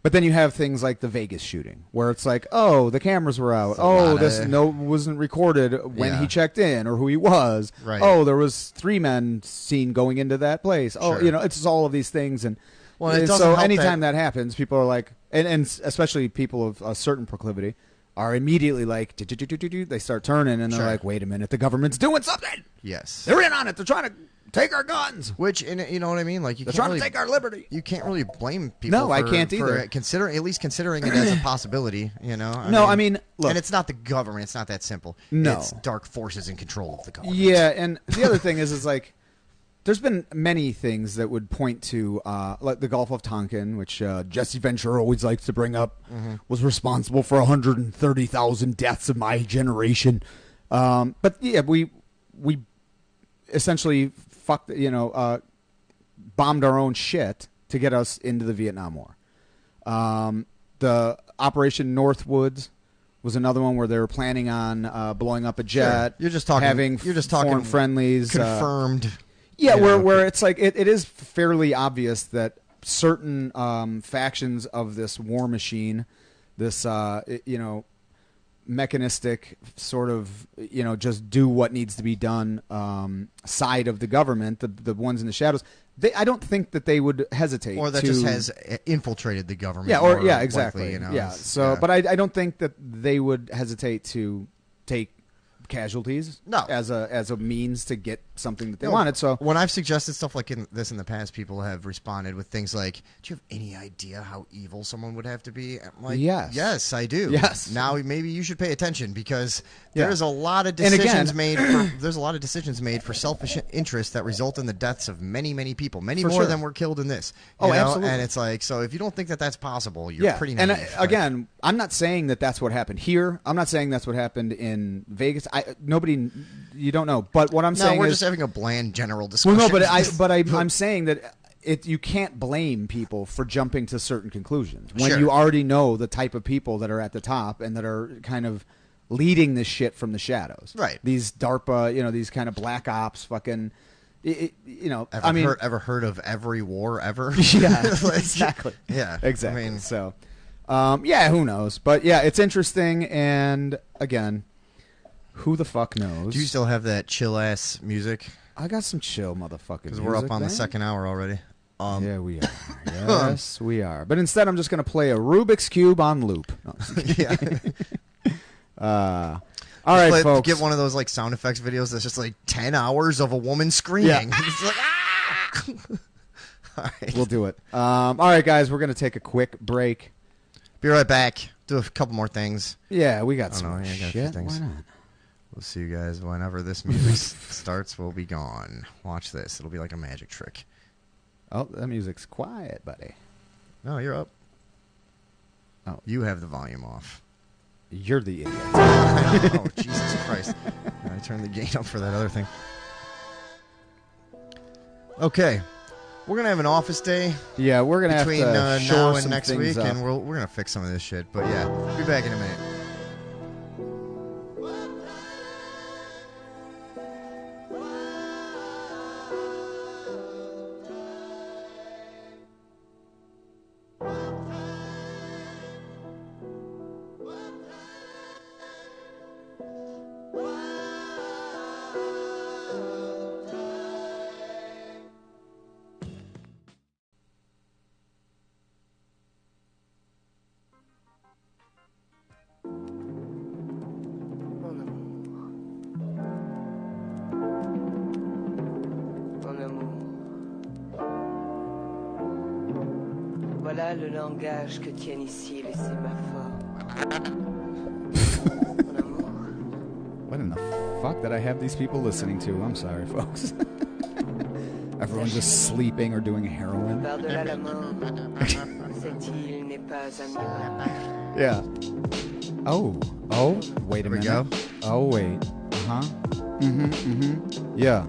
But then you have things like the Vegas shooting, where it's like, oh, the cameras were out. This wasn't recorded when he checked in or who he was. Right. Oh, there was 3 men seen going into that place. Oh, Sure. It's just all of these things. And it doesn't so help anytime that happens, people are like, and especially people of a certain proclivity, are immediately like, they start turning, and they're like, wait a minute, the government's doing something. Yes. They're in on it. They're trying to take our guns. Which, you know what I mean? Like they're trying to take our liberty. You can't really blame people No, I can't either. at least considering it as a possibility, you know? I mean, look. And it's not the government. It's not that simple. No. It's dark forces in control of the government. Yeah, and the other thing is like, there's been many things that would point to like the Gulf of Tonkin, which Jesse Ventura always likes to bring up, was responsible for 130,000 deaths of my generation. But yeah, we essentially bombed our own shit to get us into the Vietnam War. The Operation Northwoods was another one where they were planning on blowing up a jet. You're just talking foreign friendlies confirmed. Where it's like it is fairly obvious that certain factions of this war machine, this mechanistic sort of just do what needs to be done side of the government, the ones in the shadows. I don't think that they would hesitate, or that just has infiltrated the government. Yeah, exactly. Likely, but I don't think that they would hesitate to take casualties as a means to get something that they wanted. So when I've suggested stuff like this in the past, people have responded with things like, do you have any idea how evil someone would have to be? I'm like, yes, I do. Yes. Now maybe you should pay attention, because there's a lot of decisions made for selfish interests that result in the deaths of many, many people, many more than were killed in this. Absolutely. And it's like, so if you don't think that that's possible, you're pretty naive. And again, I'm not saying that that's what happened here. I'm not saying that's what happened in Vegas. You don't know. But what I'm saying we're is, just having a bland general discussion. Well, no, I'm saying that you can't blame people for jumping to certain conclusions when you already know the type of people that are at the top and that are kind of leading this shit from the shadows. Right. These DARPA, these kind of black ops, fucking. Ever heard of every war ever? Yeah, exactly. Yeah, exactly. Who knows? But yeah, it's interesting. And again, who the fuck knows? Do you still have that chill ass music? I got some chill motherfucking music. Because we're up on the second hour already. Yeah, we are. Yes, we are. But instead, I'm just going to play a Rubik's Cube on loop. No, all right, folks. Get one of those like sound effects videos that's just like 10 hours of a woman screaming. Yeah. It's like, ah! All right. We'll do it. All right, guys, we're going to take a quick break. Be right back. Do a couple more things. Yeah, we got some shit. Things. Why not? We'll see you guys whenever this music starts. We'll be gone. Watch this. It'll be like a magic trick. Oh, that music's quiet, buddy. No, you're up. Oh, you have the volume off. You're the idiot. Oh, Jesus Christ. I turned the gain up for that other thing. Okay. We're going to have an office day. Yeah, we're going to have to now and next week, up. and we're going to fix some of this shit. But yeah, be back in a minute. Voilà le langage que tiennent ici les sémaphores. Mon amour. What in the fuck did I have these people listening to? I'm sorry, folks. Everyone's just sleeping or doing heroin. Par-delà la mort, cette île n'est pas un miracle. Yeah. Oh, wait a minute. Go. Oh, wait. Yeah.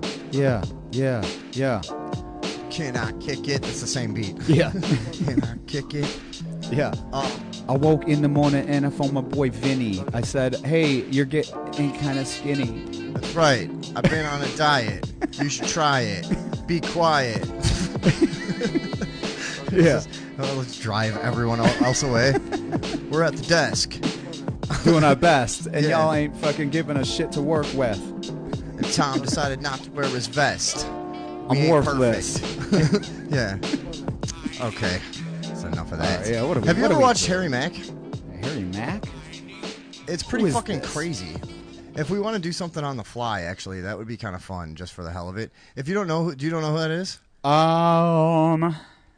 Cannot kick it. It's the same beat. Yeah. Cannot kick it. Yeah. I woke in the morning and I phoned my boy Vinny. I said, hey, you're getting kind of skinny. That's right. I've been on a diet. You should try it. Be quiet. Yeah. Let's drive everyone else away. We're at the desk. Doing our best. And y'all ain't fucking giving us shit to work with. And Tom decided not to wear his vest. I'm worthless. Yeah. Okay. That's enough of that. Right, yeah, have you ever watched Harry Mack? Harry Mack? It's pretty fucking crazy. If we want to do something on the fly, actually, that would be kind of fun, just for the hell of it. If you don't know, do you don't know who that is?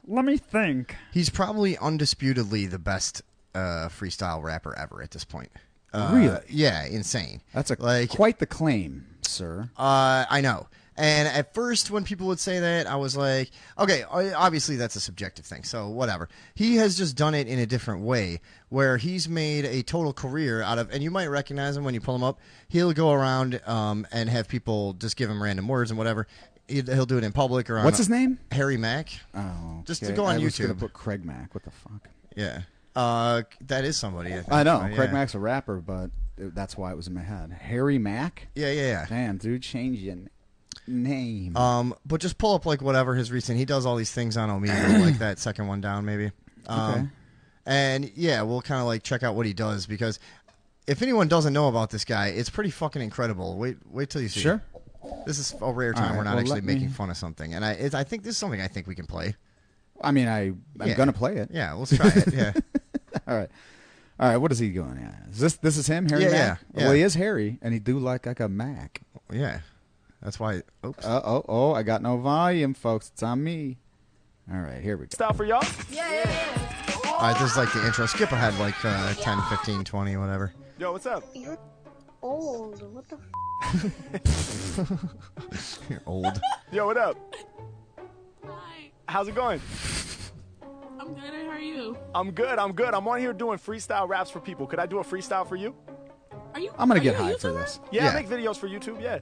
Let me think. He's probably undisputedly the best freestyle rapper ever at this point. Really? Yeah, insane. That's quite the claim, sir. I know. And at first, when people would say that, I was like, okay, obviously that's a subjective thing, so whatever. He has just done it in a different way, where he's made a total career out of, and you might recognize him when you pull him up. He'll go around and have people just give him random words and whatever. He'll do it in public or on. What's his name? Harry Mack. Oh, just to go on I YouTube. was gonna put Craig Mack. What the fuck? Yeah, that is somebody. I think. I know Craig Mack's a rapper, but that's why it was in my head. Harry Mack. Yeah. Damn, dude, change your name. But just pull up like whatever his recent. He does all these things on Omegle, like that second one down, maybe. Okay. And yeah, we'll kind of like check out what he does, because if anyone doesn't know about this guy, it's pretty fucking incredible. Wait till you see. Sure. This is a rare time we're not actually making fun of something, and I think this is something I think we can play. I mean, I'm gonna play it. Yeah, let's try it. Yeah. All right. What is he going? Is this is him, Harry Mack? Yeah. Well, he is Harry, and he do like a Mac. Yeah, that's why. Oops. I got no volume, folks. It's on me. All right, here we go. Style for y'all? Yeah. All right, this is like the intro. Skip ahead like 10, 15, 20, whatever. Yo, what's up? You're old. What the You're old. Yo, what up? Hi. How's it going? I'm good. How are you? I'm good. I'm on here doing freestyle raps for people. Could I do a freestyle for you? I'm gonna get high for this. Yeah, I make videos for YouTube, yeah.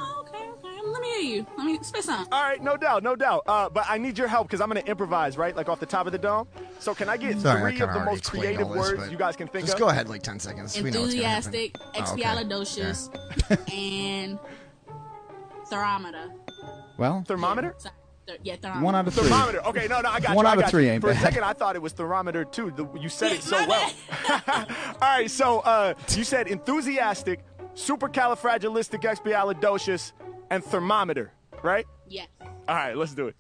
Oh, okay. Let me hear you. Let me spit some. All right, no doubt. But I need your help because I'm going to improvise, right? Like off the top of the dome. So can I get three of the most creative words you guys can think of? Just go ahead like 10 seconds. Enthusiastic, expialidocious, and thermometer. Well, thermometer? Yeah, thermometer. 1 out of 3. Thermometer. Okay, no, I got you. 1 out of 3 ain't For a bad. second, I thought it was thermometer too. You said it so well. All right, so you said enthusiastic, supercalifragilisticexpialidocious, and thermometer, right? Yes. All right, let's do it.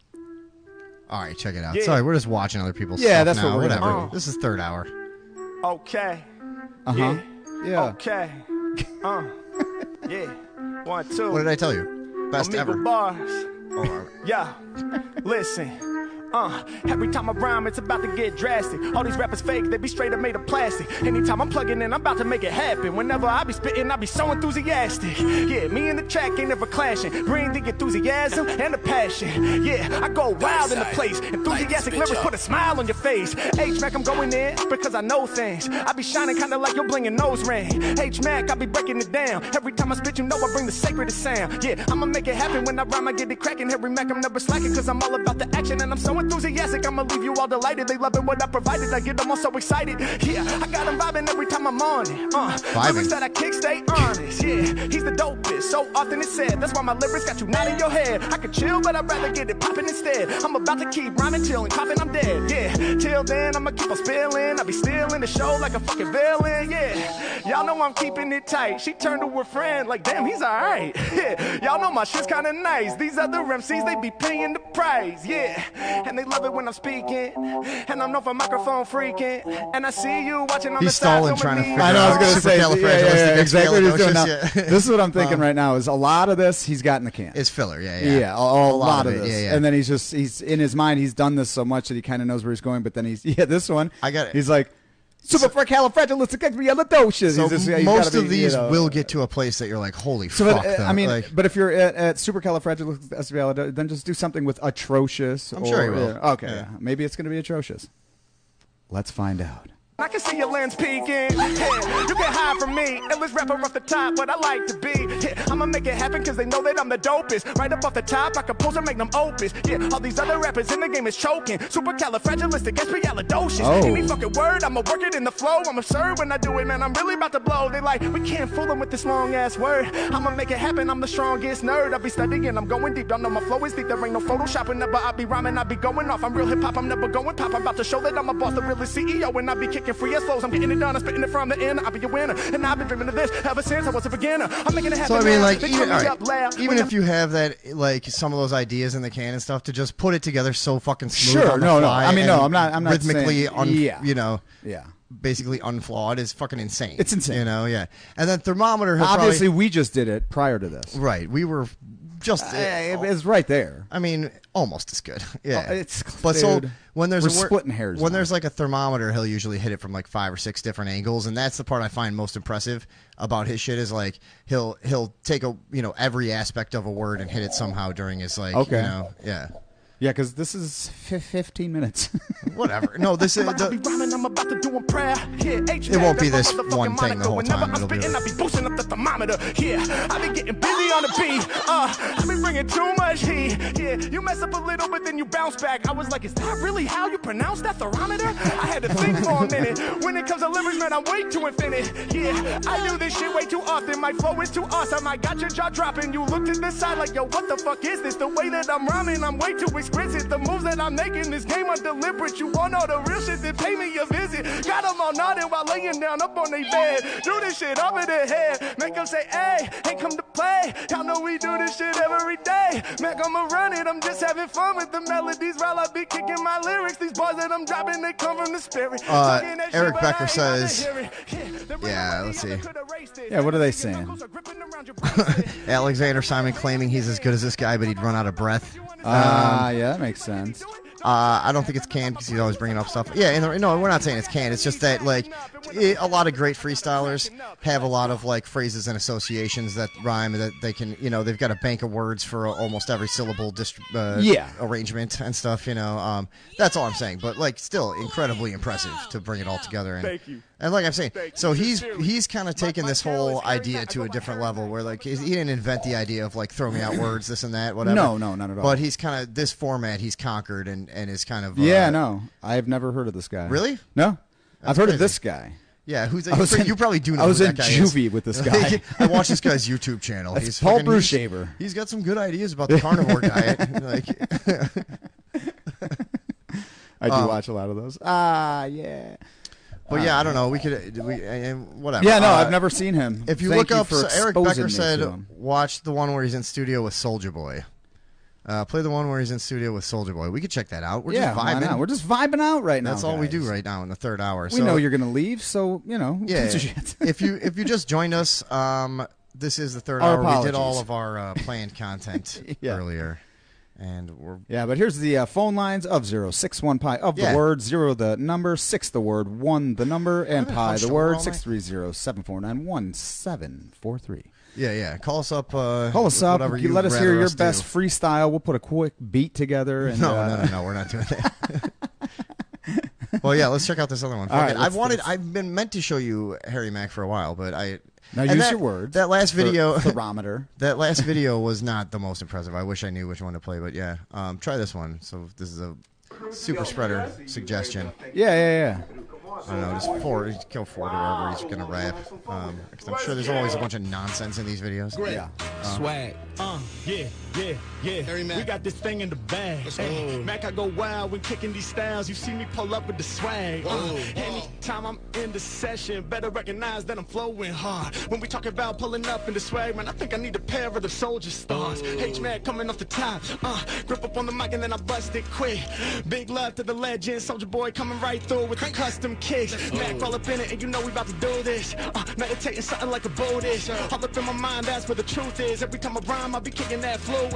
All right, check it out. Yeah. Sorry, we're just watching other people's Yeah, stuff that's now. what we're Whatever. doing. This is third hour. Okay. Yeah. Okay. Yeah. 1, 2. What did I tell you? Best Amigo ever. Bars. Yeah. Listen. Every time I rhyme, it's about to get drastic. All these rappers fake, they be straight up made of plastic. Anytime I'm plugging in, I'm about to make it happen. Whenever I be spitting, I be so enthusiastic. Yeah, me and the track ain't never clashing. Bring the enthusiasm and the passion. Yeah, I go wild in the place. Enthusiastic lyrics put a smile on your face. H-Mac, I'm going in because I know things. I be shining kinda like your blingin' nose ring. H-Mac, I be breaking it down. Every time I spit, you know I bring the sacredest sound. Yeah, I'ma make it happen when I rhyme, I get it cracking. Harry Mack, I'm never slacking cause I'm all about the action. And I'm so enthusiastic, I'ma leave you all delighted. They loving what I provided, I get them all so excited. Yeah, I got them vibing every time I'm on it. Lyrics that I kick stay honest. Yeah, he's the dopest, so often it's said. That's why my lyrics got you nodding your head. I could chill, but I'd rather get it popping instead. I'm about to keep rhyming till and coughing, I'm dead. Yeah, till then I'ma keep on spilling. I be stealing the show like a fucking villain. Yeah, y'all know I'm keeping it tight. She turned to her friend like, damn, he's alright. Yeah, y'all know my shit's kinda nice. These other MCs, they be paying the price. Yeah, and they love it when I'm speaking, and I'm known for microphone freaking, and I see you watching on He's the side. stalling trying to figure I know. I was gonna say exactly what he's doing now. Yeah. This is what I'm thinking right now. Is a lot of this he's got in the can. It's filler. Yeah. Yeah, a lot of it, this. yeah. And then he's in his mind. He's done this so much that he kind of knows where he's going. But then this one. I got it. He's like supercalifragilisticexpialidocious. So he's most gotta of these will get to a place that you're like, holy fuck. But, though. I mean, like, but if you're at supercalifragilisticexpialidocious, then just do something with atrocious. I'm sure he will. Okay, Yeah. maybe it's going to be atrocious. Let's find out. I can see your lens peeking. Hey, you can hide from me. Illest rapper off the top, what I like to be. Yeah, I'ma make it happen cause they know that I'm the dopest. Right up off the top, I compose and make them opus. Yeah, all these other rappers in the game is choking. Supercalifragilisticexpialidocious. Any fucking word, I'ma work it in the flow. I'm absurd when I do it, man. I'm really about to blow. They like, we can't fool them with this long ass word. I'ma make it happen, I'm the strongest nerd. I be studying, I'm going deep. Y'all know my flow is deep. There ain't no photoshopping, never. I be rhyming, I be going off. I'm real hip hop, I'm never going pop. I'm about to show that I'm a boss, the realest CEO. And I be kicking free as flows. I'm getting it done, I'm spitting it from the end. I'll be a winner, and I've been dreaming of this ever since I was a beginner. I'm making it happen. So I mean, now. like, They even, turn me all right, up loud. even When if you have that, like some of those ideas in the can and stuff, to just put it together so fucking smooth. Sure, on the no. fly I mean, no, and I'm not rhythmically, saying, you know, yeah, basically unflawed is fucking insane. It's insane. You know, yeah. And then thermometer. Obviously, we just did it prior to this. Right. We were just it's right there. I mean, almost as good. Yeah, but so dude, when there's we're a splitting hairs. When there's like a thermometer, he'll usually hit it from like 5 or 6 different angles, and that's the part I find most impressive about his shit. Is like he'll take every aspect of a word and hit it somehow during his Yeah, because this is 15 minutes. Whatever. No, this is. It won't be this one thing the whole time. It'll be. I be boosting up the thermometer. Yeah, I be getting busy on the beat. I be bringing too much heat. Yeah, you mess up a little, but then you bounce back. I was like, is that really how you pronounce that thermometer? I had to think for a minute. When it comes to lyrics, man, I'm way too infinite. Yeah, I do this shit way too often. My flow is too awesome. I got your jaw dropping. You look to the side like, yo, what the fuck is this? The way that I'm rhyming, I'm way too exquisite. The moves that I'm making, this game are deliberate. You want all the real shit, then pay me a visit. Got them all nodding while laying down up on their bed. Do this shit over their head. Make them say, hey, ain't come to play. Y'all know we do this shit every day. Mac, I'ma run it. I'm just having fun with the melodies while I be kicking my lyrics. These bars that I'm dropping, they come from the spirit. Eric Becker says, yeah, let's see. Yeah, what are they saying? Alexander Simon claiming he's as good as this guy, but he'd run out of breath. Yeah, that makes sense. I don't think it's canned because he's always bringing up stuff. Yeah, no, we're not saying it's canned. It's just that like a lot of great freestylers have a lot of like phrases and associations that rhyme that they can, they've got a bank of words for almost every syllable arrangement and stuff. That's all I'm saying. But like, still incredibly impressive to bring it all together. And, Thank you. And like I'm saying, so he's kind of taken this whole idea to a different level where like he didn't invent the idea of like throw me out words, this and that, whatever. No, not at all. But he's kind of this format he's conquered and is kind of no, I've never heard of this guy. Really? No, That's I've heard crazy. of this guy. Yeah, you you probably do know. I was who in that guy is. juvie with this guy. I watched this guy's YouTube channel. That's He's Paul fucking- Brushaber. He's got some good ideas about the carnivore diet. I do watch a lot of those. Yeah. But yeah, I don't know. We could, whatever. Yeah, no, I've never seen him. If you Thank look up, for Eric exposing Becker me said, to him. watch the one where he's in studio with Soulja Boy. Play the one where he's in studio with Soulja Boy. We could check that out. We're just why vibing. not? We're just vibing out right now. That's all we guys. do right now in the third hour. We know you're going to leave, so Yeah. gives a shit. if you just joined us, this is the third Our hour. apologies. We did all of our planned content earlier, and we're but here's the phone lines of 061 pi of the word 0 the number 6 the word 1 the number and pi the word 630-749-1743. Yeah. Call us up. Call us up. Whatever You you'd let us hear rather your do. best freestyle. We'll put a quick beat together. And, No, we're not doing that. Well, yeah, let's check out this other one. All right, I've been meant to show you Harry Mack for a while, but Now use your words. That last video, thermometer. That last video was not the most impressive. I wish I knew which one to play, but yeah, try this one. So this is a super spreader suggestion. Yeah. I don't know, just kill Ford or wherever he's gonna rap. Because I'm sure there's always a bunch of nonsense in these videos. Yeah. Swag. Yeah. We got this thing in the bag. Hey, Mac, I go wild when kicking these styles. You see me pull up with the swag. Anytime I'm in the session, better recognize that I'm flowing hard. When we talk about pulling up in the swag, man, I think I need a pair of the soldier stars. H-Mac coming off the top. Grip up on the mic and then I bust it quick. Big love to the legend. Soldier Boy coming right through with the custom kicks. Mac all up in it and you know we about to do this. Meditating something like a Buddhist. All up in my mind, that's where the truth is. Every time I rhyme, I be kicking that fluid.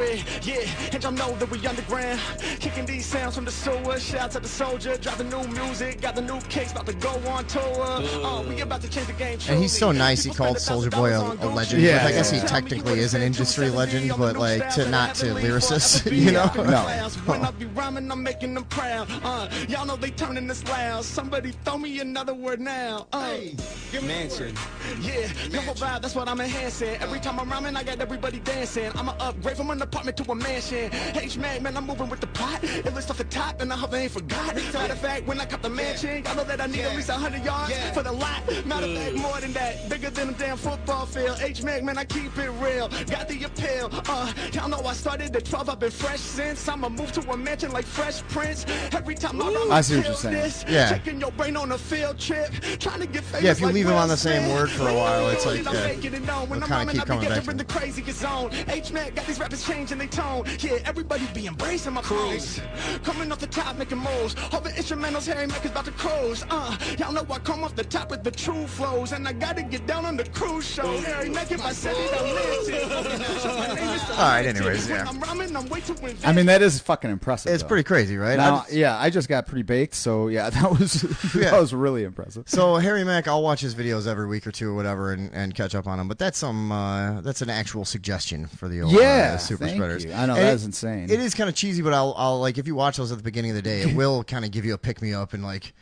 Yeah, and y'all know that we underground. Kicking these sounds from the sewer. Shouts at the soldier. Drop the new music. Got the new kicks. About to go on tour. We about to change the game. And he's so nice. He called Soulja Boy a legend. Yeah, I guess he technically is an industry legend, but like to lyricist, you know? No. When I be rhyming, I'm making them proud. Y'all know they turning this loud. Somebody throw me another word now. Mansion. Yeah, purple vibe, that's what I'm enhancing. Every time I'm rhyming, I got everybody dancing. I'm a upgrade from an apartment to a mansion. H-Mac, man, I'm moving with the pot. It looks off the top, and I hope they ain't forgot. Matter of fact, when I cut the mansion, y'all know that I need at least 100 yards for the lot. Matter of fact, more than that, bigger than a damn football field. H-Mac, man, I keep it real. Got the appeal. Y'all know I started at 12, I've been fresh since. I'ma move to a mansion like Fresh Prince. Every time I see what you're saying. Yeah. Taking your brain on a field trip. Trying to get famous Yeah, if you like leave him on Will the same Smith. word for a while, it's like, I'm yeah, making it known. When they'll I'm kinda rhyming, keep I be coming back entering to the craziest zone. H-Mac got these rappers changing their tone. Yeah, everybody be embracing my cruise. Coming off the top, making moves. All the instrumentals, Harry Mack is about to cruise. Y'all know I come off the top with the true flows. And I gotta get down down on the cruise show. Harry Meghan, I said it, All right, anyways, yeah. I mean, that is fucking impressive. It's though. pretty crazy, right? Now, yeah, I just got pretty baked, so yeah, that was really impressive. So Harry Mack, I'll watch his videos every week or two or whatever and catch up on him. But that's that's an actual suggestion for the old super thank spreaders. you. I know, and that is insane. It is kind of cheesy, but I'll like if you watch those at the beginning of the day, it will kind of give you a pick me up and like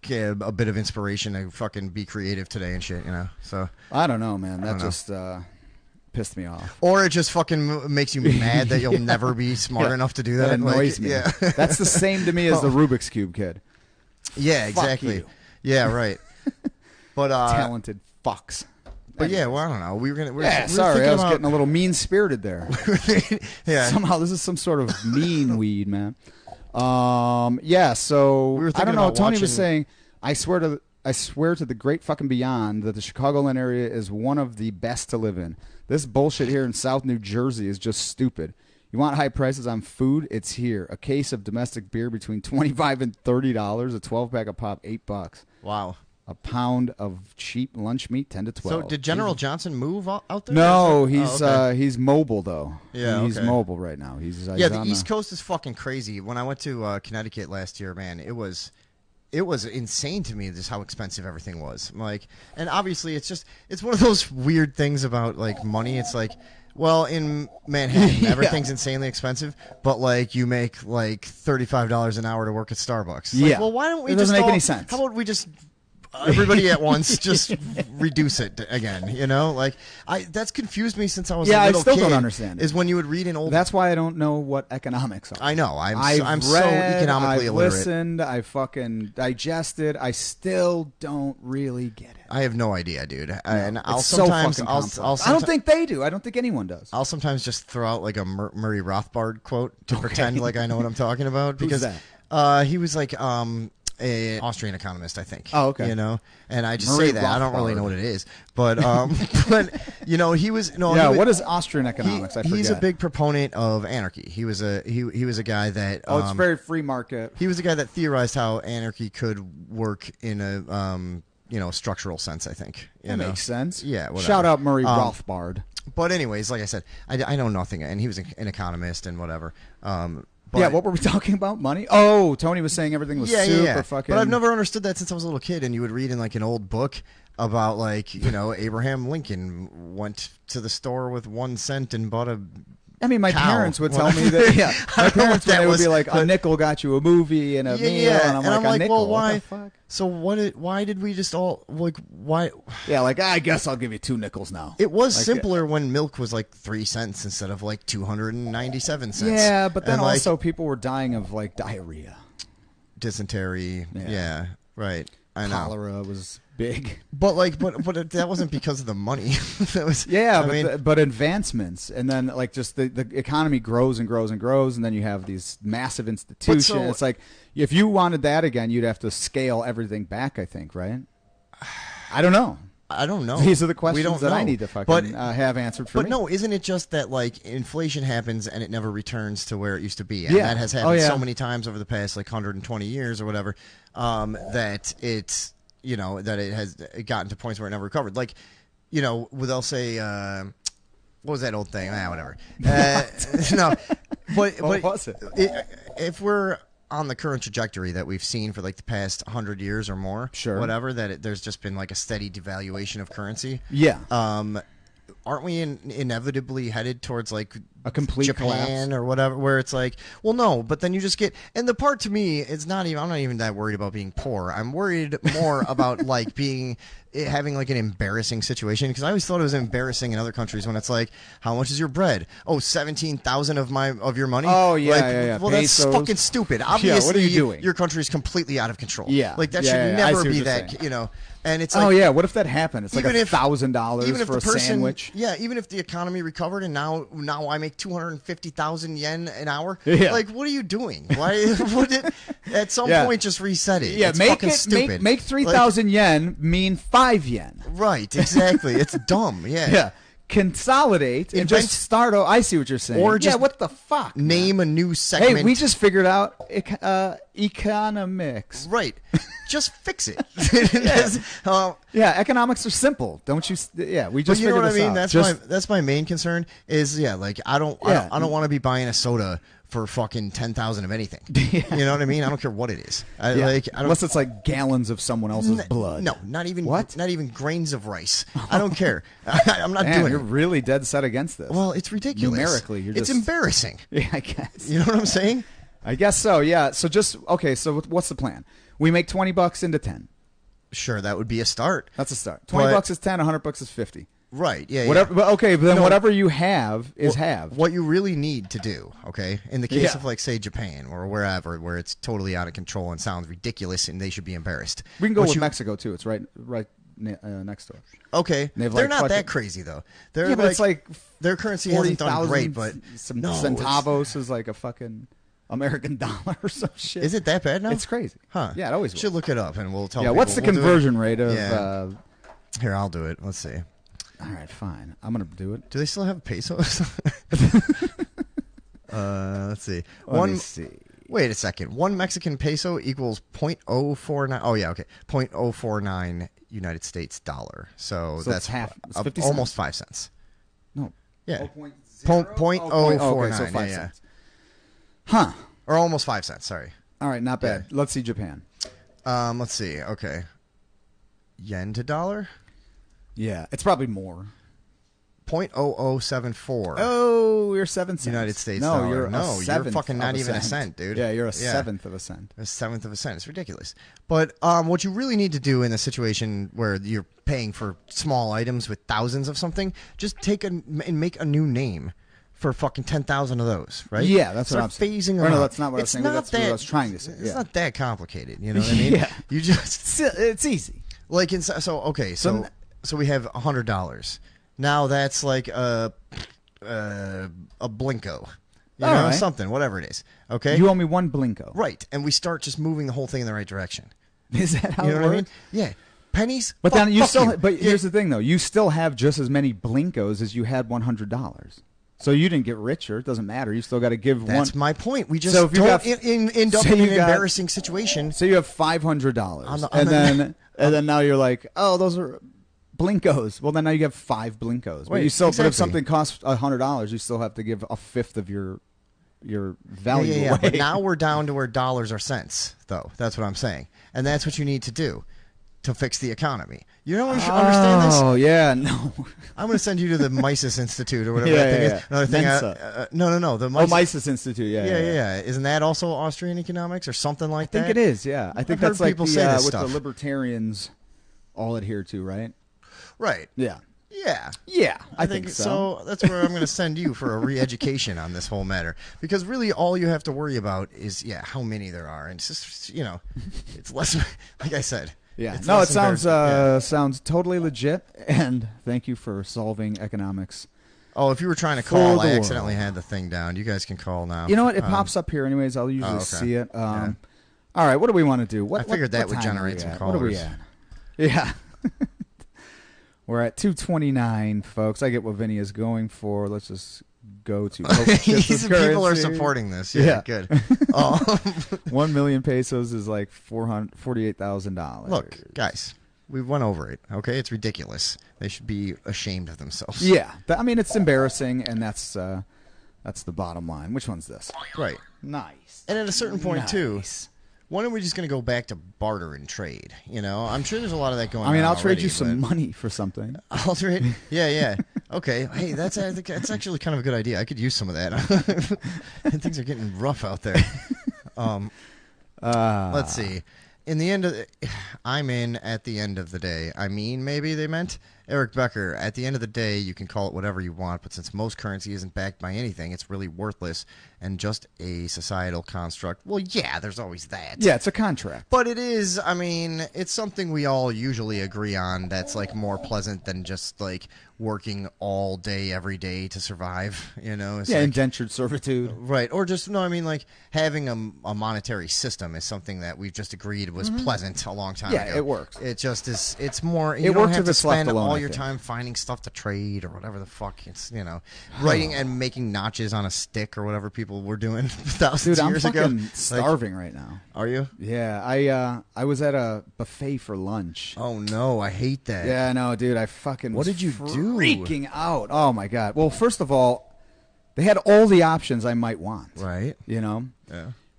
get a bit of inspiration to fucking be creative today and shit, you know. So I don't know, man. That just pissed me off. Or it just fucking makes you mad that you'll never be smart enough to do that. That annoys like, me. Yeah. That's the same to me as the Rubik's Cube kid. Yeah, Fuck exactly. you. Yeah, right. But talented fucks. But yeah, well, I don't know. We were sorry, I was getting a little mean spirited there. Yeah. Somehow this is some sort of mean weed, man. Yeah. So I don't know. Tony was saying, I swear to the great fucking beyond that the Chicagoland area is one of the best to live in. This bullshit here in South New Jersey is just stupid. You want high prices on food? It's here. A case of domestic beer between $25 and $30. A 12-pack of pop, $8. Wow. A pound of cheap lunch meat, 10 to 12. So did General Johnson move out there? No, okay. He's mobile though. Yeah, he's okay. mobile right now. He's the East Coast is fucking crazy. When I went to Connecticut last year, man, it was insane to me just how expensive everything was. Like, and obviously it's one of those weird things about like money. It's like, well, in Manhattan, everything's insanely expensive, but like you make like $35 an hour to work at Starbucks. Like, well, why don't we? It doesn't make any sense. How about we just everybody at once just reduce it again? You know, like that's confused me since I was a little I still kid, don't understand. Is when you would read an old. That's why I don't know what economics are. I know. I'm read, so economically illiterate. I've listened. I fucking digested. I still don't really get it. I have no idea, dude. And I'll it's sometimes so fucking complex. I'll I don't think they do. I don't think anyone does. I'll sometimes just throw out like a Murray Rothbard quote to pretend like I know what I'm talking about because Who's that? he was like an Austrian economist, I think. Oh, okay. You know, and I just Murray say that I don't really Rothbard. know what it is, but you know, he was what is Austrian economics? I forget. He's a big proponent of anarchy. He was a guy that it's very free market. He was a guy that theorized how anarchy could work in a structural sense, I think. That makes sense. Yeah. Whatever. Shout out Murray Rothbard. But anyways, like I said, I know nothing, and he was an economist and whatever. But what were we talking about? Money? Oh, Tony was saying everything was super fucking. But I've never understood that since I was a little kid, and you would read in like an old book about like Abraham Lincoln went to the store with 1 cent and bought a. I mean, my cow. parents would tell me that. Yeah, my parents would be like, a nickel got you a movie and a meal, and I'm like, a nickel. Well, why? What the fuck? So why did we just all like why? Yeah, like I guess I'll give you 2 nickels now. It was simpler when milk was like 3 cents instead of like 297 cents. Yeah, but then and, also people were dying of like diarrhea, dysentery. Yeah, right. I know. Cholera was big. But that wasn't because of the money. That was but advancements, and then like just the economy grows and grows and grows, and then you have these massive institutions. It's like if you wanted that again, you'd have to scale everything back. I think, right? I don't know. These are the questions that I need to fucking have answered for me. But no, isn't it just that like inflation happens and it never returns to where it used to be? And that has happened so many times over the past like 120 years or whatever, that it's that it has gotten to points where it never recovered. Like, they'll say, what was that old thing? Whatever. No, but what was it? If we're on the current trajectory that we've seen for like the past 100 years or more, whatever, that there's just been like a steady devaluation of currency. Yeah. Aren't we inevitably headed towards like a complete Japan collapse? Or whatever, where it's like, well, no, but then you just get, and the part to me, I'm not even that worried about being poor. I'm worried more about like having like an embarrassing situation, because I always thought it was embarrassing in other countries when it's like, how much is your bread? Oh, 17,000 of your money. Oh yeah, like, yeah. Well, Pesos. that's fucking stupid. Obviously, what are you doing? Your country's completely out of control. Yeah, like that should never be that. And it's like, what if that happened? It's like $1,000 for a sandwich. Yeah, even if the economy recovered and now I make 250,000 yen an hour. Yeah. Like, what are you doing? Why would it at some point just reset it? Yeah, it's fucking stupid. Make 3,000 yen mean 5 yen. Right, exactly. It's dumb. Yeah. Yeah. consolidate and just start. I see what you're saying. Or just what the fuck? Name a new segment. Hey, we just figured out economics. Right. Just fix it. Yeah, economics are simple, don't you? Yeah, we just you know figured what I this mean. out. That's my main concern. Is like I don't want to be buying a soda for fucking 10,000 of anything. You know what I mean? I don't care what it is. I don't, unless it's like gallons of someone else's blood. No, not even what? Not even grains of rice. I don't care. I'm not doing You're it. really dead set against this. Well, it's ridiculous. Numerically, it's embarrassing. Yeah, I guess. You know what I'm saying? I guess so. Yeah. So So what's the plan? We make $20 into 10. Sure, that would be a start. That's a start. $20 is 10. $100 is 50. Right. Yeah. Whatever. Yeah. But then whatever you have is have. What you really need to do, okay, in the case of like say Japan or wherever, where it's totally out of control and sounds ridiculous, and they should be embarrassed. We can go with Mexico too. It's right next door. Okay, they're not that crazy though. They're but it's like their currency hasn't done great, but some centavos is like a fucking American dollar or some shit. Is it that bad now? It's crazy. Huh? Yeah, it always should look it up, and we'll tell. Yeah, people. what's the conversion rate of? Yeah. Here, I'll do it. Let's see. All right, fine. I'm gonna do it. Do they still have pesos? Let's see. Let me see. Wait a second. 1 Mexican peso equals 0.049. Oh yeah, okay. 0.049 United States dollar. So that's half. It's 50 almost cents. 5 cents. No. Yeah. 0.049. Okay, so 5 yeah. cents. Huh. Or almost 5 cents. Sorry. All right, not bad. Yeah. Let's see Japan. Let's see. Okay. Yen to dollar? Yeah, it's probably more. 0.0074. Oh, you're 7 cents. United States no, dollar. You're you're fucking not even a cent, dude. Yeah, you're a seventh of a cent. A seventh of a cent. It's ridiculous. But what you really need to do in a situation where you're paying for small items with thousands of something, just and make a new name for fucking 10,000 of those, right? Yeah, that's what I'm saying. Phasing them no, out. that's not what I was saying. That's what I was trying to say. It's not that complicated. You know what I mean? Yeah. You just it's easy. Like so we have $100. Now that's like a Blinko. You know, something, whatever it is. Okay? You owe me 1 Blinko. Right. And we start just moving the whole thing in the right direction. Is that how you know it what works? I mean? Yeah. Pennies? But then you still you. But here's the thing though. You still have just as many Blinkos as you had $100. So you didn't get richer. It doesn't matter. You still got to give one. That's my point. We just so if you don't got, end up in an embarrassing situation. So you have $500. And then now you're like, oh, those are Blinkos. Well, then now you have 5 Blinkos. But you still, but if something costs $100, you still have to give a fifth of your value away. Yeah, but now we're down to where dollars are cents, though. That's what I'm saying, and that's what you need to do to fix the economy. You don't understand this? Oh yeah, no. I'm going to send you to the Mises Institute or whatever that thing is. Another thing. No. The Mises Institute. Yeah. Isn't that also Austrian economics or something like that? I think it is. Yeah, I think that's heard like people say this what stuff. the libertarians all adhere to, right? Right. Yeah. Yeah, I think so. That's where I'm going to send you for a re-education on this whole matter, because really all you have to worry about is how many there are, and it's just it's less. Like I said, it sounds totally legit, and thank you for solving economics. Oh, if you were trying to call, I accidentally had the thing down. You guys can call now. You know what? It pops up here anyways. I'll usually see it. All right, what do we want to do? I figured that would generate some callers. What are we at? Yeah. We're at 229, folks. I get what Vinny is going for. Let's just go to people are supporting this. Yeah. Good. 1 million pesos is like $48,000. Look, guys, we went over it. Okay, it's ridiculous. They should be ashamed of themselves. Yeah, I mean it's embarrassing, and that's the bottom line. Which one's this? Right. Nice. And at a certain point too. When are we just going to go back to barter and trade? I'm sure there's a lot of that going on. I mean, I'll trade already, you some money for something. I'll trade. Yeah. Okay. Hey, that's actually kind of a good idea. I could use some of that. Things are getting rough out there. Let's see. At the end of the day. I mean, maybe they meant Eric Becker. At the end of the day, you can call it whatever you want, but since most currency isn't backed by anything, it's really worthless and just a societal construct. Well, yeah, there's always that. Yeah, it's a contract. But it is, I mean, it's something we all usually agree on that's like more pleasant than just like working all day every day to survive, It's indentured servitude. Right. Or just, no, I mean, like having a monetary system is something that we've just agreed was pleasant a long time ago. Yeah, it works. It just is, it's more, it works if it's left alone. all I your think. time finding stuff to trade or whatever the fuck. It's, writing and making notches on a stick or whatever people were doing thousands Dude, of years I'm ago. fucking starving right now. Are you? Yeah, I was at a buffet for lunch. Oh no, I hate that. Yeah, no, dude, I fucking What was did you do? freaking out. Oh my god. Well, first of all, they had all the options I might want. Right. Yeah.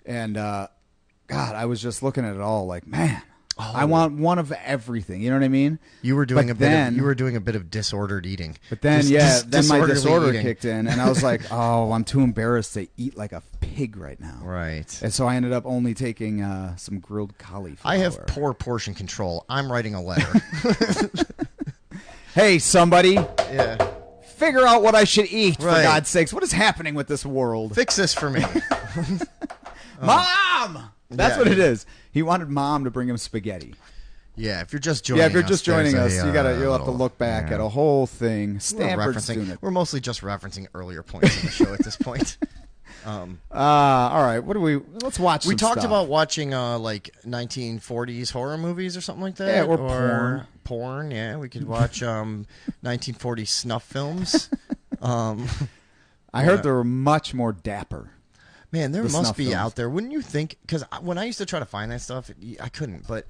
And God, I was just looking at it all like, man, Oh. I want one of everything. You know what I mean? You were doing But you were doing a bit of disordered eating. But then, then my disorderly disorder eating. kicked in, and I was like, "Oh, I'm too embarrassed to eat like a pig right now." Right. And so I ended up only taking some grilled cauliflower. I have poor portion control. I'm writing a letter. Hey, somebody! Yeah. Figure out what I should eat, for Right. God's sakes. What is happening with this world? Fix this for me. Mom! That's Yeah. what it is. He wanted Mom to bring him spaghetti. Yeah, if you're just joining Yeah, if you're us, just joining there's us, a, you'll have to little- look back yeah. at a whole thing. Stanford's doing it. We're mostly just referencing earlier points in the show at this point. All right. Let's watch We some talked stuff. about watching like 1940s horror movies or something like that. Yeah, or porn. Porn, yeah. We could watch 1940s snuff films. I heard they were much more dapper. Man, there The must snuff be films. out there. Wouldn't you think? Because when I used to try to find that stuff, I couldn't. But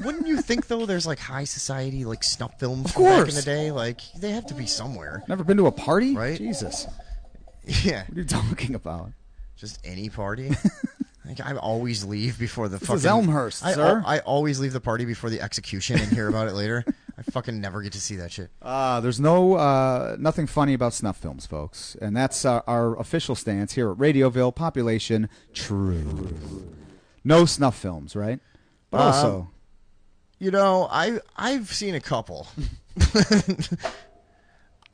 wouldn't you think though? There's like high society like snuff films from back in the day. Like they have to be somewhere. Never been to a party? Right? Jesus. Yeah. What are you talking about? Just any party. Like, I always leave before the This fucking. is Elmhurst, sir. I always leave the party before the execution and hear about it later. I fucking never get to see that shit. There's nothing funny about snuff films, folks. And that's our official stance here at Radioville. Population truth. No snuff films, right? But also... I've seen a couple.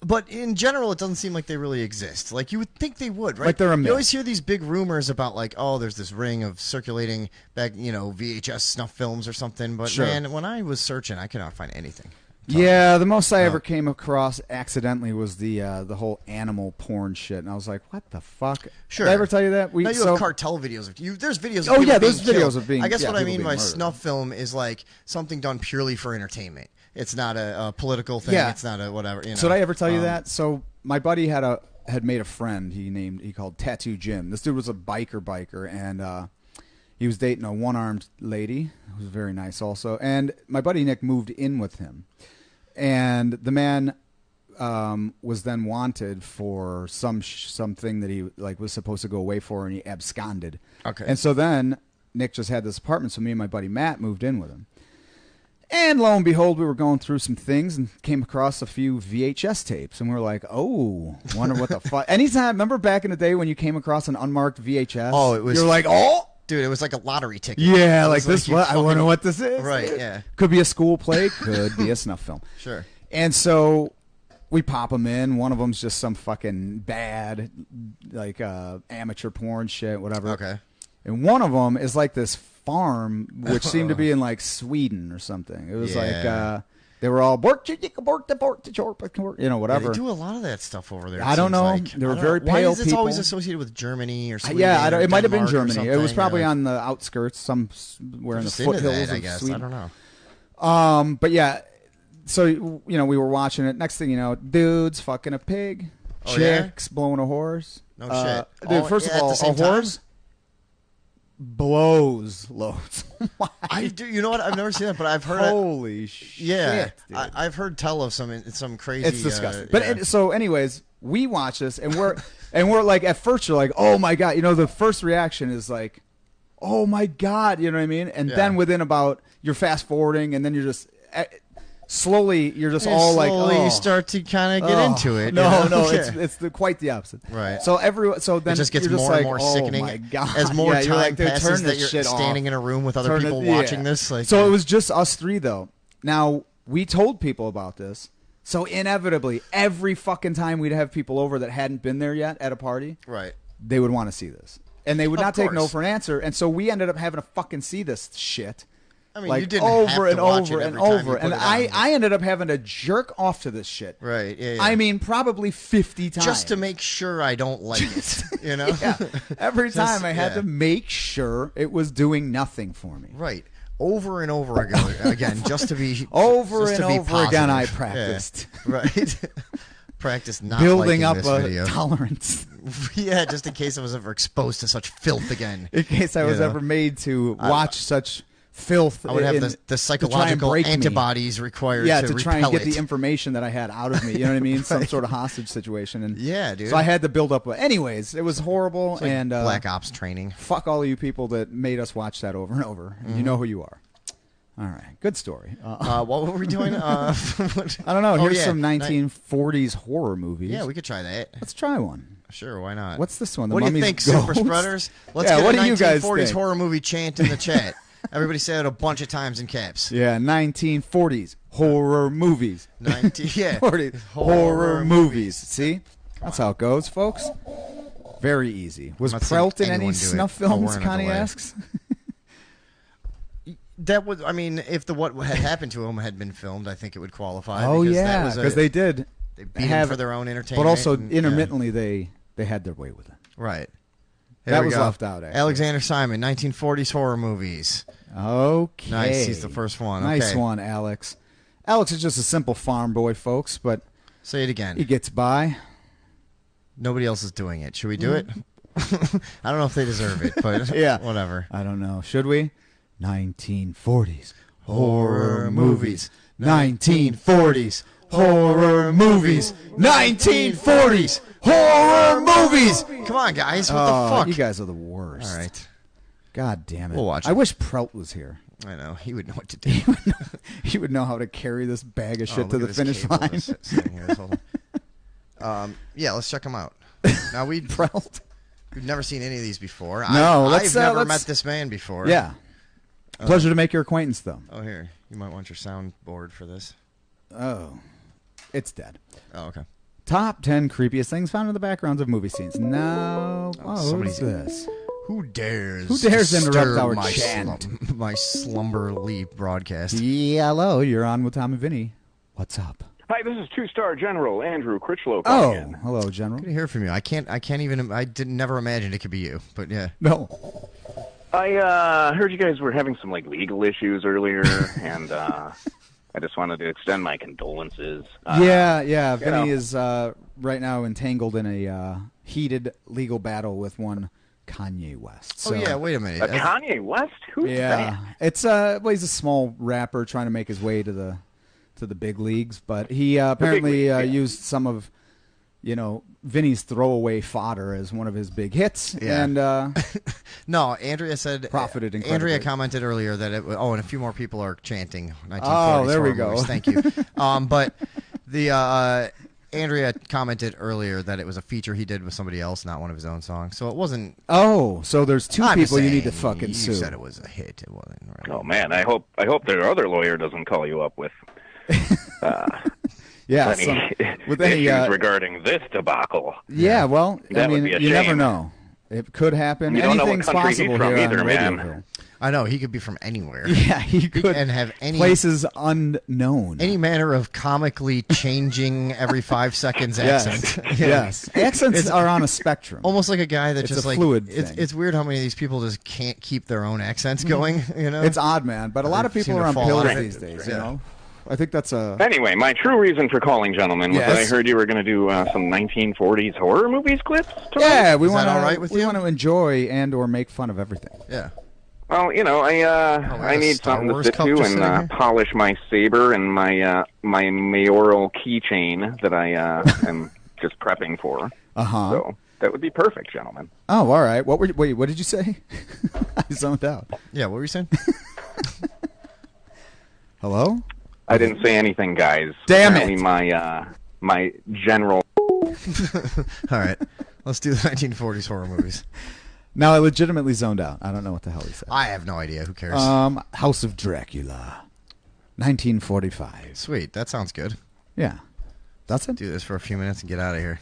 But in general, it doesn't seem like they really exist. Like, you would think they would, right? Like they're a myth. You always hear these big rumors about, like, oh, there's this ring of circulating back, VHS snuff films or something. But, Sure. man, when I was searching, I could not find anything. Yeah, the most I ever came across accidentally was the whole animal porn shit, and I was like, "What the fuck?" Sure. Did I ever tell you that? Now you have cartel videos of you. There's videos. Of Oh, people yeah, there's being videos killed. of being- I guess yeah, what I people mean being by murdered. snuff film is like something done purely for entertainment. It's not a political thing. Yeah. It's not a whatever. So did I ever tell you that? So my buddy had made a friend he called Tattoo Jim. This dude was a biker, and he was dating a one-armed lady who was very nice also. And my buddy Nick moved in with him, and the man was then wanted for something that he was supposed to go away for, and he absconded. Okay. And so then Nick just had this apartment, so me and my buddy Matt moved in with him. And lo and behold, we were going through some things and came across a few VHS tapes. And we were like, oh, wonder what the fuck. Anytime, remember back in the day when you came across an unmarked VHS? Oh, it was. You're like, oh! Dude, it was like a lottery ticket. Yeah, It like was this. you What? I fucking- wonder what this is. Right, yeah. Could be a school play. Could be a snuff film. Sure. And so we pop them in. One of them's just some fucking bad, amateur porn shit, whatever. Okay. And one of them is like this farm, which seemed to be in like Sweden or something. It was Yeah. they were all whatever. Yeah, they do a lot of that stuff over there. I it don't seems know. Like. They were I don't very know. Why pale is this always people. associated with Germany or Sweden? Yeah, or it might have been Denmark or Germany. It was something? probably Like, on the outskirts, somewhere in the just into foothills that, I of guess. Sweden. I don't know. But yeah, so we were watching it. Next thing you know, dudes fucking a pig, Oh, yeah? chicks blowing a horse. No shit. Dude, All- first at of all, the same a horse blows loads. I do. You know what? I've never seen that, but I've heard. Holy shit! Yeah, dude. I've heard tell of some crazy. It's disgusting. But yeah. so, anyways, we watch this and we're like, at first you're like, oh my god, the first reaction is like, oh my god, you know what I mean? And then within about, you're fast forwarding, and then you're just slowly, you're just And all like, slowly oh, you start to kind of get into it. No, you know? no, Yeah. it's quite the opposite. Right. So then it just gets you're more like, and more oh sickening my god, as more yeah, you're time like, dude, passes turn that this you're shit standing off. in a room with other Turn people it- watching yeah. this. Like, So it was just us three though. Now we told people about this. So inevitably, every fucking time we'd have people over that hadn't been there yet at a party, right? They would want to see this, and they would Of not take no course. for an answer. And so we ended up having to fucking see this shit. I mean, like you didn't over have to and watch over it and every time you over, put and it on, I ended up having to jerk off to this shit. Right. Yeah. I mean, probably 50 times just to make sure I don't like it. Yeah. Every Just- time I had yeah. to make sure it was doing nothing for me. Right. over and over again, just to be over just and to be over again. I positive. practiced. Yeah, right. Practice not building liking up this a video. tolerance. Yeah, just in case I was ever exposed to such filth again. In case I was ever made to watch such filth. I would have the to try and psychological break me. antibodies required to try and repel get it. the information that I had out of me. You know what I mean? Some sort of hostage situation. And yeah, dude. So I had to build up. Anyways, it was horrible. It's like and Black Ops training. Fuck all of you people that made us watch that over and over. You know who you are. All right, good story. What were we doing? I don't know. Here's yeah. some 1940s horror movies. Yeah, we could try that. Let's try one. Sure, why not? What's this one? The What do you Mummy's think, Ghost? Super Spreaders? Let's Yeah, get what a do you guys 1940s think? horror movie chant in the chat. Everybody say it a bunch of times in caps. Yeah, 1940s horror movies. 40s horror movies. See? That's how it goes, folks. Very easy. Was I'm not seeing Prelt in any anyone do it. snuff Oh, films, we're in a Connie delay. asks? That would, I mean, if what had happened to him had been filmed, I think it would qualify. Oh, because yeah, because they did. They beat him for their own entertainment. But also, and, intermittently, they had their way with it. Right. That Here we was go. left out, actually. Alexander Simon, 1940s horror movies. Okay. Nice. He's the first one. Nice Okay. one, Alex. Alex is just a simple farm boy, folks, but say it again. He gets by. Nobody else is doing it. Should we do it? I don't know if they deserve it, but yeah, whatever. I don't know. Should we? 1940s horror movies. 1940s horror movies. 1940s horror movies. Come on, guys. What the fuck? You guys are the worst. All right. God damn it. We'll watch I it. wish Prelt was here. I know. He would know what to do. He would know how to carry this bag of shit to look the at this finish cable line. that's sitting here. Hold on. Yeah, let's check him out. Now, we've never seen any of these before. No, I've never met this man before. Yeah. Pleasure to make your acquaintance, though. Oh, here. You might want your soundboard for this. Oh. It's dead. Oh, okay. Top 10 creepiest things found in the backgrounds of movie scenes. No. Oh, what's this? Who dares? Who dares interrupt disturb our my chant? My slumberly broadcast. Hello, you're on with Tom and Vinny. What's up? Hi, this is two-star General Andrew Critchlow calling in. Hello, General. Good to hear from you. I can't even. I didn't never imagine it could be you, but yeah. No. I heard you guys were having some legal issues earlier, and I just wanted to extend my condolences. Yeah. Vinny know. is right now entangled in a heated legal battle with one Kanye West. So, Oh yeah. Wait a minute. A Kanye West? Who's that? It's well, he's a small rapper trying to make his way to the big leagues, but he apparently used some of Vinny's throwaway fodder as one of his big hits. Yeah. And no, Andrea said profited incredibly. Andrea commented earlier that it. And a few more people are chanting 1940s. Oh, there we horror go. movies. Thank you. But the Andrea commented earlier that it was a feature he did with somebody else, not one of his own songs. So it wasn't. Oh, so there's two I'm people you need to saying fucking you sue. You said it was a hit. It wasn't. Really. Oh man, I hope their other lawyer doesn't call you up with. Yeah, with any issues regarding this debacle. Yeah, well, That would be a you never shame. know. It could happen. You don't know what Anything's country he's possible from here either, on man. Radioville. I know he could be from anywhere. Yeah, he could and have any places unknown. Any manner of comically changing every 5 seconds accent. Yes. Accents are on a spectrum. Almost like a guy that It's just a fluid It's, thing. it's weird how many of these people just can't keep their own accents going. You know, It's odd, man. But a lot of They people seem are to on fall pills out of these it. days. Yeah. You know, I think that's a. Anyway, my true reason for calling, gentlemen, was that I Yes. heard you were going to do some 1940s horror movies clips tonight. Yeah, we Is want that all right with we you? want to enjoy and or make fun of everything. Yeah. Well, I need Star something to Wars sit cup to just sitting here? and polish my saber and my my mayoral keychain that I am just prepping for. Uh-huh. So that would be perfect, gentlemen. Oh, all right. Wait, what did you say? I zoned out. Yeah, what were you saying? Hello? I didn't say anything, guys. Damn Apparently it. my general. All right, let's do the 1940s horror movies. Now I legitimately zoned out. I don't know what the hell he said. I have no idea. Who cares? House of Dracula, 1945. Sweet, that sounds good. Yeah, that's it. Do this for a few minutes and get out of here.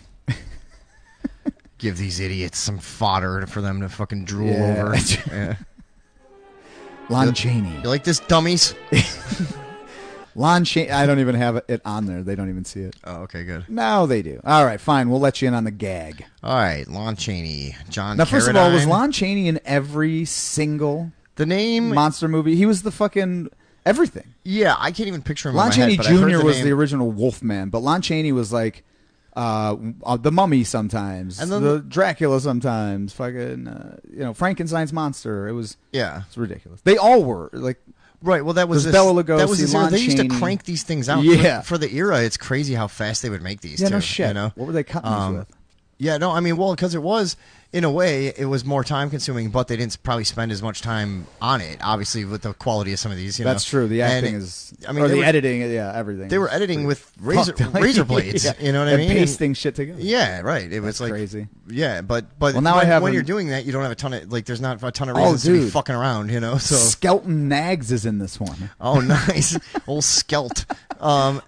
Give these idiots some fodder for them to fucking drool Yeah. over. Yeah. Lon Chaney. You like this, dummies? Lon Chaney. I don't even have it on there. They don't even see it. Oh, okay, good. No, they do. All right, fine. We'll let you in on the gag. All right, Lon Chaney, John. Now, first of all, was Carradine. Lon Chaney in every single The name monster movie. He was the fucking everything. Yeah, I can't even picture him. Lon in my Chaney head, but I heard Jr. was name. the original Wolfman, but Lon Chaney was like the Mummy sometimes, And then the Dracula sometimes, fucking Frankenstein's monster. It's ridiculous. They all were like. Right, well, that was Bela Lugosi, that was his era. Lon They used to Chaney. crank these things out. Yeah. For the era, it's crazy how fast they would make these. Yeah, too, no shit. You know? What were they cutting these with? Yeah, no, I mean, well, because it was, in a way, it was more time consuming, but they didn't probably spend as much time on it. Obviously, with the quality of some of these, you know. That's true. The acting is, I mean, or they the were- editing, yeah, everything. They were is editing pretty with razor fucked. blades. Yeah. You know what I And mean? pasting shit together. Yeah, right. It was That's like crazy. Yeah, but Well, now when, I have when an- you're doing that, you don't have a ton of there's not a ton of Oh, reasons to be dude. fucking around. You know, so Skelton Nags is in this one. oh, nice, old Skelt.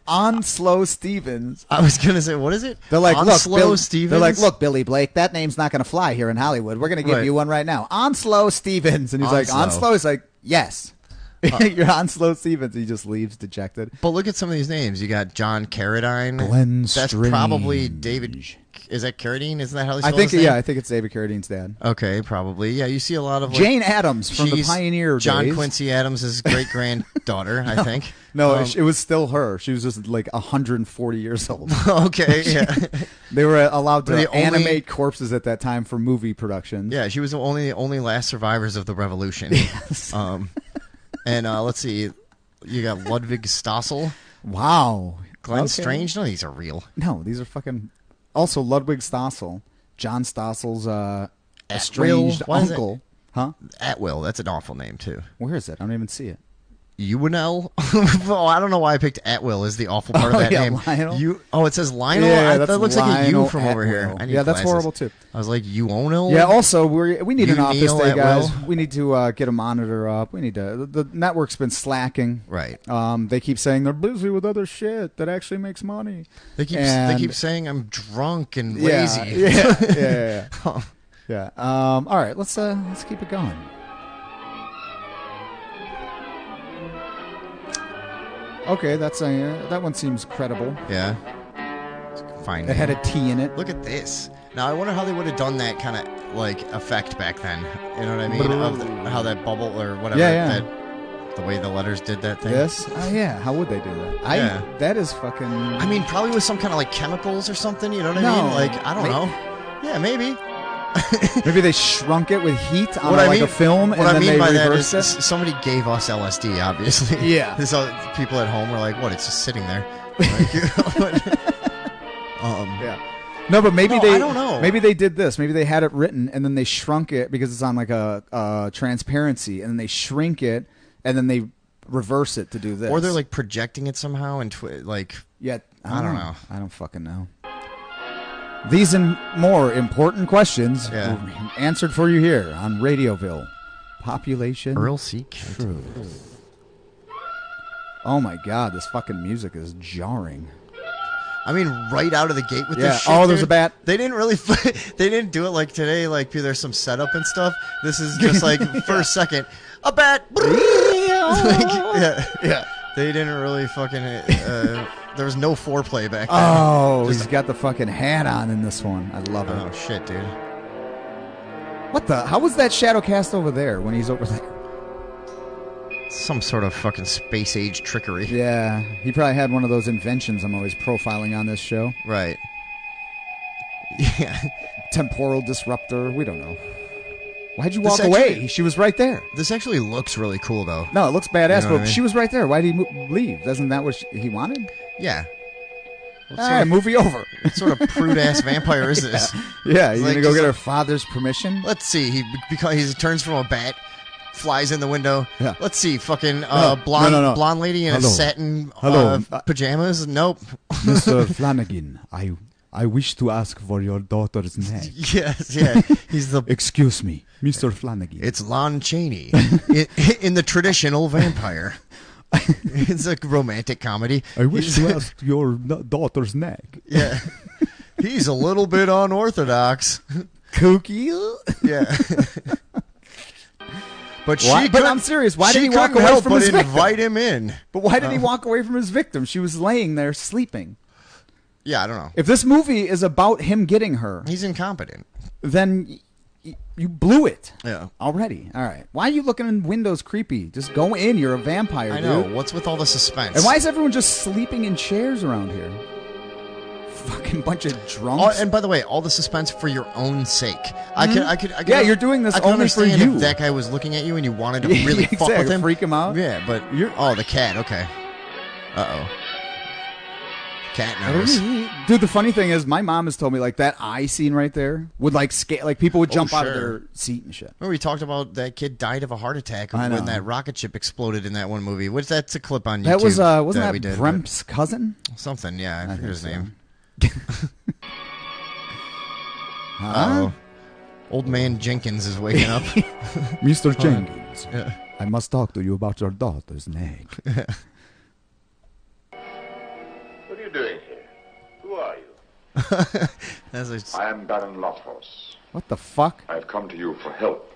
Onslow Stevens. I was gonna say, what is it? They're like, look, Onslow Bill, Stevens. They're like, look, Billy Blake, that name's not going to fly here in Hollywood. We're going to give Right. you one right now. Onslow Stevens. And he's like, Onslow. Onslow? He's like, yes. You're Onslow Stevens. He just leaves dejected. But look at some of these names. You got John Carradine. Glenn That's Strange. probably David. Is that Carradine? Isn't that how they I spell think, his name? yeah, I think it's David Carradine's dad. Okay, probably. Yeah, you see a lot of like, Jane Addams from the she's Pioneer John days. Quincy Adams' great granddaughter, I think. No, it was still her. She was just like 140 years old. Okay, yeah. They were allowed Were they to only- animate corpses at that time for movie productions. Yeah, she was the only last survivors of the revolution. Yes. And let's see, you got Ludwig Stossel, Wow. Glenn Okay. Strange. None of these are real. No, these are fucking. Also, Ludwig Stossel, John Stossel's At estranged will? Why is it- uncle. Huh? Atwill. That's an awful name too. Where is it? I don't even see it. Uwinell? Oh, I don't know why I picked Atwill as the awful part of that yeah, name. Lionel. It says Lionel? Yeah, That that's looks like a U Lionel from over here. Atwill. I need Yeah, that's glasses. horrible, too. I was like, Uonel? Yeah. Also, we need an You office kneel day, at guys. will? We need to get a monitor up. We need to. The network's been slacking. Right. They keep saying they're busy with other shit that actually makes money. They keep And- saying I'm drunk and Yeah, lazy. yeah. Yeah. All right. Let's keep it going. Okay, that one seems credible. Yeah. Fine. It had a T in it. Look at this. Now I wonder how they would have done that kind of like effect back then. You know what I mean? How that bubble or whatever. Yeah. The way the letters did that thing. This? Oh yeah. How would they do that? Yeah. That is fucking. I mean, probably with some kind of like chemicals or something. You know what I No. mean? Like I don't know. Yeah, maybe. Maybe they shrunk it with heat on What I like mean- a film, and What I then mean they by that reversed is it. somebody gave us LSD, obviously. Yeah. So people at home were like, "What? It's just sitting there." Yeah. No, but maybe No, they. I don't know. Maybe they did this. Maybe they had it written, and then they shrunk it because it's on like a transparency, and then they shrink it, and then they reverse it to do this. Or they're like projecting it somehow and like. Yeah, I don't know. I don't fucking know. These and more important questions Yeah. were answered for you here on Radioville. Population Earl C. Truth. Oh my god, this fucking music is jarring. I mean, right out of the gate with Yeah. this shit. Oh, there's dude. a bat. They didn't really. They didn't do it like today. Like there's some setup and stuff. This is just like first second a bat. yeah. They didn't really fucking. There was no foreplay back then. Oh, Just- he's got the fucking hat on in this one. I love it. Oh shit, dude. What the? How was that shadow cast over there when he's over there? Some sort of fucking space age trickery. Yeah, he probably had one of those inventions I'm always profiling on this show. Right. Yeah. Temporal disruptor. We don't know. Why'd you This walk actually- away? She was right there. This actually looks really cool, though. No, it looks badass, You know what but I mean? she was right there. Why did he leave? Isn't that what he wanted? Yeah. All right, movie over. What sort of prude ass vampire is this? Yeah, It's you like gonna go just get a- her father's permission? Let's see. He turns from a bat, flies in the window. Yeah. Let's see. Fucking No, blonde no. blonde lady in Hello. a satin Hello. pajamas. Nope. Mr. Flanagan, I wish to ask for your daughter's name. Yes. Yeah. He's the. Excuse me, Mr. Flanagan. It's Lon Chaney in the traditional vampire. It's a romantic comedy. I wish to ask your daughter's neck. Yeah. He's a little bit unorthodox. Kooky? Yeah. But Why? she But couldn't- I'm serious. Why did she he walk couldn't away help from but his victim? invite him in? But why did he walk away from his victim? She was laying there sleeping. Yeah, I don't know. If this movie is about him getting her, He's incompetent. then You blew it. Yeah. Already. All right. Why are you looking in windows creepy? Just go in. You're a vampire, I know. dude. What's with all the suspense? And why is everyone just sleeping in chairs around here? Fucking bunch of drunks. And by the way, all the suspense for your own sake. I could. Yeah, you're doing this I could only for understand you. If that guy was looking at you and you wanted to really fuck with him, freak him out. Yeah, but you're. Oh, the cat. Okay. Cat knows. Dude, the funny thing is, my mom has told me like that eye scene right there would like scare, like people would jump out of their seat and shit. Remember we talked about that kid died of a heart attack I know. when that rocket ship exploded in that one movie. That's a clip on YouTube. That was wasn't that we did, Bremp's cousin? Something, yeah, I forget his name. Huh? Old man Jenkins is waking up. Mr. Jenkins, Yeah. I must talk to you about your daughter's neck. What are you doing here? Who are you? I am Baron Lothros. What the fuck? I've come to you for help.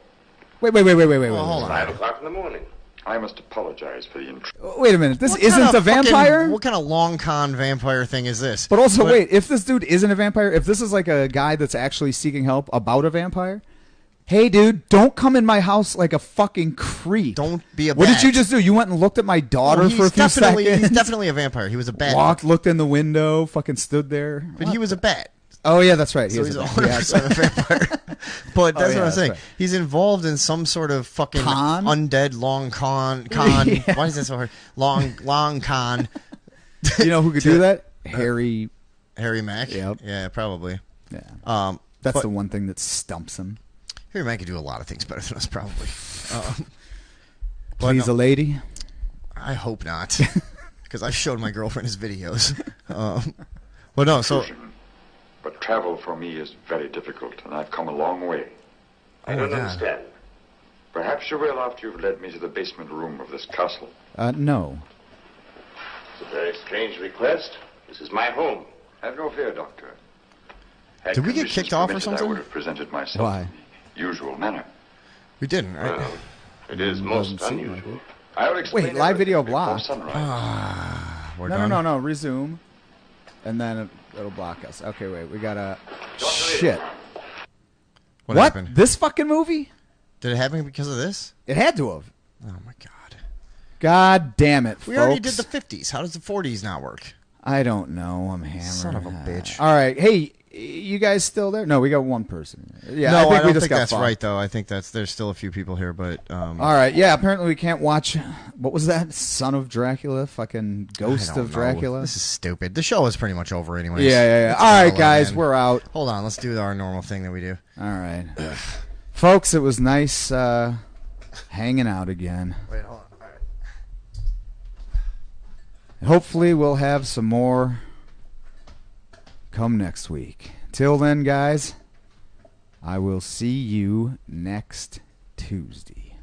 Wait. hold on. 5 o'clock in the morning. I must apologize for the intrusion. Wait a minute. This What kind isn't of a vampire? What kind of long con vampire thing is this? But also, wait, if this dude isn't a vampire, if this is like a guy that's actually seeking help about a vampire, hey, dude, don't come in my house like a fucking creep. Don't be a What bat. did you just do? You went and looked at my daughter Oh, for a few seconds? He's definitely a vampire. He was a bat. Walked, looked in the window, fucking stood there. But he was a bat. Oh, yeah, that's right. So he's a 100% a vampire. But that's what I'm saying. right. He's involved in some sort of fucking undead long con. Yeah. Why is that so hard? Long con. You know who could do that? Harry Mack? Yep. Yeah, probably. Yeah. That's the one thing that stumps him. Harry Mack could do a lot of things better than us, probably. Please, a lady? I hope not. Because I showed my girlfriend his videos. But no, so... But travel for me is very difficult, and I've come a long way. I don't understand. Perhaps you will after you've led me to the basement room of this castle. No. It's a very strange request. This is my home. Have no fear, Doctor. Had Did we get conditions kicked off or permitted, something? I would have presented myself Why? in the usual manner. We didn't, right? Well, it is most unusual. I will explain Wait, live video everything before blocked. sunrise. We're No, done. resume. And then it'll block us. Okay, wait, we gotta... Shit. What What? happened? This fucking movie? Did it happen because of this? It had to have. Oh, my God. God damn it, We folks. already did the 50s. How does the 40s not work? I don't know. I'm hammered. Son of a bitch. All right. Hey, you guys still there? No, we got one person. Yeah, No, I think we don't just think got that's fucked. right, though. I think there's still a few people here, but... All right. Yeah, apparently we can't watch... What was that? Son of Dracula? Fucking Ghost I don't of know. Dracula? This is stupid. The show is pretty much over anyways. Yeah. Let's All right, follow, guys, man. we're out. Hold on. Let's do our normal thing that we do. All right. Folks, it was nice hanging out again. Wait, hold on. All right. Hopefully we'll have some more come next week. Till then, guys, I will see you next Tuesday.